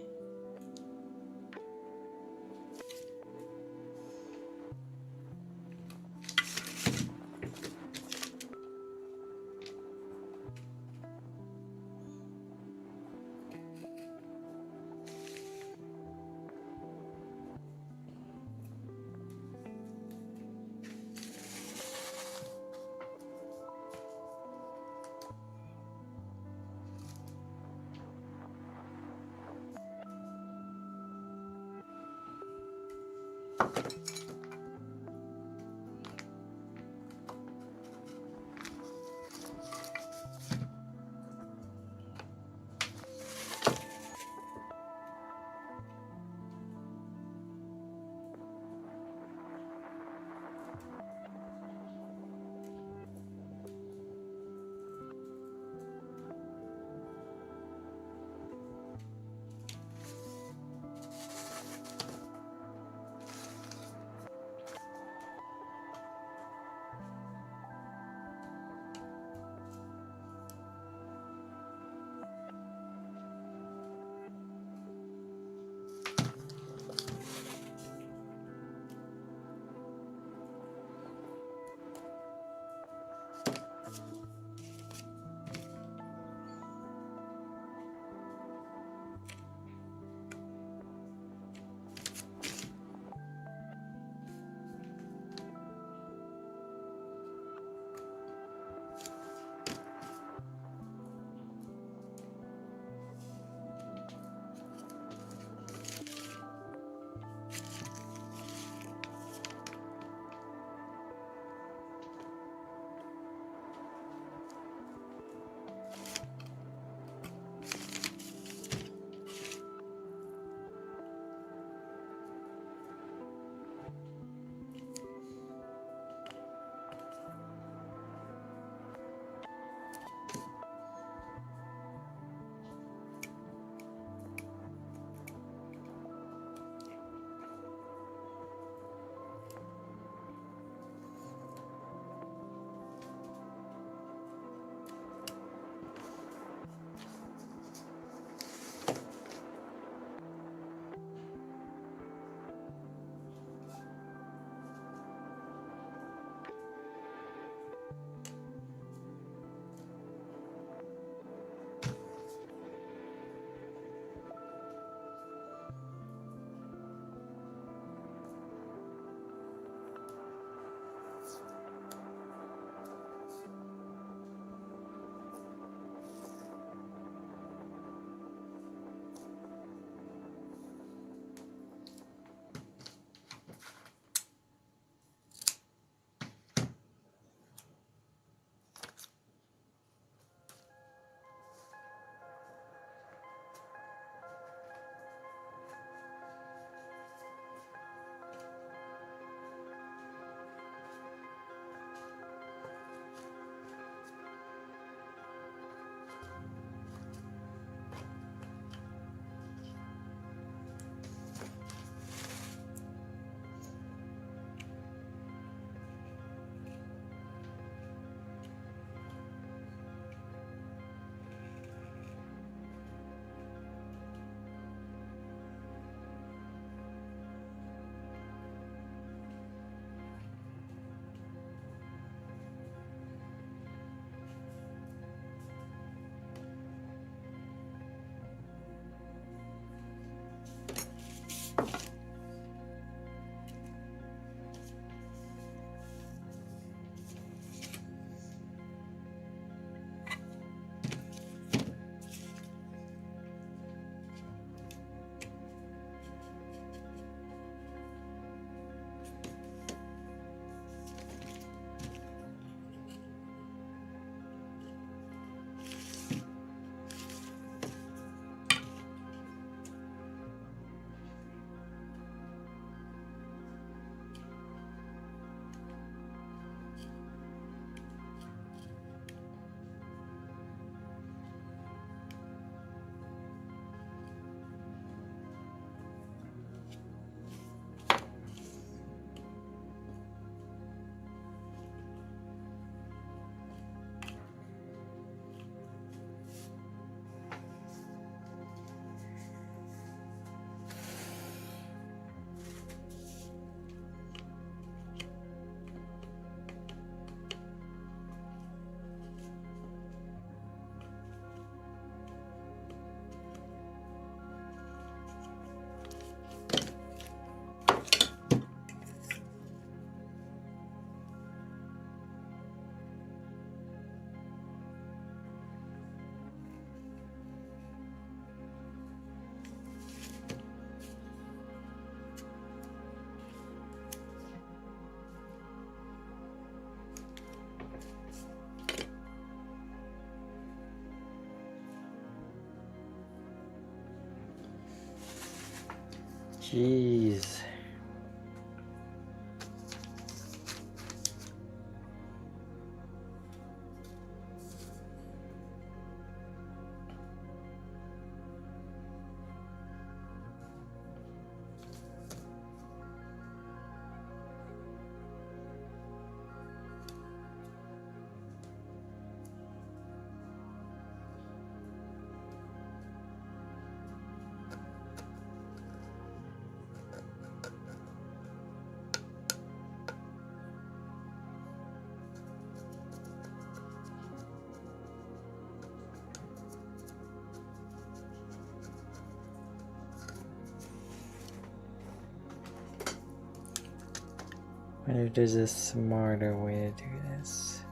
Jeez. I wonder if there's a smarter way to do this.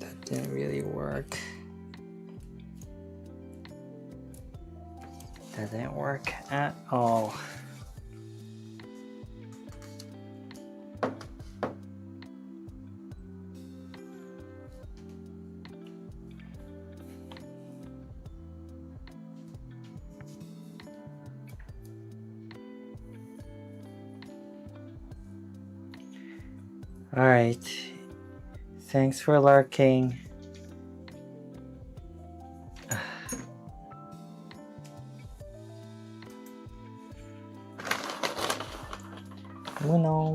That didn't really work. That didn't work at all. Alright. Thanks for lurking. Muno.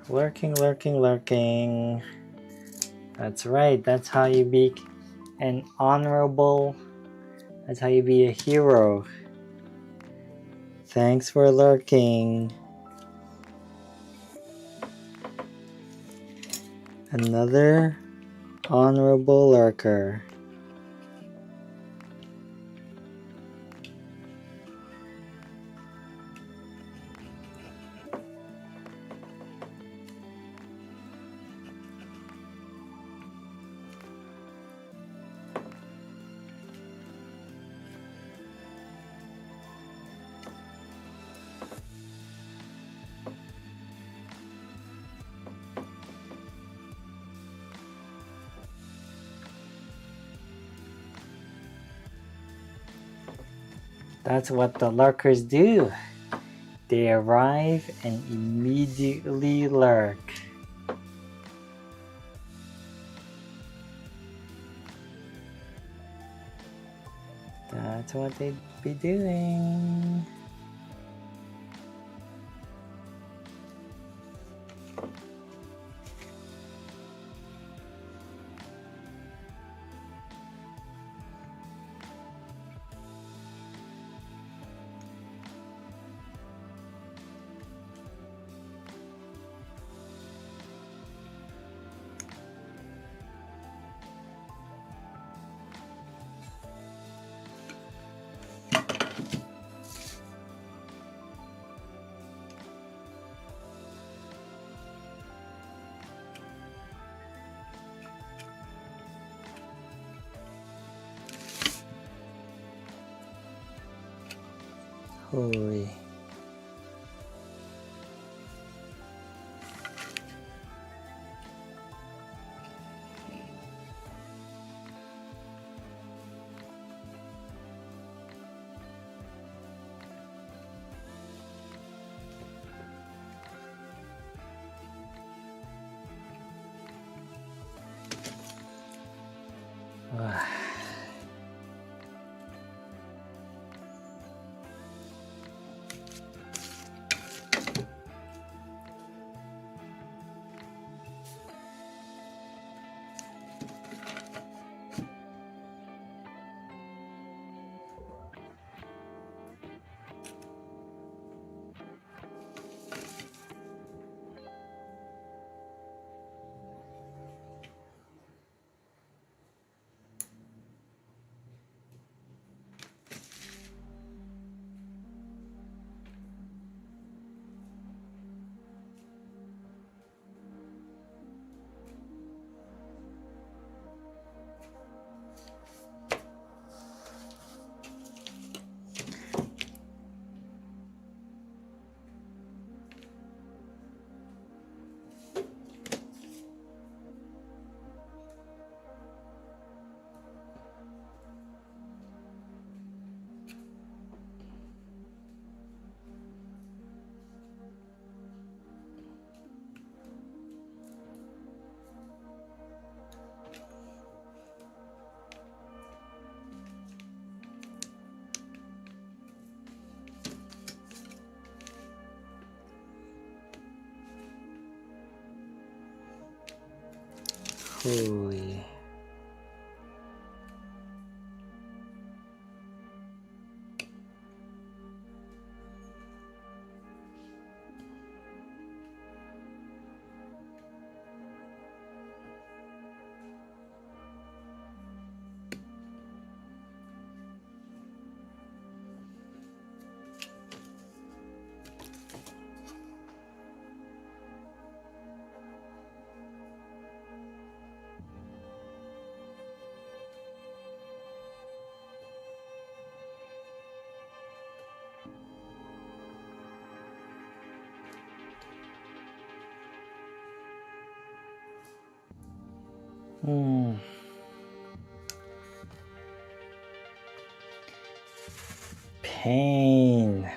Lurking. That's right. That's how you be an honorable. That's how you be a hero. Thanks for lurking. Another honorable lurker. That's what the lurkers do. They arrive and immediately lurk. That's what they'd be doing. Holy. Holy. Pain.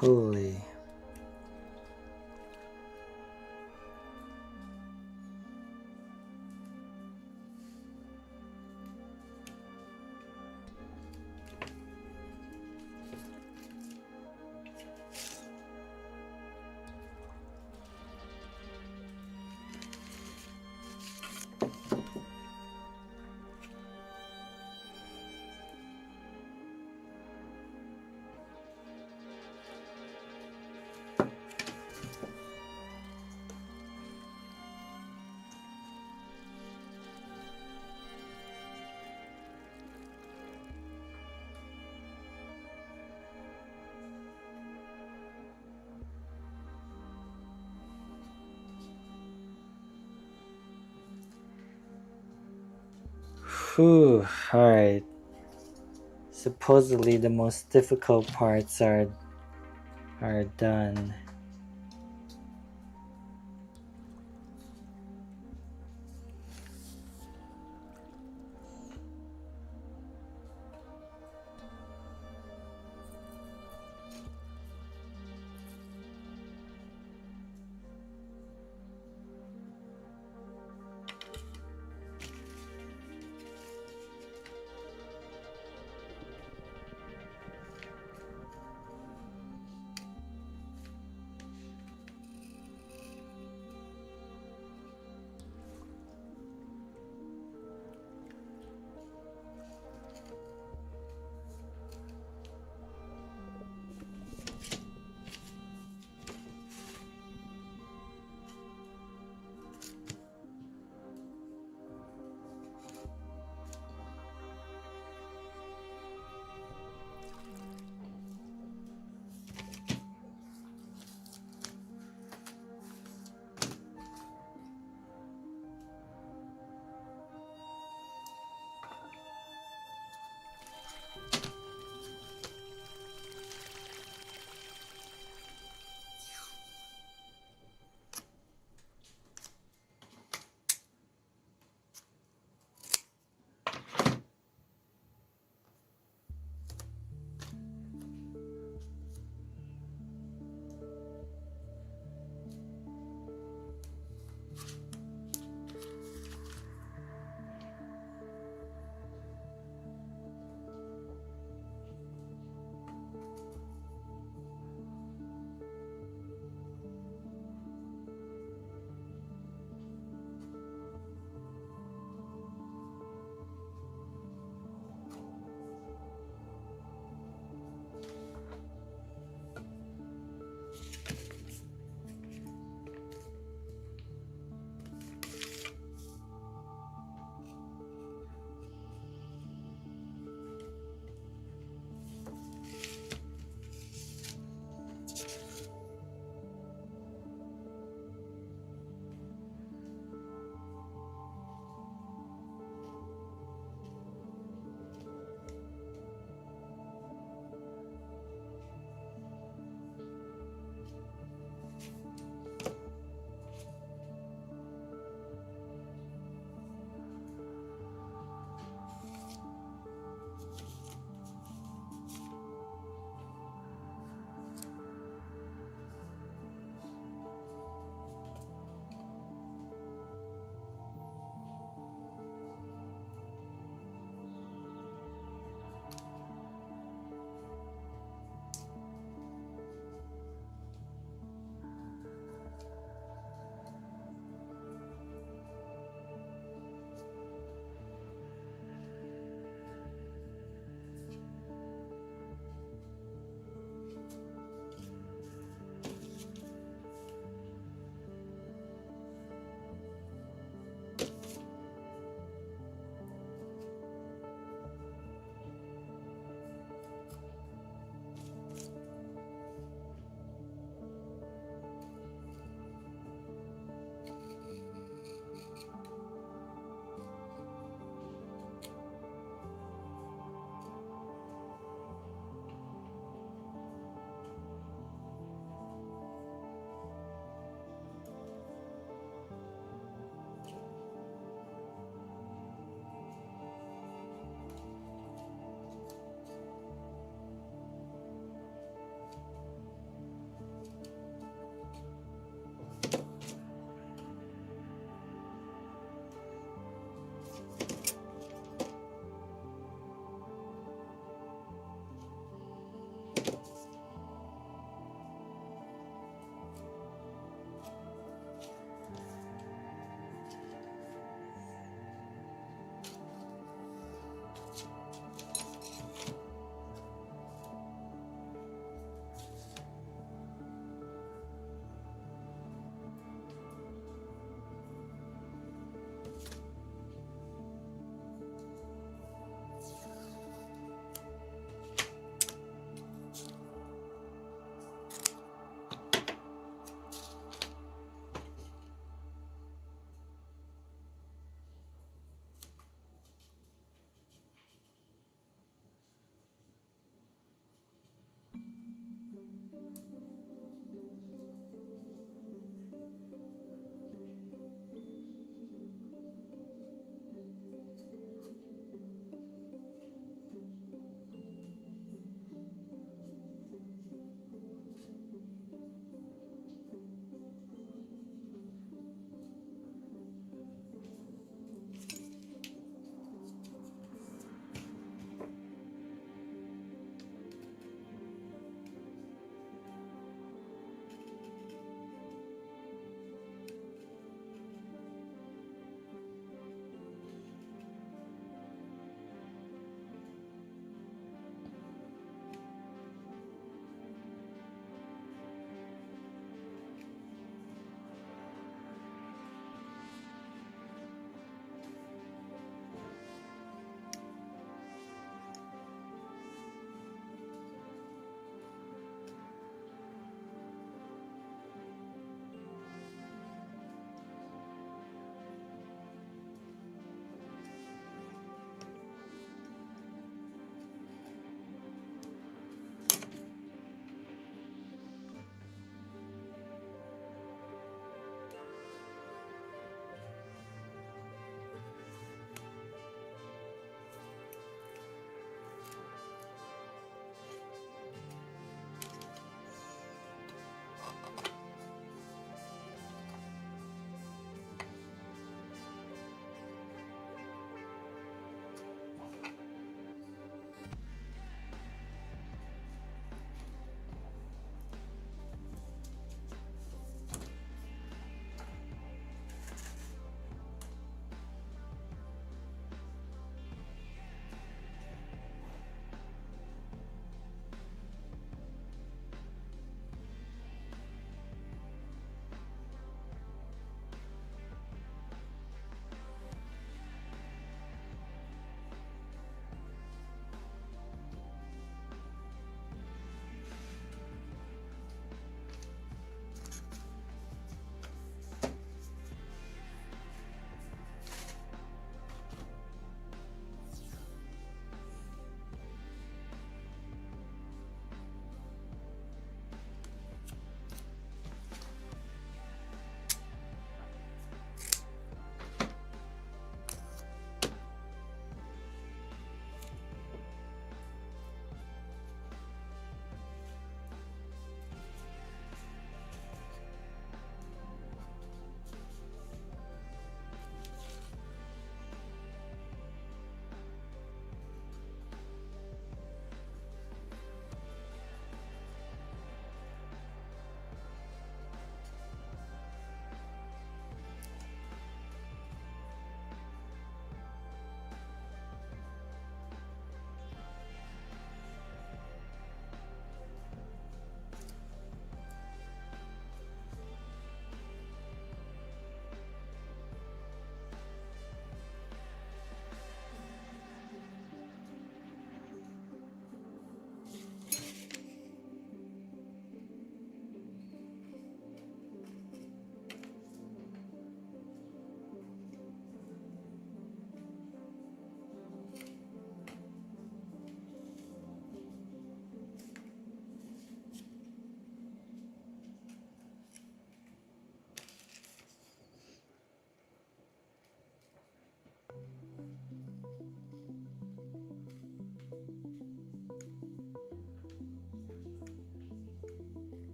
Holy. Whew, alright. Supposedly the most difficult parts are done.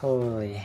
Holy.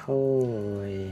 Holy.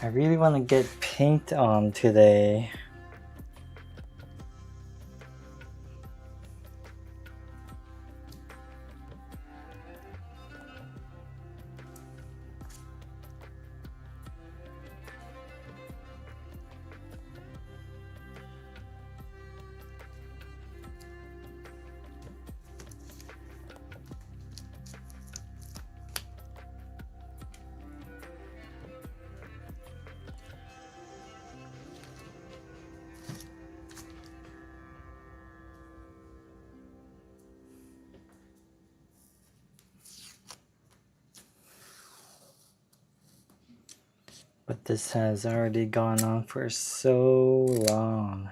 I really want to get paint on today. But this has already gone on for so long.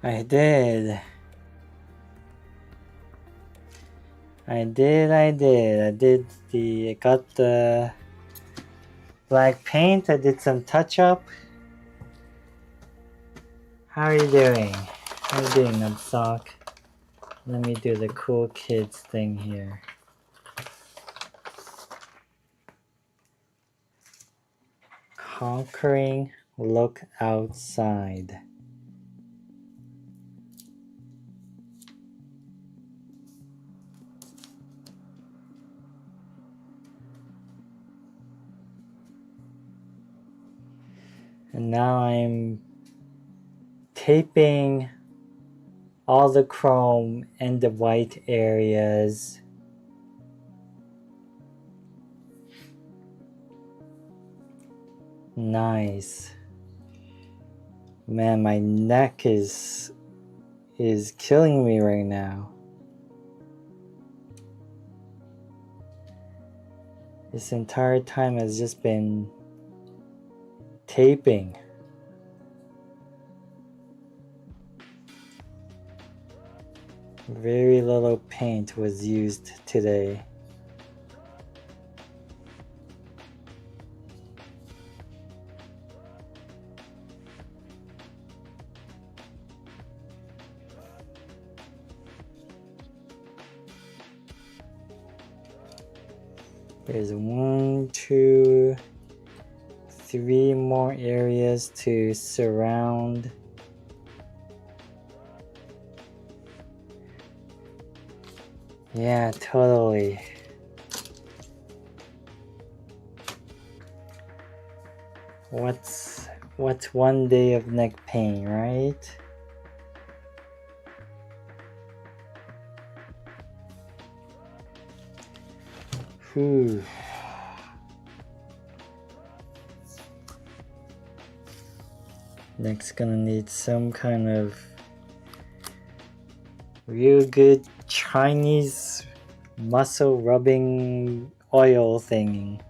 I did. I got the black paint. I did some touch up. How are you doing? How are you doing, Nubsock? Let me do the cool kids thing here. Conquering look outside. And now I'm taping all the chrome and the white areas. Nice. Man, my neck is killing me right now. This entire time has just been taping. Very little paint was used today. There's 1, 2, 3 more areas to surround. Yeah, totally. What's 1 day of neck pain, right? Whew. Neck's gonna need some kind of real good Chinese muscle rubbing oil thing.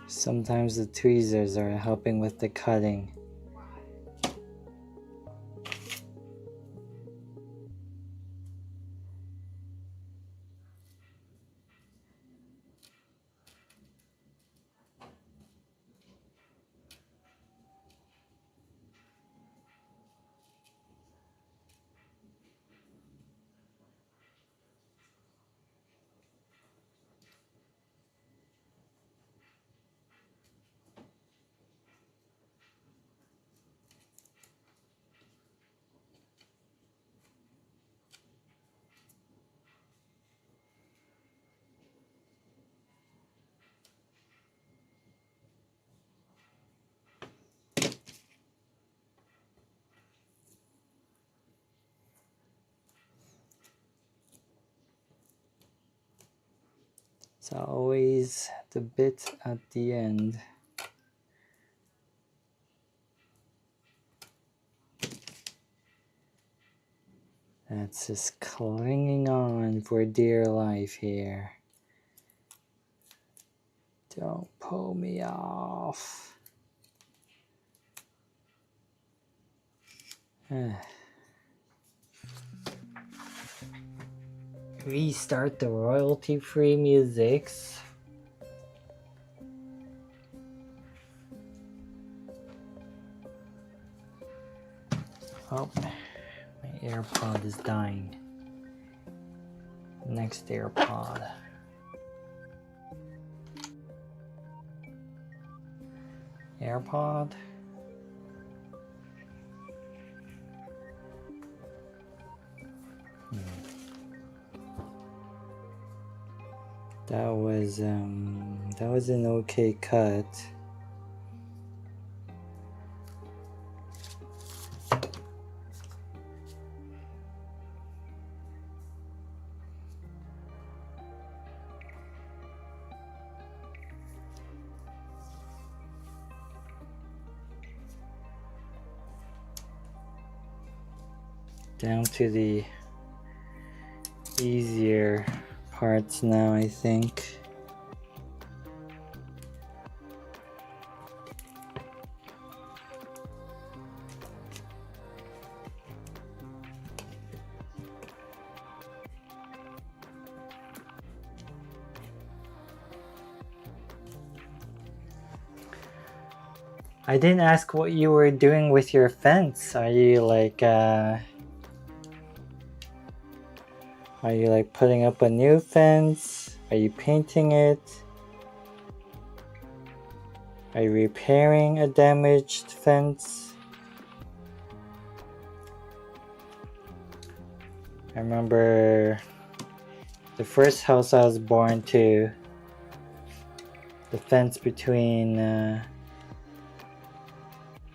Sometimes the tweezers are helping with the cutting. It's always the bit at the end. That's just clinging on for dear life here. Don't pull me off. Restart the royalty-free musics. Oh, my AirPod is dying. Next AirPod. AirPod. That was an okay cut. Down to the easier parts now, I think. I didn't ask what you were doing with your fence. Are you like putting up a new fence? Are you painting it? Are you repairing a damaged fence? I remember the first house I was born to, the fence between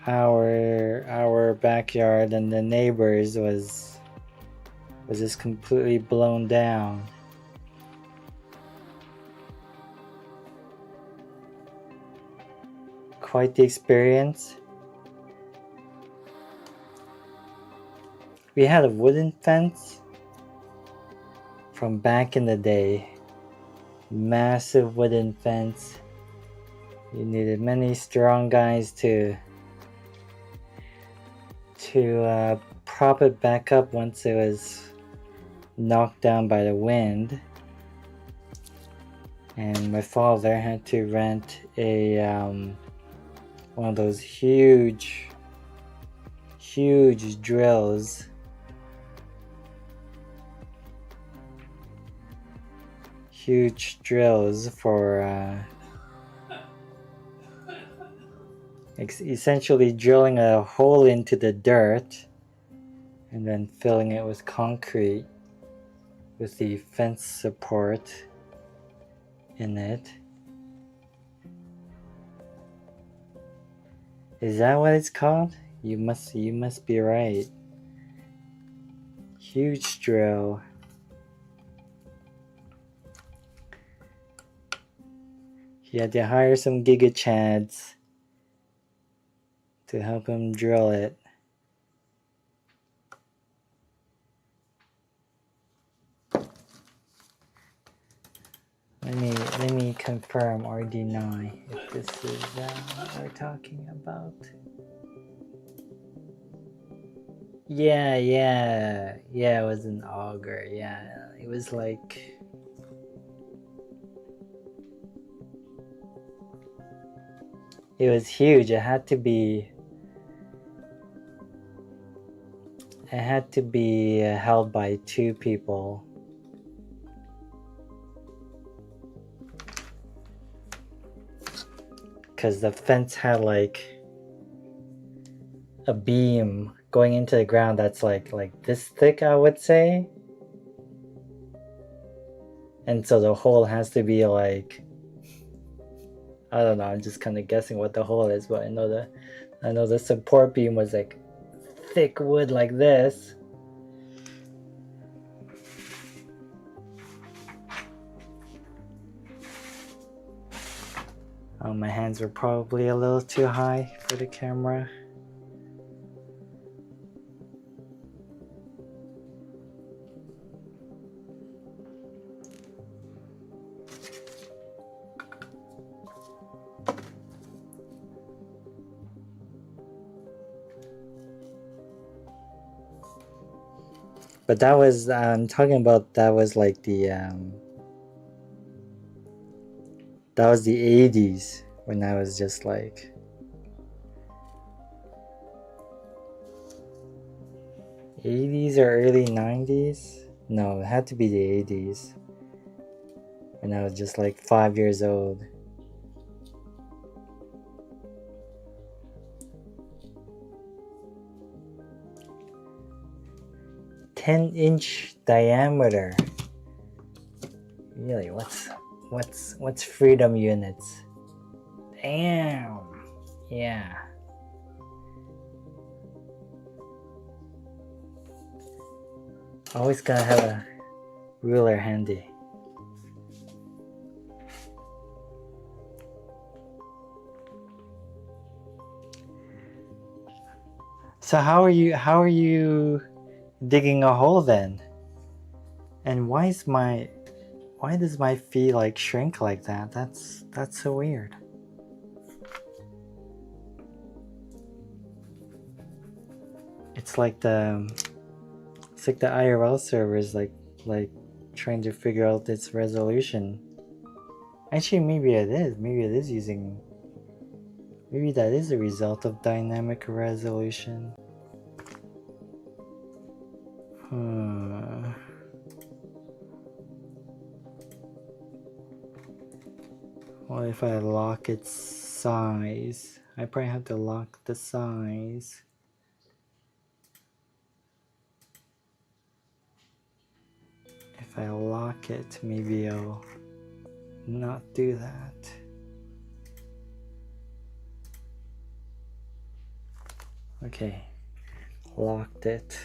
our backyard and the neighbors was just completely blown down. Quite the experience. We had a wooden fence from back in the day. Massive wooden fence. You needed many strong guys to prop it back up once it was knocked down by the wind. And my father had to rent a one of those huge drills. Huge drills for essentially drilling a hole into the dirt and then filling it with concrete with the fence support in it. Is that what it's called? You must be right. Huge drill. He had to hire some Giga Chads to help him drill it. Let me confirm RD9 if this is what we're talking about. Yeah, it was an auger. Yeah, it was like it was huge. It had to be held by two people. Because the fence had like a beam going into the ground that's like this thick, I would say. And so the hole has to be like, I don't know, I'm just kind of guessing what the hole is, but I know the support beam was like thick wood like this. Oh, my hands were probably a little too high for the camera. But that was, I'm talking about, that was like the, that was the 80s when I was just like, 80s or early 90s? No, it had to be the 80s. When I was just like 5 years old. "10-inch diameter." Really, what's freedom units? Damn. Yeah. Always gotta have a ruler handy. So how are you digging a hole then? And why does my feet like shrink like that? That's so weird. It's like the IRL server is like trying to figure out its resolution. Actually, maybe it is. Maybe it is using. Maybe that is a result of dynamic resolution. What if I lock its size? I probably have to lock the size. If I lock it, maybe I'll not do that. Okay, locked it.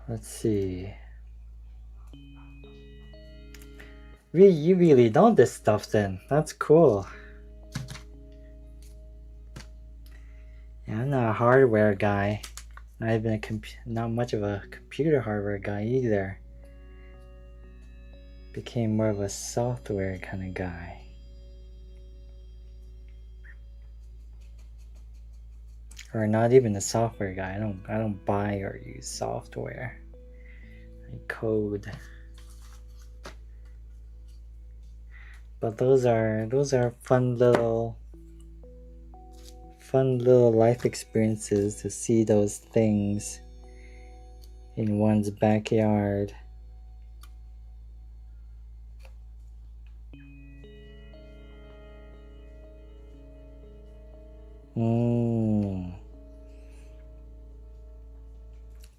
Let's see. You really know this stuff then. That's cool. Yeah, I'm not a hardware guy. Not even not much of a computer hardware guy either. Became more of a software kind of guy. Or not even a software guy. I don't buy or use software. I code. But those are fun little life experiences to see those things in one's backyard.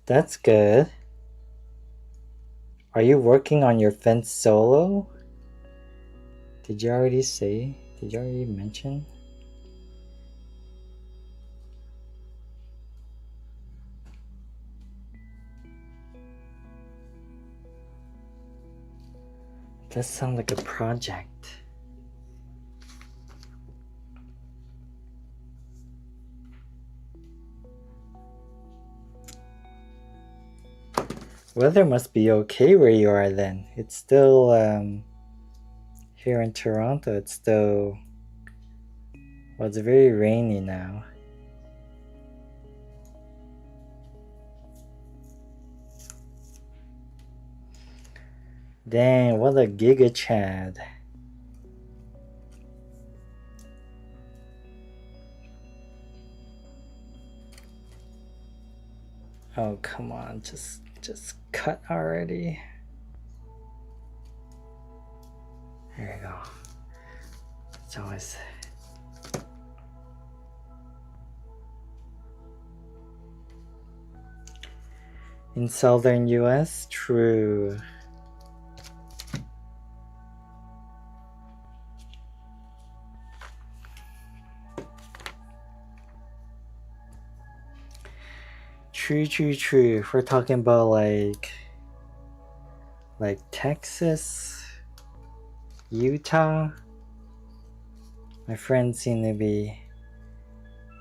That's good. Are you working on your fence solo? Did you already say? Did you already mention? That sounds like a project. Weather must be okay where you are then. It's still here in Toronto. It's still it's very rainy now. Dang, what a giga chad. Oh, come on, just cut already. There you go. It's always in southern US, true. True. If we're talking about like Texas, Utah, my friends seem to be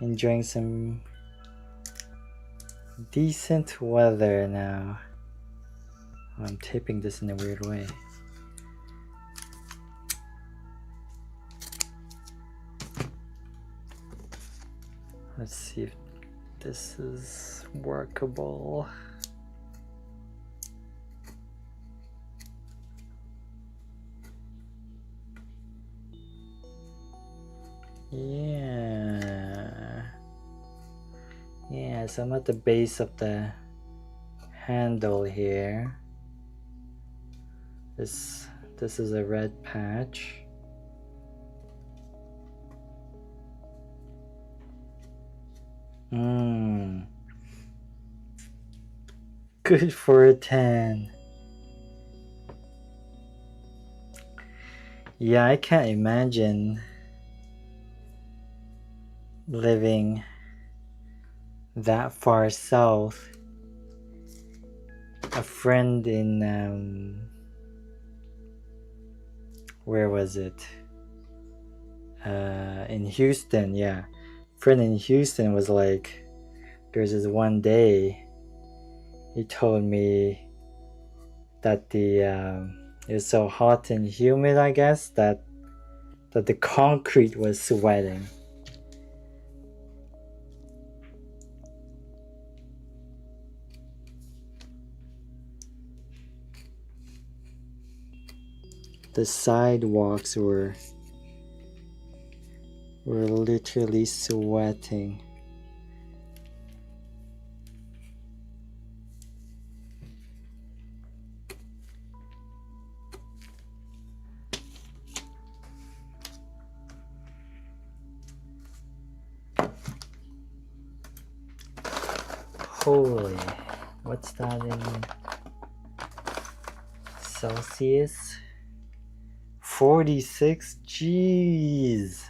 enjoying some decent weather now. I'm taping this in a weird way. Let's see if this is workable. Yeah, so I'm at the base of the handle here. This is a red patch. Good for a 10. Yeah, I can't imagine living that far south. A friend in where was it? In Houston, yeah. Friend in Houston was like, there's this one day he told me that it was so hot and humid, I guess, that the concrete was sweating. The sidewalks were literally sweating. Holy, what's that in Celsius? 46? Jeez.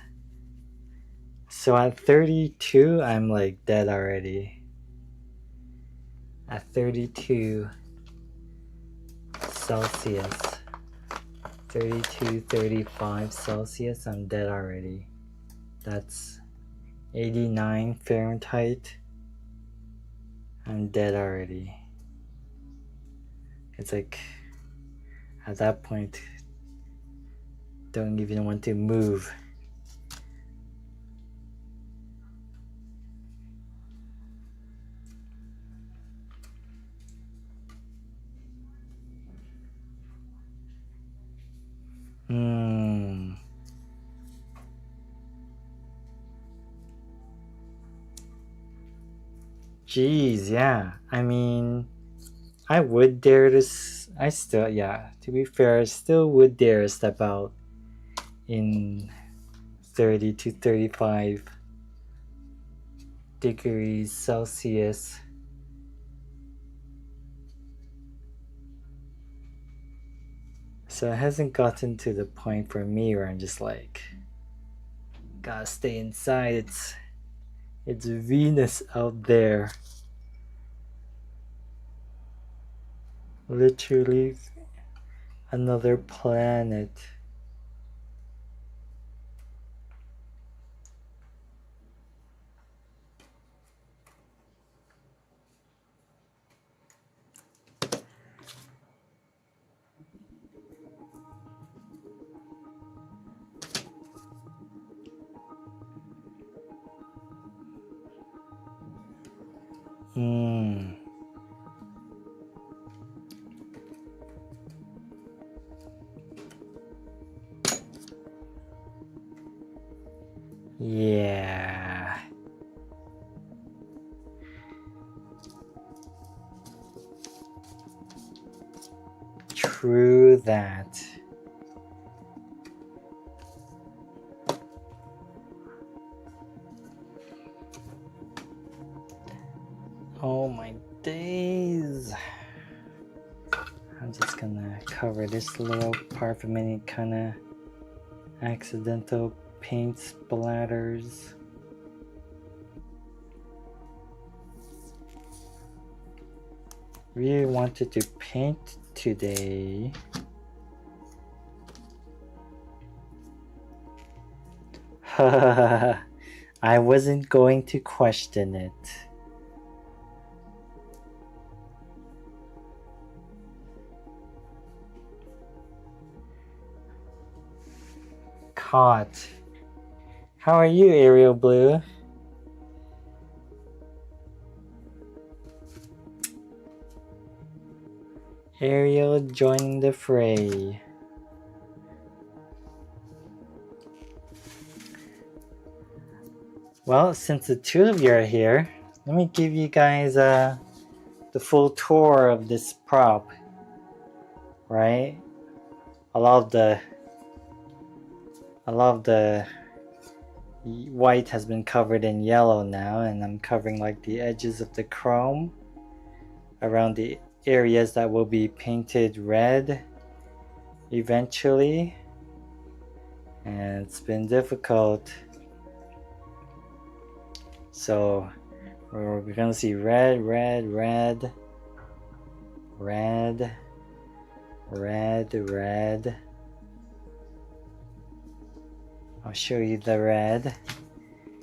So at 32, I'm like dead already. At 32 Celsius, 32, 35 Celsius, I'm dead already. That's 89 Fahrenheit. I'm dead already. It's like, at that point, don't even want to move. Jeez, yeah. I mean, I would dare to. To be fair, I still would dare to step out in 30 to 35 degrees Celsius. So it hasn't gotten to the point for me where I'm just like, gotta stay inside. It's Venus out there. Literally another planet. Yeah. True that. Oh my days. I'm just gonna cover this little part from any kind of accidental paint splatters. Really wanted to paint today. I wasn't going to question it. Caught. How are you, Ariel Blue? Ariel joining the fray. Well, since the two of you are here, let me give you guys the full tour of this prop. Right? I love the white has been covered in yellow now, and I'm covering like the edges of the chrome around the areas that will be painted red eventually. And it's been difficult. So we're gonna see red, red, red, red, red, red. I'll show you the red.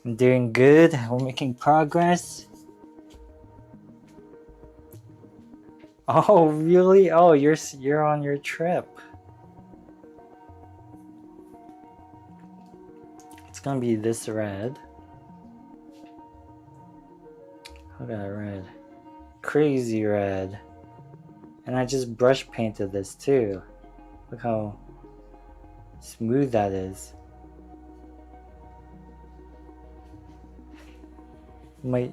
I'm doing good. We're making progress. Oh, really? Oh, you're on your trip. It's gonna be this red. Look at that red. Crazy red. And I just brush painted this too. Look how smooth that is. Might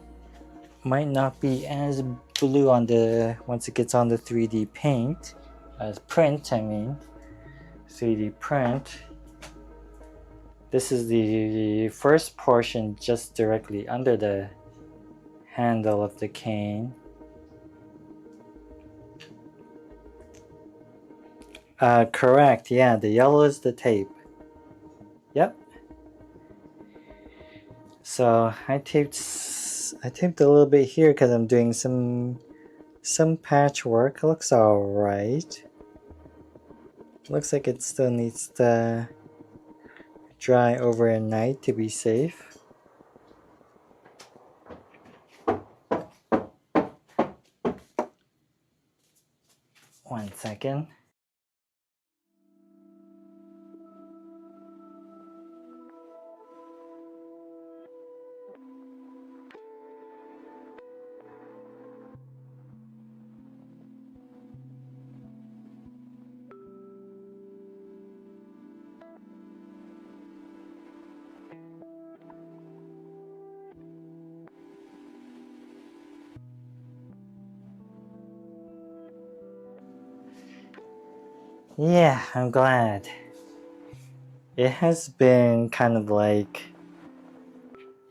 not be as blue on the once it gets on the 3D paint, as print. I mean, 3D print. This is the first portion just directly under the handle of the cane. Correct. Yeah, the yellow is the tape. Yep. So I taped a little bit here because I'm doing some patchwork. It looks alright. Looks like it still needs to dry overnight to be safe. One second. Yeah, I'm glad. It has been kind of like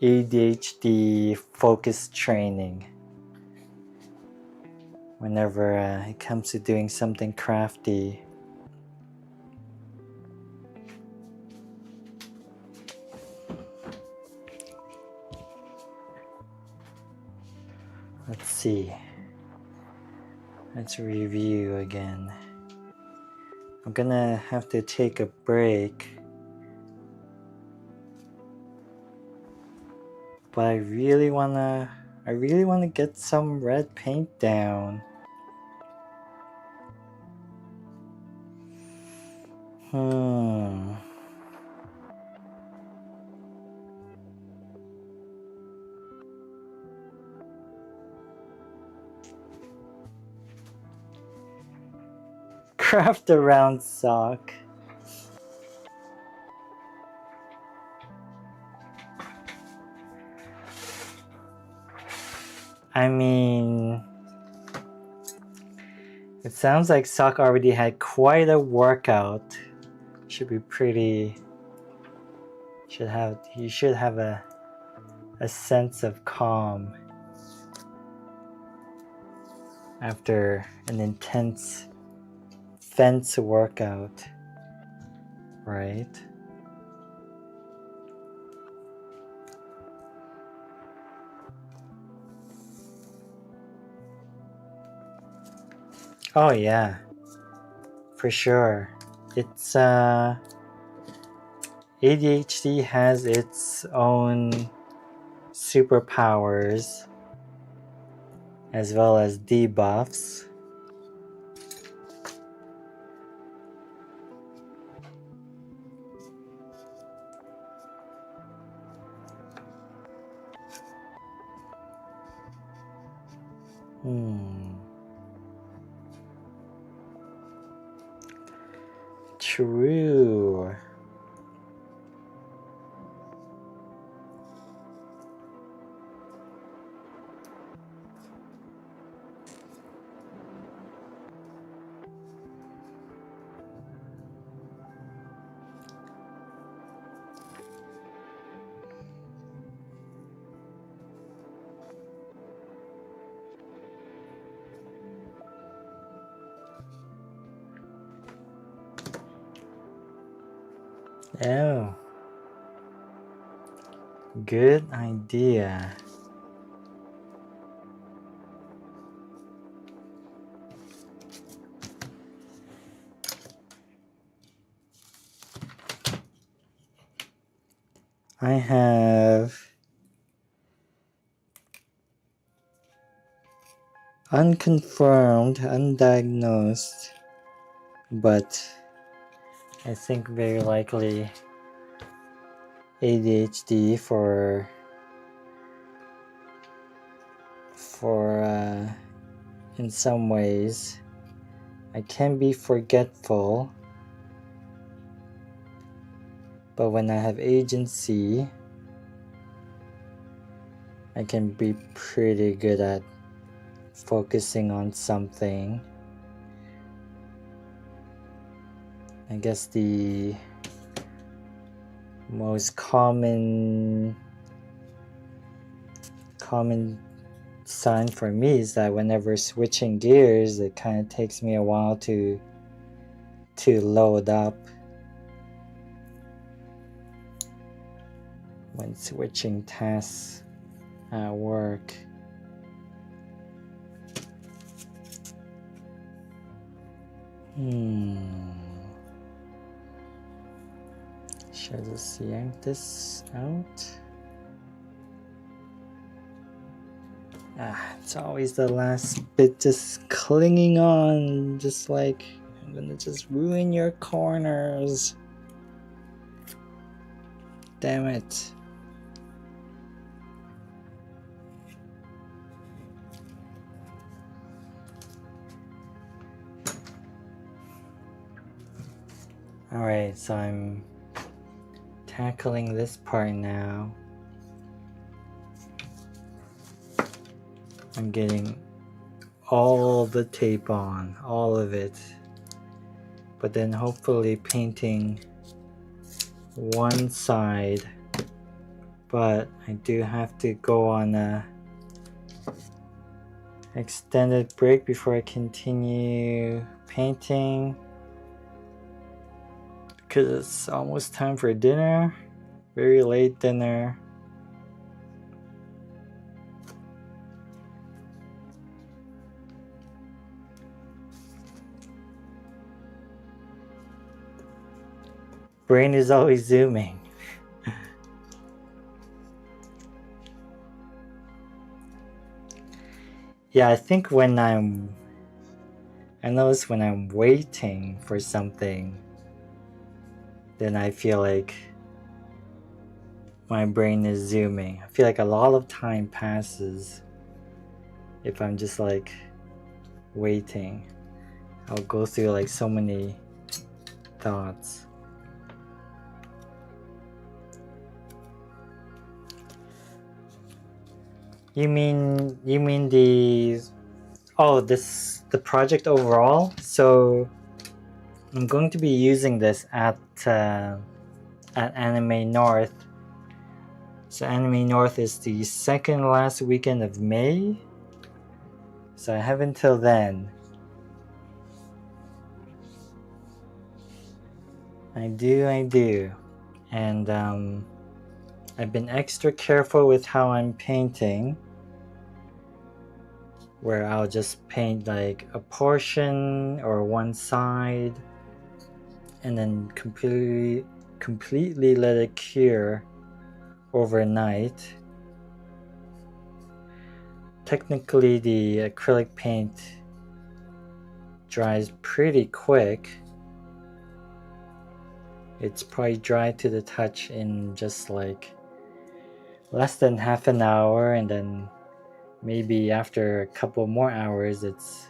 ADHD focus training whenever it comes to doing something crafty. Let's see. Let's review again. I'm gonna have to take a break. But I really wanna get some red paint down. Craft a round sock. I mean, it sounds like Sock already had quite a workout. Should be pretty. He should have a sense of calm after an intense fence workout, right? Oh yeah, for sure. It's ADHD has its own superpowers as well as debuffs. True. Oh, good idea. I have unconfirmed, undiagnosed, but I think very likely ADHD for in some ways. I can be forgetful, but when I have agency, I can be pretty good at focusing on something. I guess the most common sign for me is that whenever switching gears, it kind of takes me a while to load up when switching tasks at work. Should I just yank this out? It's always the last bit just clinging on, just like I'm gonna just ruin your corners. Damn it. Alright, so I'm tackling this part now. I'm getting all the tape on, all of it. But then hopefully painting one side. But I do have to go on a extended break before I continue painting. Because it's almost time for dinner. Very late dinner. Brain is always zooming. Yeah, I think I notice when I'm waiting for something, then I feel like my brain is zooming. I feel like a lot of time passes if I'm just like waiting. I'll go through like so many thoughts. You mean the project overall? So I'm going to be using this at Anime North. So Anime North is the second last weekend of May. So I have until then. I do. And I've been extra careful with how I'm painting, where I'll just paint like a portion or one side and then completely let it cure overnight. Technically, the acrylic paint dries pretty quick. It's probably dry to the touch in just like less than half an hour, and then maybe after a couple more hours it's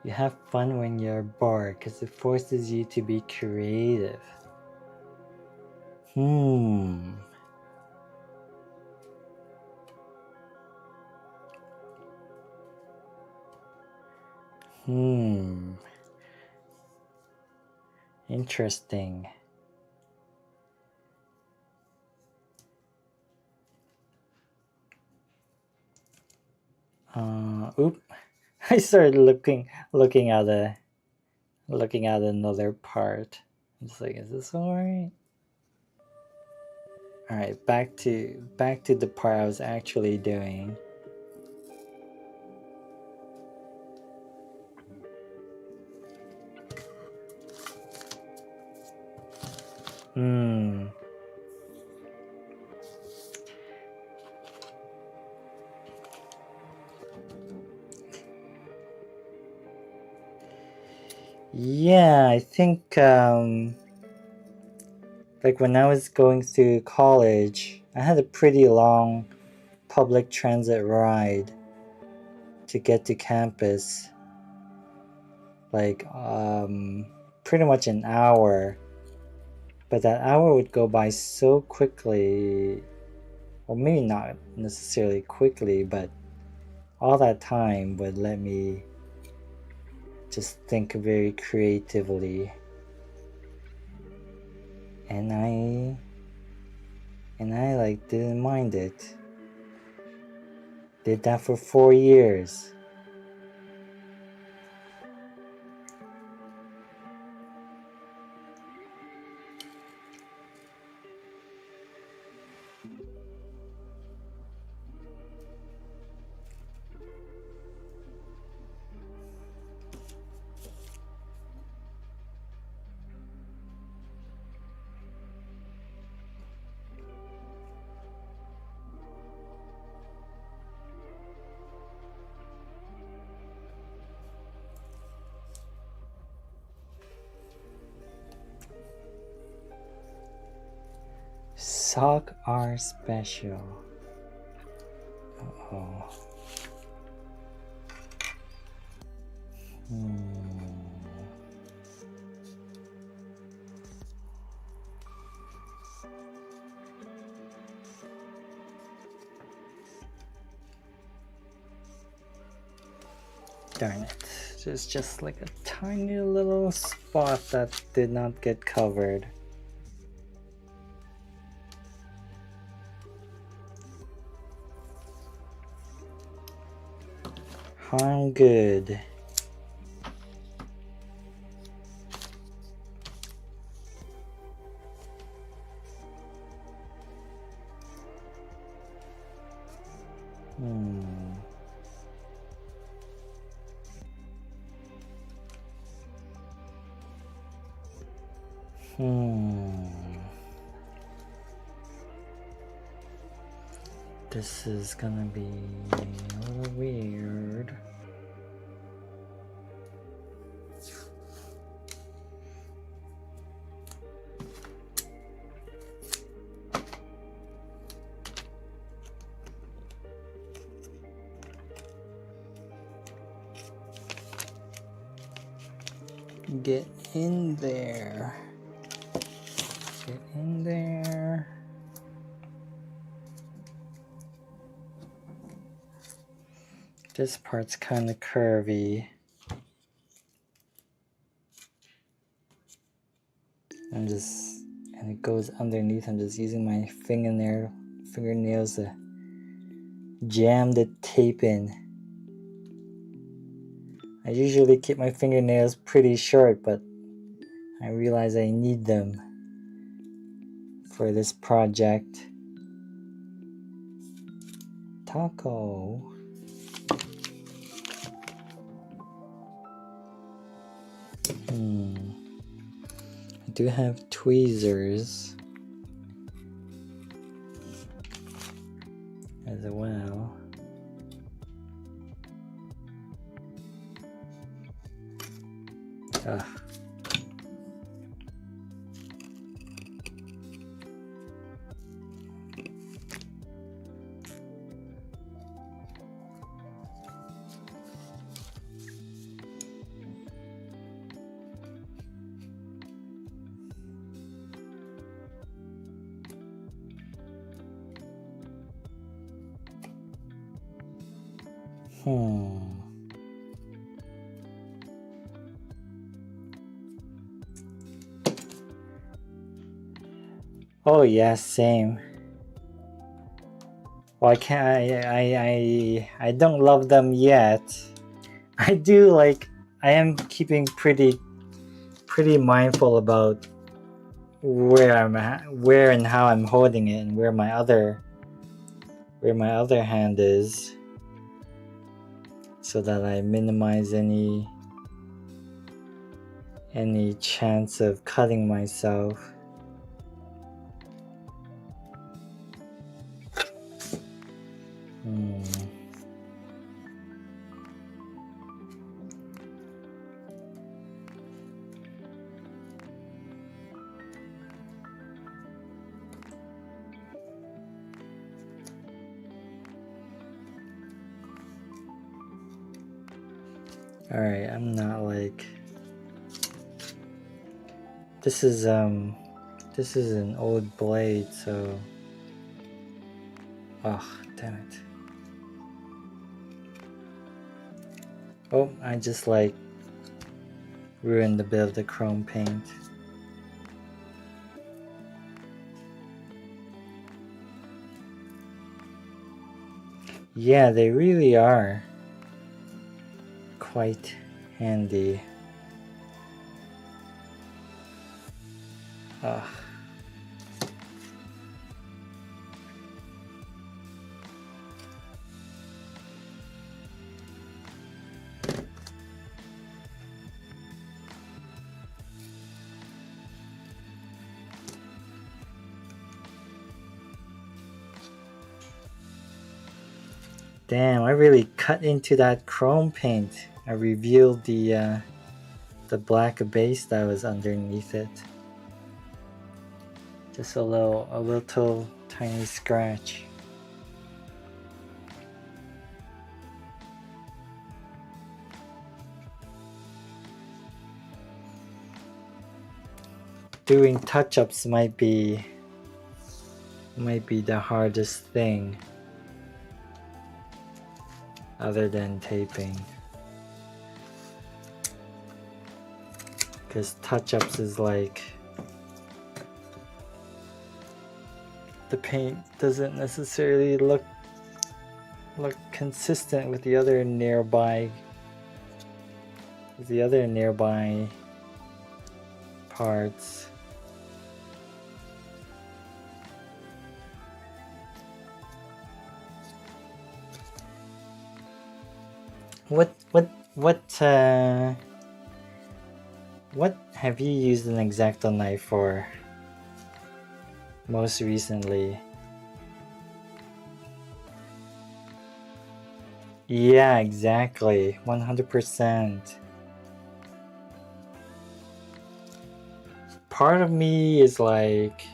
you have fun when you're bored because it forces you to be creative. Interesting. Oop! I started looking at another part. I'm just like, is this alright? Alright, back to the part I was actually doing. Yeah, I think like when I was going through college, I had a pretty long public transit ride to get to campus. Like pretty much an hour. But that hour would go by so quickly, or maybe not necessarily quickly, but all that time would let me just think very creatively. And I like didn't mind it. Did that for 4 years. Sock are special. Uh-oh. Darn it. There's just like a tiny little spot that did not get covered. I'm good. This is gonna be a little weird. Get in there. Get in there. This part's kind of curvy. And it goes underneath. I'm just using my fingernails to jam the tape in. I usually keep my fingernails pretty short, but I realize I need them for this project. Taco. I do have tweezers as well. Ugh. Oh yeah, same. Well, I can't. I don't love them yet. I do like. I am keeping pretty mindful about where I'm at, where and how I'm holding it, and where my other hand is, so that I minimize any chance of cutting myself. Alright, I'm not like... This is an old blade, so... Oh, damn it. Oh, I just like ruined a bit of the chrome paint. Yeah, they really are quite handy. Ugh. Damn, I really cut into that chrome paint. I revealed the black base that was underneath it. Just a little tiny scratch. Doing touch-ups might be the hardest thing other than taping, because touch-ups is like the paint doesn't necessarily look consistent with the other nearby parts. What have you used an X-Acto knife for most recently? Yeah, exactly. 100%. Part of me is like,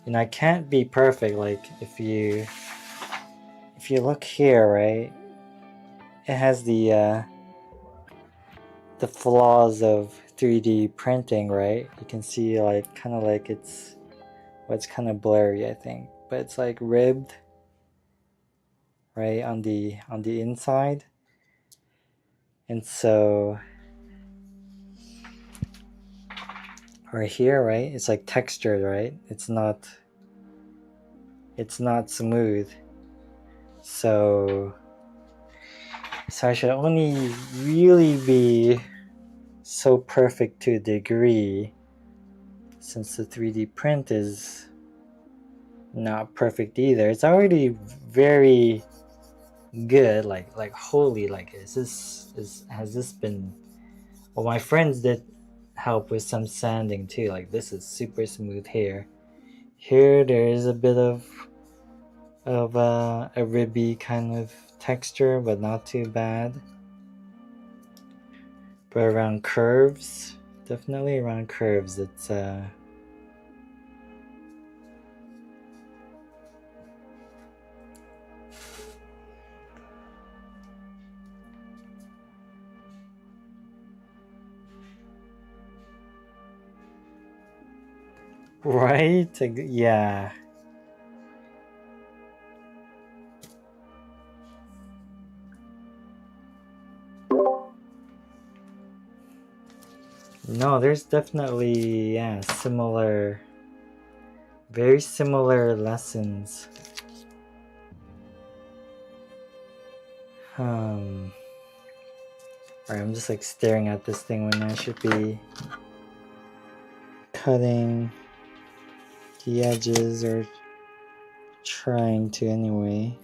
you know, I can't be perfect. Like if you look here, right? It has the flaws of 3D printing, right? You can see like kind of like it's kind of blurry, I think, but it's like ribbed, right, on the inside. And so right here, right, it's like textured, right? It's not smooth. So I should only really be so perfect to a degree, since the 3D print is not perfect either. It's already very good. Like holy, like has this been... Well, my friends did help with some sanding too. Like this is super smooth here. Here there is a bit of a ribby kind of texture, but not too bad. But around curves, definitely around curves, it's right? Yeah. No, there's definitely, yeah, very similar lessons Alright, I'm just like staring at this thing when I should be cutting the edges, or trying to anyway.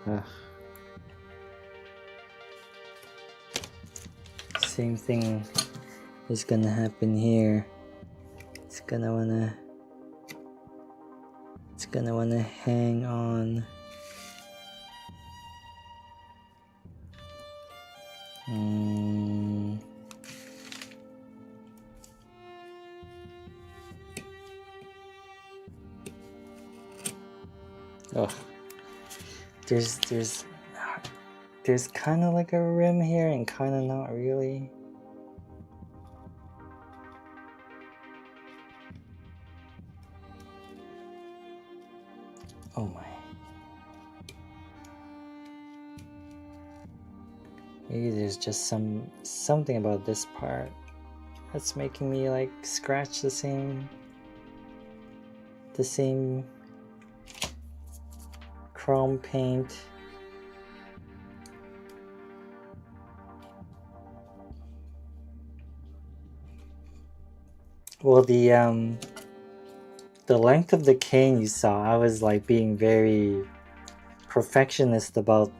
Ugh. Same thing is gonna happen here. It's gonna wanna hang on. Oh, there's kind of like a rim here and kind of not really. Oh my. Maybe there's just something about this part that's making me like scratch the same chrome paint. Well, the length of the cane you saw, I was like being very perfectionist about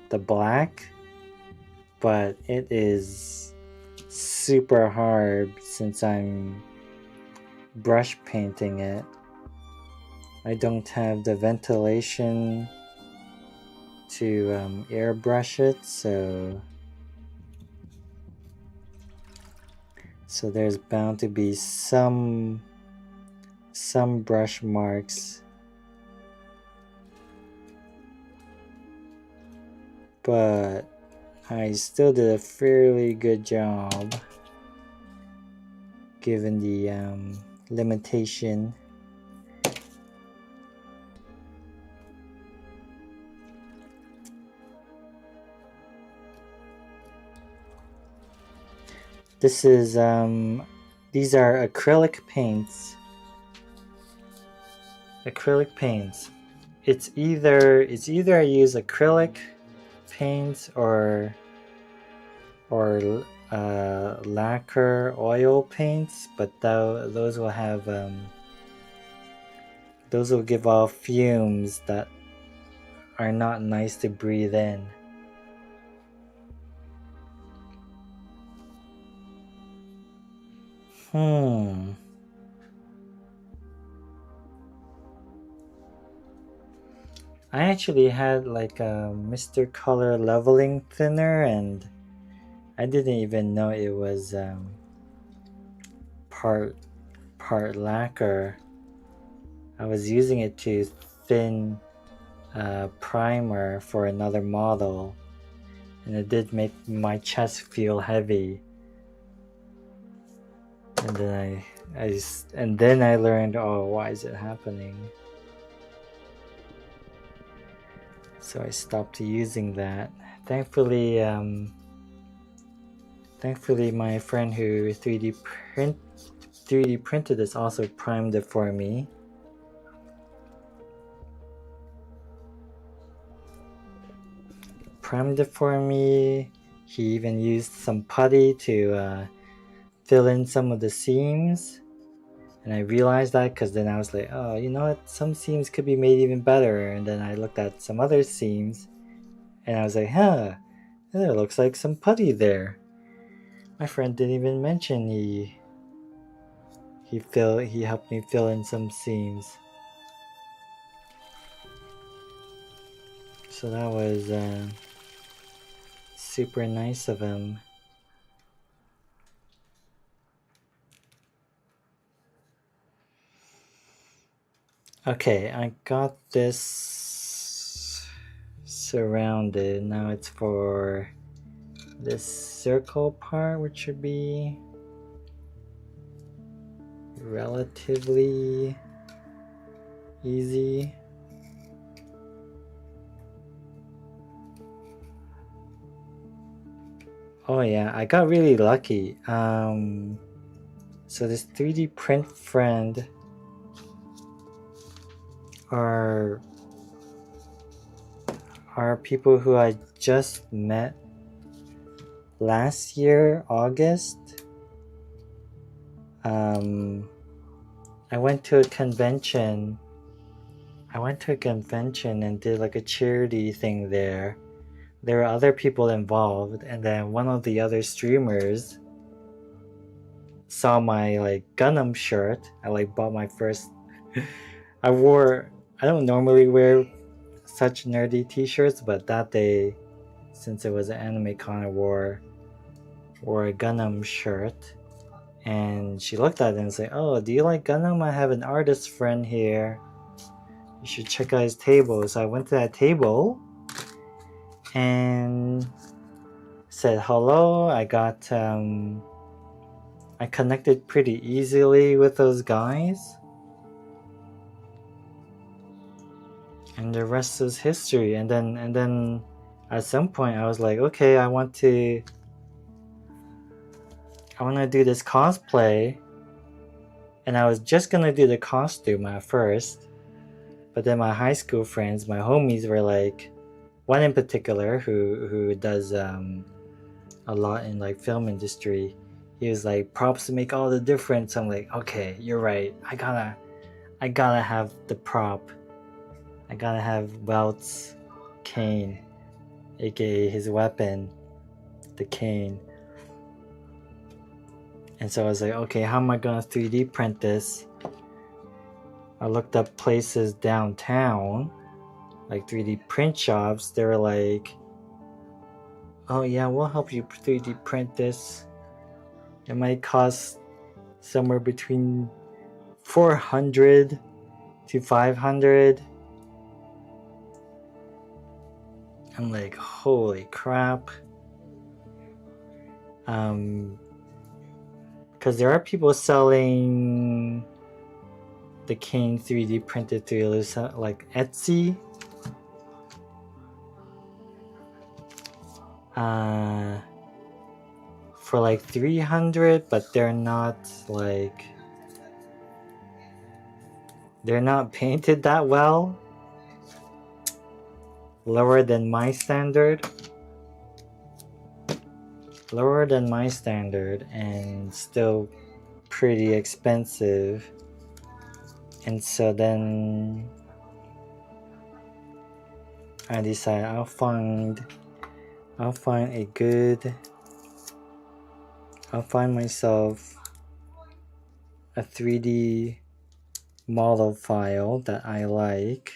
the black, but it is super hard since I'm brush painting it. I don't have the ventilation to airbrush it, so there's bound to be some brush marks, but I still did a fairly good job given the limitation. This is these are acrylic paints. Acrylic paints. It's either I use acrylic paints or lacquer oil paints, but those will have those will give off fumes that are not nice to breathe in. I actually had like a Mr. Color leveling thinner, and I didn't even know it was part lacquer. I was using it to thin primer for another model, and it did make my chest feel heavy. And then I learned, oh, why is it happening? So I stopped using that. Thankfully, my friend who 3D printed this also primed it for me. He even used some putty to fill in some of the seams, and I realized that because then I was like, oh, you know what, some seams could be made even better. And then I looked at some other seams and I was like, huh, there looks like some putty there. My friend didn't even mention he helped me fill in some seams. So that was super nice of him. Okay, I got this surrounded. Now it's for this circle part, which should be relatively easy. Oh yeah, I got really lucky. So this 3D print friend, our are people who I just met last year, August. I went to a convention and did like a charity thing there. There were other people involved, and then one of the other streamers saw my like Gundam shirt. I like bought my first I don't normally wear such nerdy t-shirts, but that day, since it was an anime con, I wore a Gundam shirt. And she looked at it and said, "Oh, do you like Gundam? I have an artist friend here. You should check out his table." So I went to that table and said hello. I connected pretty easily with those guys. And the rest is history. And then at some point I was like, okay, I want to do this cosplay. And I was just gonna do the costume at first, but then my high school friends, my homies, were like, one in particular who does a lot in like film industry, he was like, props make all the difference. I'm like, okay, you're right, I gotta have the prop. I gotta have Welt's cane, aka his weapon, the cane. And so I was like, okay, how am I gonna 3D print this? I looked up places downtown, like 3D print shops. They were like, oh yeah, we'll help you 3D print this. It might cost somewhere between $400 to $500. I'm like, holy crap. Because there are people selling the cane 3D printed through like Etsy. For like $300, but they're not painted that well. Lower than my standard, and still pretty expensive. And so then I decided I'll find myself a 3D model file that I like.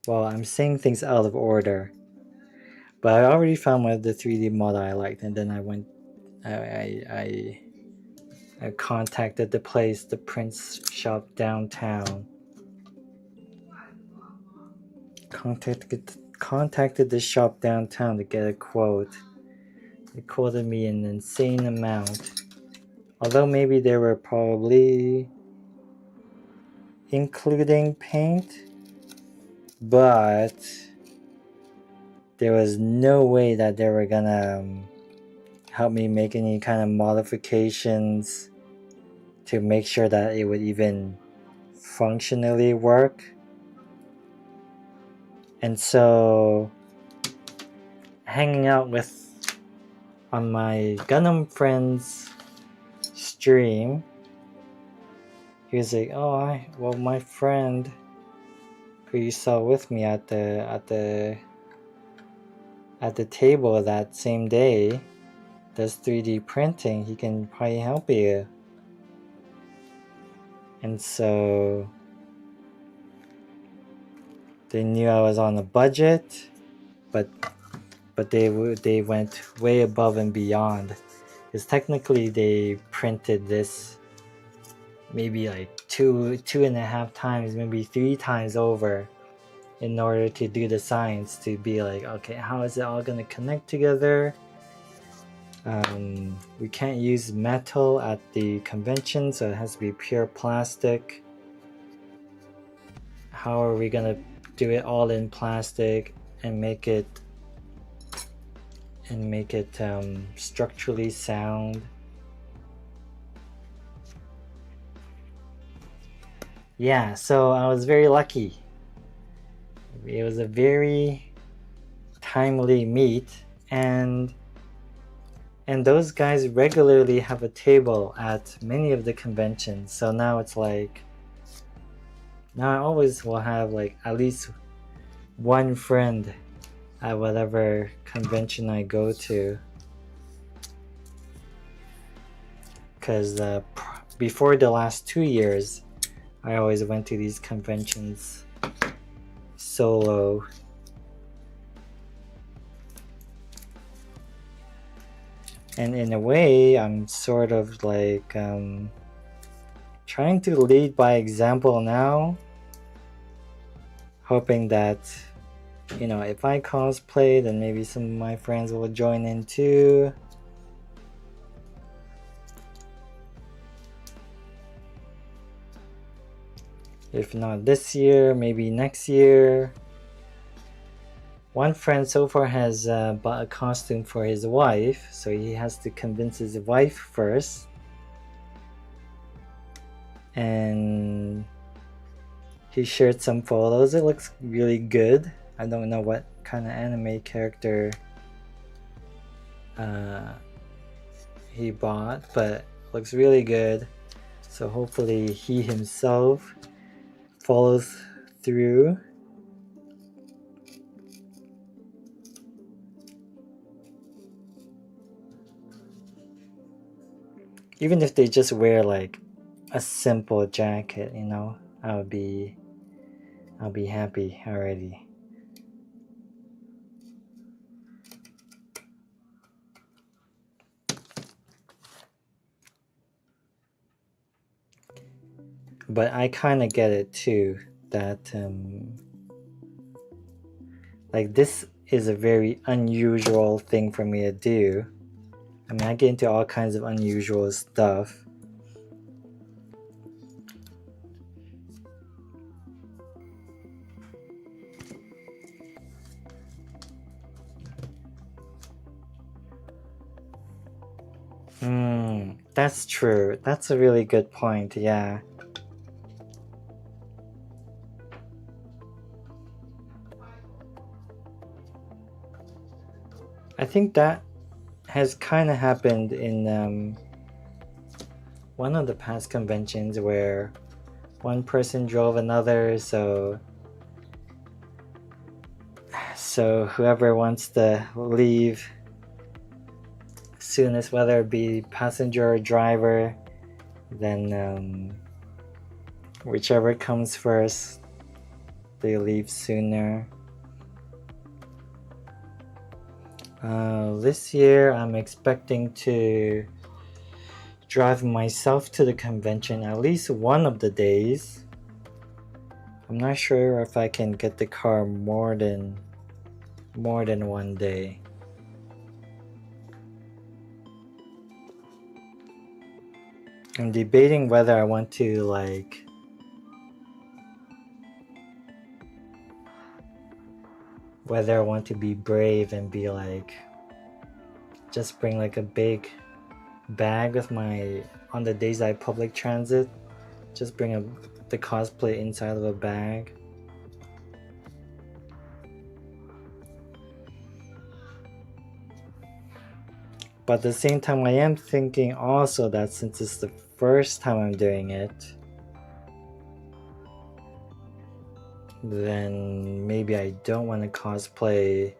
Well, I'm saying things out of order, but I already found the 3D model I liked, and then I contacted the print shop downtown. Contacted the shop downtown to get a quote. They quoted me an insane amount. Although maybe they were probably including paint, but there was no way that they were gonna help me make any kind of modifications to make sure that it would even functionally work. And so, hanging out on my Gundam friend's stream, he was like, "Oh, my friend who you saw with me at the table that same day does 3D printing. He can probably help you." And so they knew I was on a budget, but they went way above and beyond, because technically they printed this maybe like two and a half times, maybe 3 times over, in order to do the science to be like, okay, how is it all gonna connect together? We can't use metal at the convention, so it has to be pure plastic. How are we gonna do it all in plastic and make it structurally sound? yeah, so I was very lucky. It was a very timely meet, and those guys regularly have a table at many of the conventions. So now it's like, now I always will have like at least one friend at whatever convention I go to. Because before the last 2 years, I always went to these conventions solo. And in a way, I'm sort of like trying to lead by example now, hoping that, you know, if I cosplay, then maybe some of my friends will join in too. If not this year, maybe next year. One friend so far has bought a costume for his wife, so he has to convince his wife first. And he shared some photos. It looks really good. I don't know what kind of anime character he bought, but it looks really good. So hopefully he himself follows through. Even if they just wear like a simple jacket, you know, I'll be happy already. But I kind of get it too, that like this is a very unusual thing for me to do. I mean, I get into all kinds of unusual stuff. That's true. That's a really good point, yeah. I think that has kind of happened in one of the past conventions where one person drove another, so whoever wants to leave soonest, whether it be passenger or driver, then whichever comes first, they leave sooner. This year I'm expecting to drive myself to the convention at least one of the days. I'm not sure if I can get the car more than one day. I'm debating whether I want to be brave and be like, just bring like a big bag with my, on the days I public transit, just bring the cosplay inside of a bag. But at the same time, I am thinking also that since it's the first time I'm doing it, then maybe I don't want to cosplay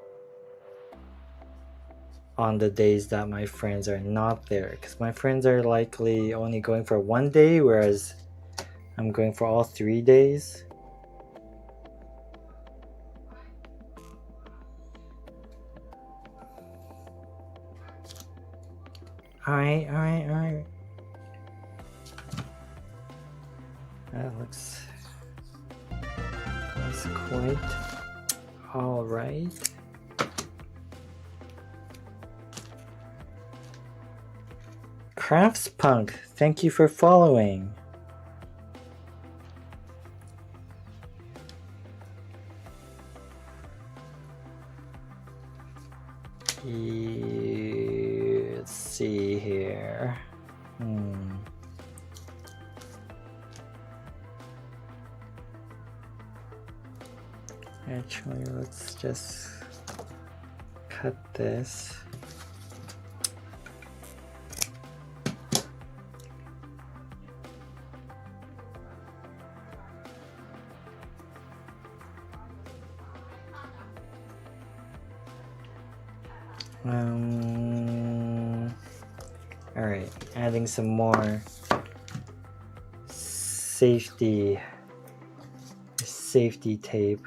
on the days that my friends are not there, because my friends are likely only going for one day, whereas I'm going for all 3 days. Alright. That looks quite alright. Craftspunk, thank you for following. Let's see here. Actually, let's just cut this. All right, adding some more safety tape.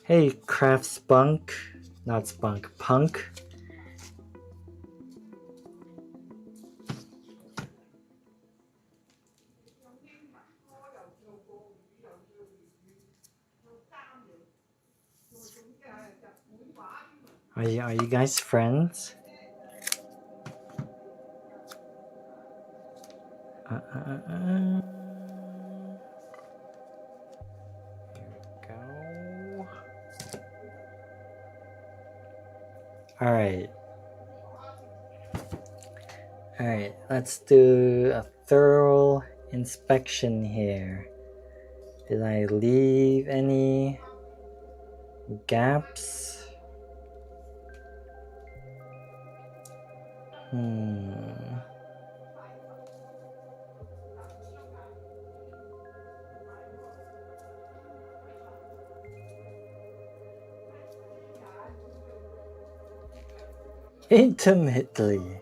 Hey, craft spunk, not spunk, punk. Are you guys friends? Here we go. All right, let's do a thorough inspection here. Did I leave any gaps? Intimately.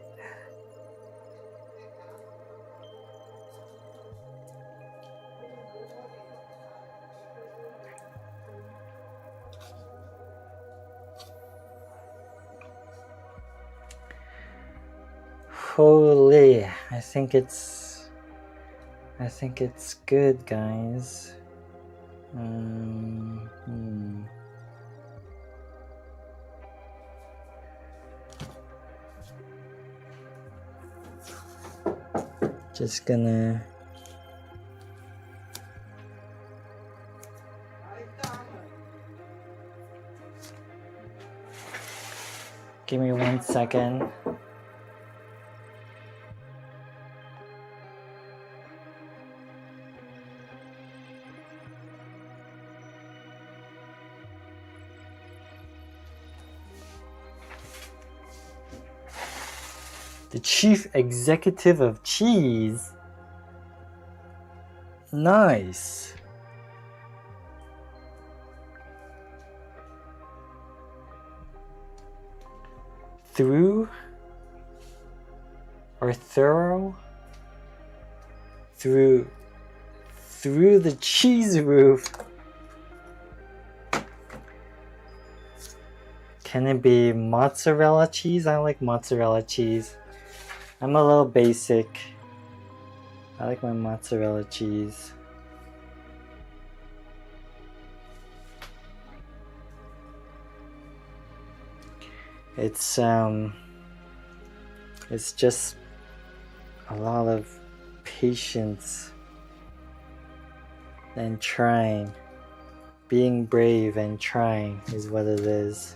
Holy, I think it's good, guys. Just gonna give me 1 second. The chief executive of cheese. Nice. Through or thorough? Through the cheese roof. Can it be mozzarella cheese? I like mozzarella cheese. I'm a little basic. I like my mozzarella cheese. It's just a lot of patience and trying. Being brave and trying is what it is.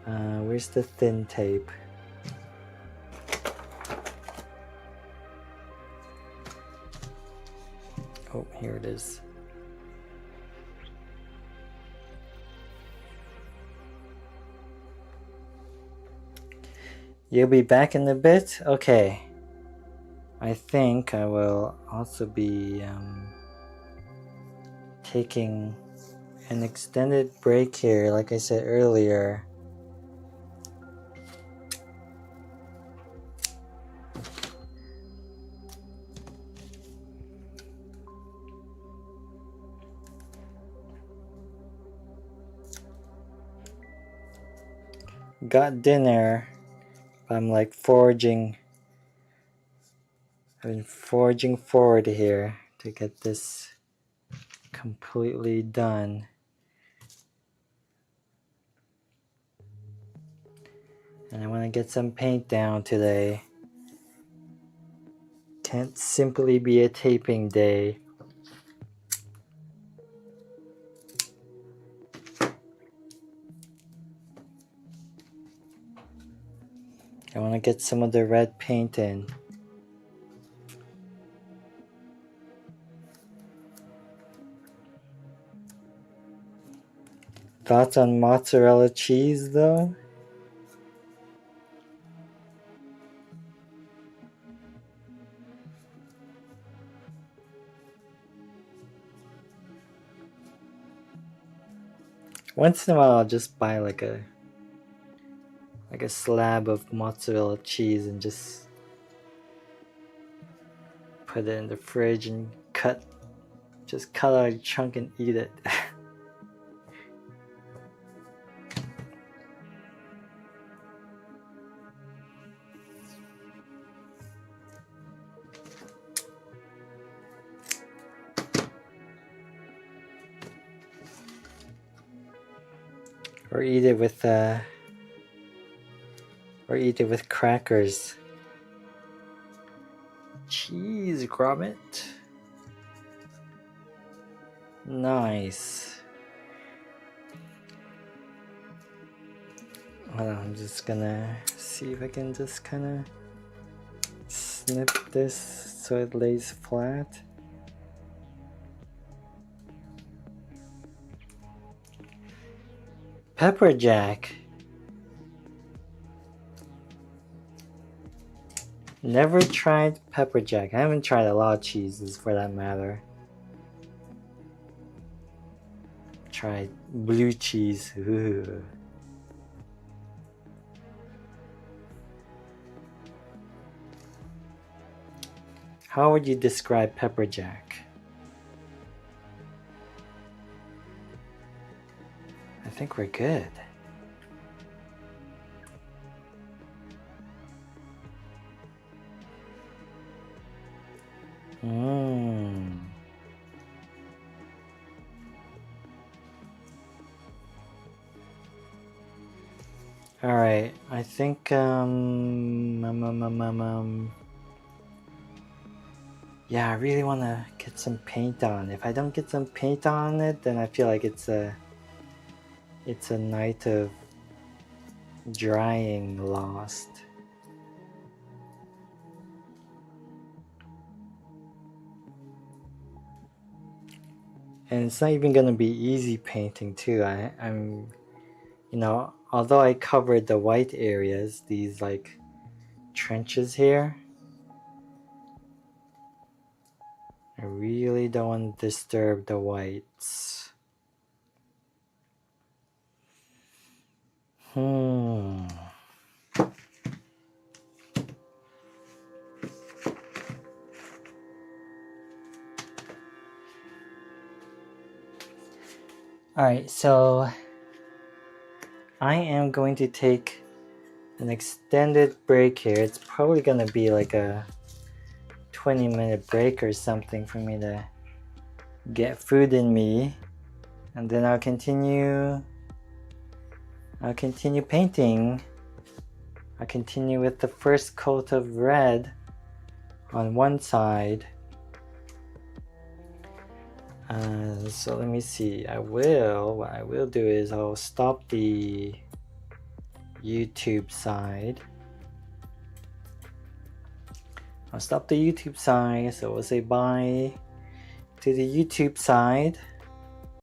Where's the thin tape? Oh, here it is. You'll be back in a bit? Okay. I think I will also be taking an extended break here, like I said earlier. Got dinner. I'm like forging. I've been forging forward here to get this completely done. And I want to get some paint down today. Can't simply be a taping day. I want to get some of the red paint in. Thoughts on mozzarella cheese though? Once in a while I'll just buy like a slab of mozzarella cheese and just put it in the fridge and cut out a chunk and eat it. Or eat it with crackers. Cheese grommet. Nice. Hold on, I'm just gonna see if I can just kind of snip this so it lays flat. Pepper jack. Never tried pepper jack. I haven't tried a lot of cheeses for that matter. Tried blue cheese. Ooh. How would you describe pepper jack? I think we're good. All right, I think yeah, I really want to get some paint on. If I don't get some paint on it, then I feel like it's a night of drying lost. And it's not even gonna be easy painting too. I'm, you know, although I covered the white areas, these like trenches here, I really don't want to disturb the whites. Alright, so I am going to take an extended break here. It's probably gonna be like a 20-minute break or something for me to get food in me, and then I'll continue painting. I'll continue with the first coat of red on one side. So let me see. What I will do is I'll stop the YouTube side. So we'll say bye to the YouTube side.